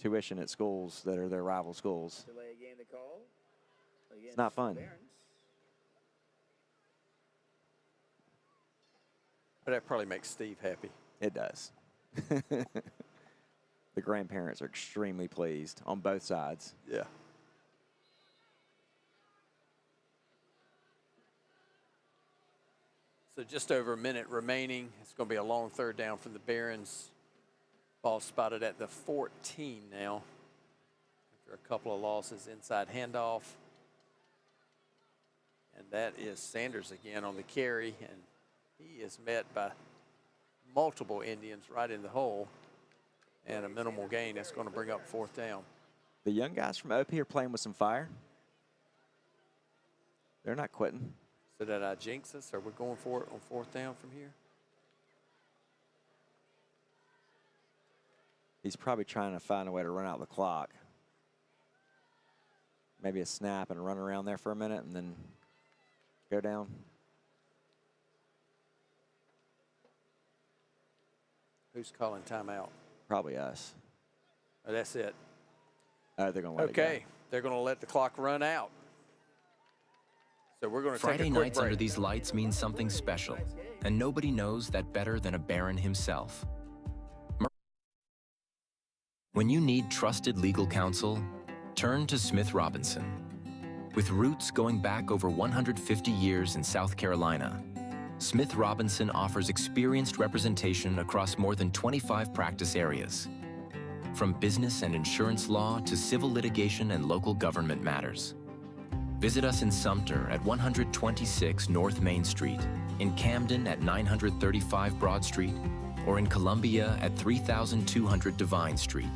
tuition at schools that are their rival schools. Delay a game to call. It's not fun. But that probably makes Steve happy. It does. The grandparents are extremely pleased on both sides. Yeah. So just over a minute remaining. It's going to be a long third down from the Barons. Ball spotted at the 14 now. After a couple of losses, inside handoff. And that is Sanders again on the carry. And he is met by multiple Indians right in the hole. And a minimal gain. That's going to bring up fourth down. The young guys from OP are playing with some fire. They're not quitting. So did I jinx us? Are we going for it on fourth down from here? He's probably trying to find a way to run out the clock. Maybe a snap and run around there for a minute and then go down. Who's calling timeout? Probably us. Oh, that's it. They're going to let it go. Okay, they're going to let the clock run out. So we're going to take a Friday quick nights break. under these lights mean something special, and nobody knows that better than a Baron himself. When you need trusted legal counsel, turn to Smith Robinson. With roots going back over 150 years in South Carolina, Smith Robinson offers experienced representation across more than 25 practice areas. From business and insurance law to civil litigation and local government matters. Visit us in Sumter at 126 North Main Street, in Camden at 935 Broad Street, or in Columbia at 3200 Devine Street.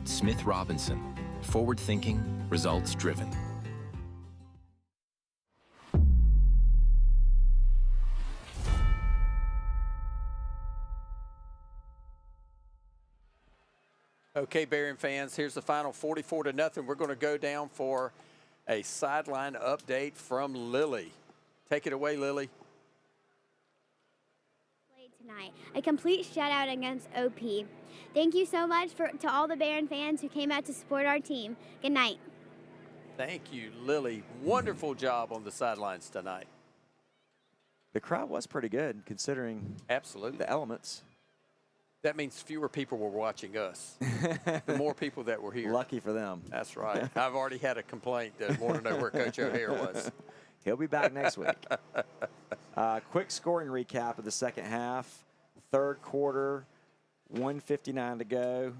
Smith Robinson, forward-thinking, results-driven. Okay, Baron fans, here's the final 44-0. We're going to go down for a sideline update from Lily. Take it away, Lily. Tonight, a complete shutout against OP. Thank you so much to all the Baron fans who came out to support our team. Good night. Thank you, Lily. Wonderful job on the sidelines tonight. The crowd was pretty good considering absolutely the elements. That means fewer people were watching us. The more people that were here. Lucky for them. That's right. I've already had a complaint that wanted to know where Coach O'Hare was. He'll be back next week. Quick scoring recap of the second half. Third quarter, 1:59 to go.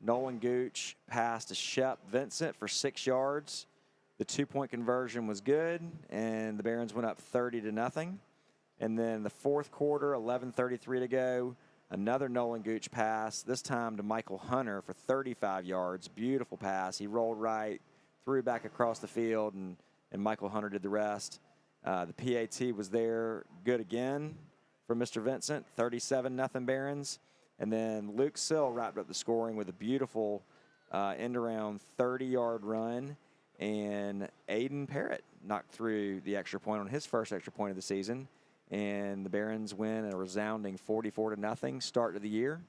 Nolan Gooch passed to Shep Vincent for 6 yards. The 2-point conversion was good, and the Barons went up 30-0. And then the fourth quarter, 11:33 to go. Another Nolan Gooch pass, this time to Michael Hunter for 35 yards. Beautiful pass. He rolled right, threw back across the field, and Michael Hunter did the rest. The PAT was there good again for Mr. Vincent, 37-0 Barons. And then Luke Sill wrapped up the scoring with a beautiful end-around 30-yard run. And Aiden Parrott knocked through the extra point on his first extra point of the season. And the Barons win a resounding 44-0 start to the year.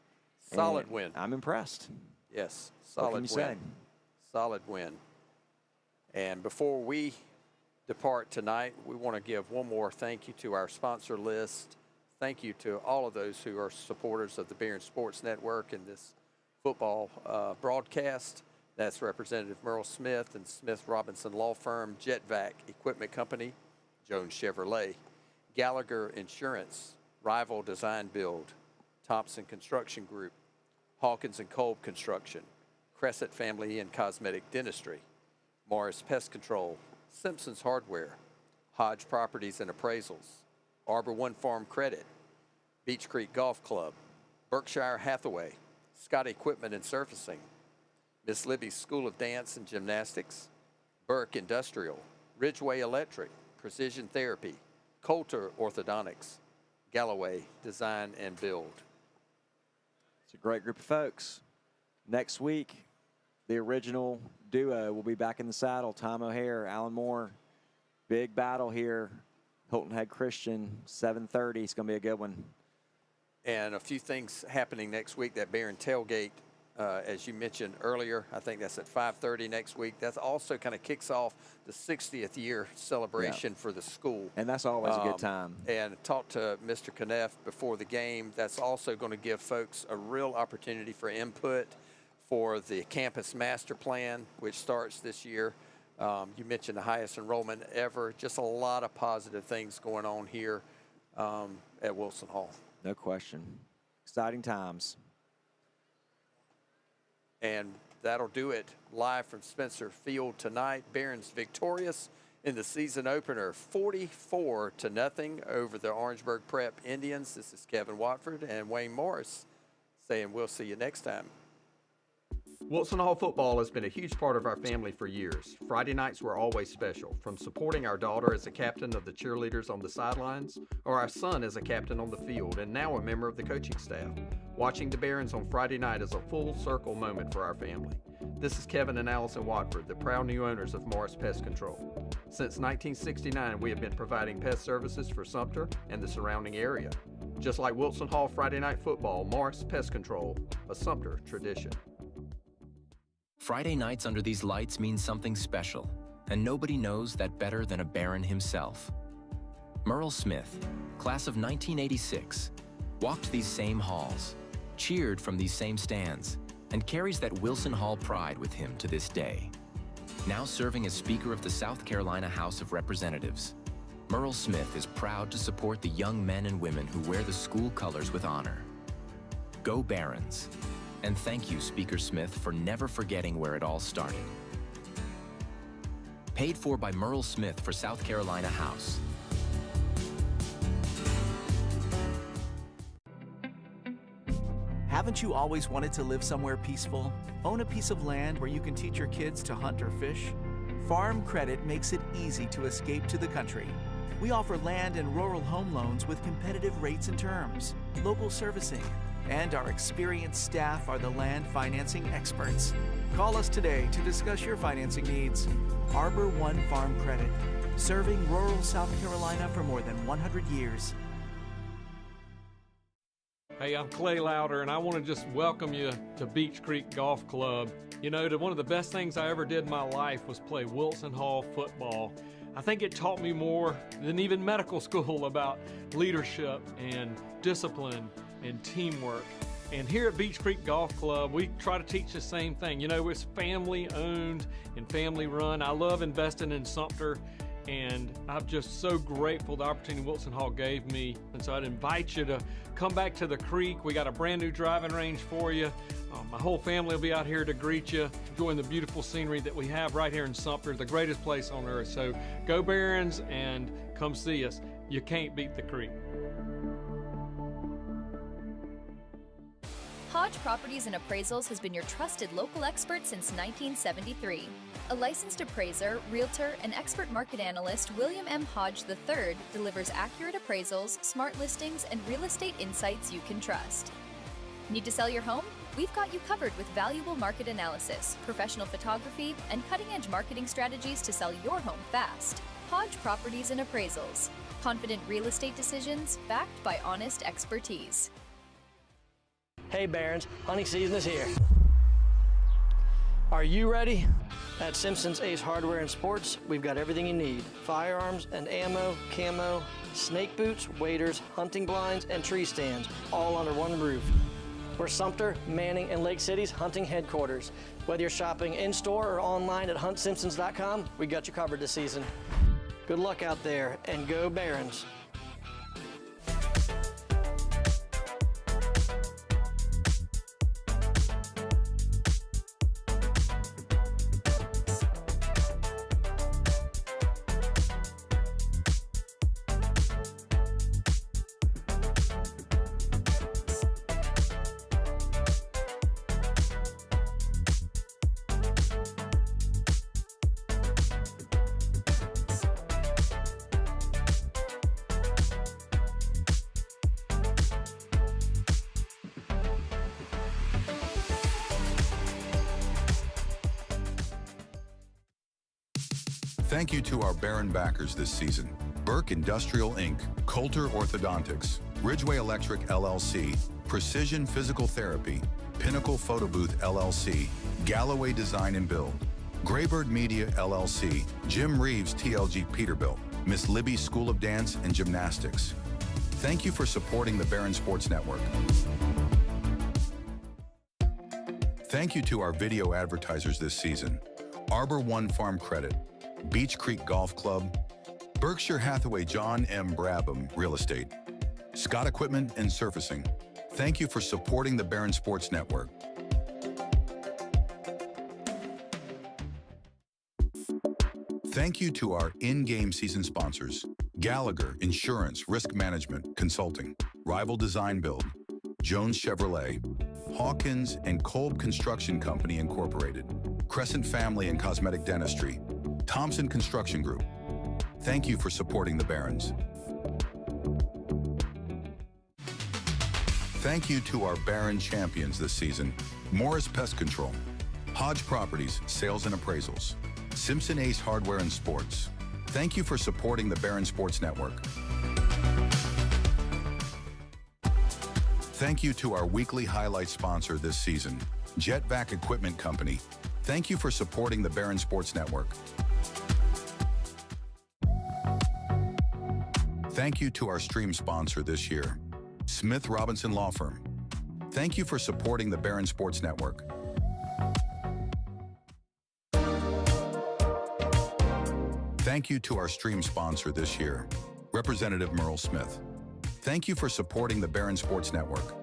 Solid win. I'm impressed. Yes, solid win. Say? Solid win. And before we depart tonight, we want to give one more thank you to our sponsor list. Thank you to all of those who are supporters of the Barron Sports Network and this football broadcast. That's Representative Merle Smith and Smith Robinson Law Firm, Jetvac Equipment Company, Jones Chevrolet, Gallagher Insurance, Rival Design Build, Thompson Construction Group, Hawkins and Kolb Construction, Crescent Family and Cosmetic Dentistry, Morris Pest Control, Simpson's Hardware, Hodge Properties and Appraisals, Arbor One Farm Credit, Beach Creek Golf Club, Berkshire Hathaway, Scott Equipment and Surfacing, Miss Libby's School of Dance and Gymnastics, Burke Industrial, Ridgeway Electric, Precision Therapy, Coulter Orthodontics, Galloway Design and Build. It's a great group of folks. Next week, the original duo will be back in the saddle. Tom O'Hare, Alan Moore. Big battle here. Hilton Head Christian, 7:30. It's going to be a good one. And a few things happening next week. That Barron tailgate as you mentioned earlier. I think that's at 5:30 next week. That also kind of kicks off the 60th year celebration for the school. And that's always a good time. And talked to Mr. Kneff before the game. That's also going to give folks a real opportunity for input for the campus master plan, which starts this year. You mentioned the highest enrollment ever. Just a lot of positive things going on here at Wilson Hall. No question. Exciting times. And that'll do it live from Spencer Field tonight. Barons victorious in the season opener, 44-0 over the Orangeburg Prep Indians. This is Kevin Watford and Wayne Morris saying we'll see you next time. Wilson Hall football has been a huge part of our family for years. Friday nights were always special, from supporting our daughter as a captain of the cheerleaders on the sidelines, or our son as a captain on the field, and now a member of the coaching staff. Watching the Barons on Friday night is a full circle moment for our family. This is Kevin and Allison Watford, the proud new owners of Morris Pest Control. Since 1969, we have been providing pest services for Sumter and the surrounding area. Just like Wilson Hall Friday night football, Morris Pest Control, a Sumter tradition. Friday nights under these lights mean something special, and nobody knows that better than a Baron himself. Merle Smith, class of 1986, walked these same halls, cheered from these same stands, and carries that Wilson Hall pride with him to this day. Now serving as Speaker of the South Carolina House of Representatives, Merle Smith is proud to support the young men and women who wear the school colors with honor. Go Barons! And thank you, Speaker Smith, for never forgetting where it all started. Paid for by Merle Smith for South Carolina House. Haven't you always wanted to live somewhere peaceful? Own a piece of land where you can teach your kids to hunt or fish? Farm Credit makes it easy to escape to the country. We offer land and rural home loans with competitive rates and terms, local servicing, and our experienced staff are the land financing experts. Call us today to discuss your financing needs. Arbor One Farm Credit, serving rural South Carolina for more than 100 years. Hey, I'm Clay Louder, and I want to just welcome you to Beach Creek Golf Club. You know, one of the best things I ever did in my life was play Wilson Hall football. I think it taught me more than even medical school about leadership and discipline and teamwork. And here at Beach Creek Golf Club, we try to teach the same thing. You know, it's family owned and family run. I love investing in Sumter, and I'm just so grateful the opportunity Wilson Hall gave me. And so I'd invite you to come back to the creek. We got a brand new driving range for you. My whole family will be out here to greet you, enjoying the beautiful scenery that we have right here in Sumter, the greatest place on earth. So go Barons and come see us. You can't beat the creek. Hodge Properties and Appraisals has been your trusted local expert since 1973. A licensed appraiser, realtor, and expert market analyst, William M. Hodge III delivers accurate appraisals, smart listings, and real estate insights you can trust. Need to sell your home? We've got you covered with valuable market analysis, professional photography, and cutting-edge marketing strategies to sell your home fast. Hodge Properties and Appraisals. Confident real estate decisions backed by honest expertise. Hey Barons, hunting season is here. Are you ready? At Simpson's Ace Hardware and Sports, we've got everything you need. Firearms and ammo, camo, snake boots, waders, hunting blinds, and tree stands, all under one roof. We're Sumter, Manning, and Lake City's hunting headquarters. Whether you're shopping in-store or online at huntsimsons.com, we got you covered this season. Good luck out there, and go Barons. Thank you to our Baron backers this season: Burke Industrial Inc., Coulter Orthodontics, Ridgeway Electric LLC, Precision Physical Therapy, Pinnacle Photo Booth LLC, Galloway Design and Build, Graybird Media LLC, Jim Reeves TLG Peterbilt, Miss Libby School of Dance and Gymnastics. Thank you for supporting the Barron Sports Network. Thank you to our video advertisers this season: Arbor One Farm Credit, Beach Creek Golf Club, Berkshire Hathaway John M. Brabham Real Estate, Scott Equipment and Surfacing. Thank you for supporting the Barron Sports Network. Thank you to our in-game season sponsors: Gallagher Insurance, Risk Management, Consulting, Rival Design Build, Jones Chevrolet, Hawkins and Kolb Construction Company Incorporated, Crescent Family and Cosmetic Dentistry, Thompson Construction Group. Thank you for supporting the Barons. Thank you to our Barron champions this season: Morris Pest Control, Hodge Properties, Sales and Appraisals, Simpson Ace Hardware and Sports. Thank you for supporting the Barron Sports Network. Thank you to our weekly highlight sponsor this season, Jetvac Equipment Company. Thank you for supporting the Barron Sports Network. Thank you to our stream sponsor this year, Smith Robinson Law Firm. Thank you for supporting the Barron Sports Network. Thank you to our stream sponsor this year, Representative Merle Smith. Thank you for supporting the Barron Sports Network.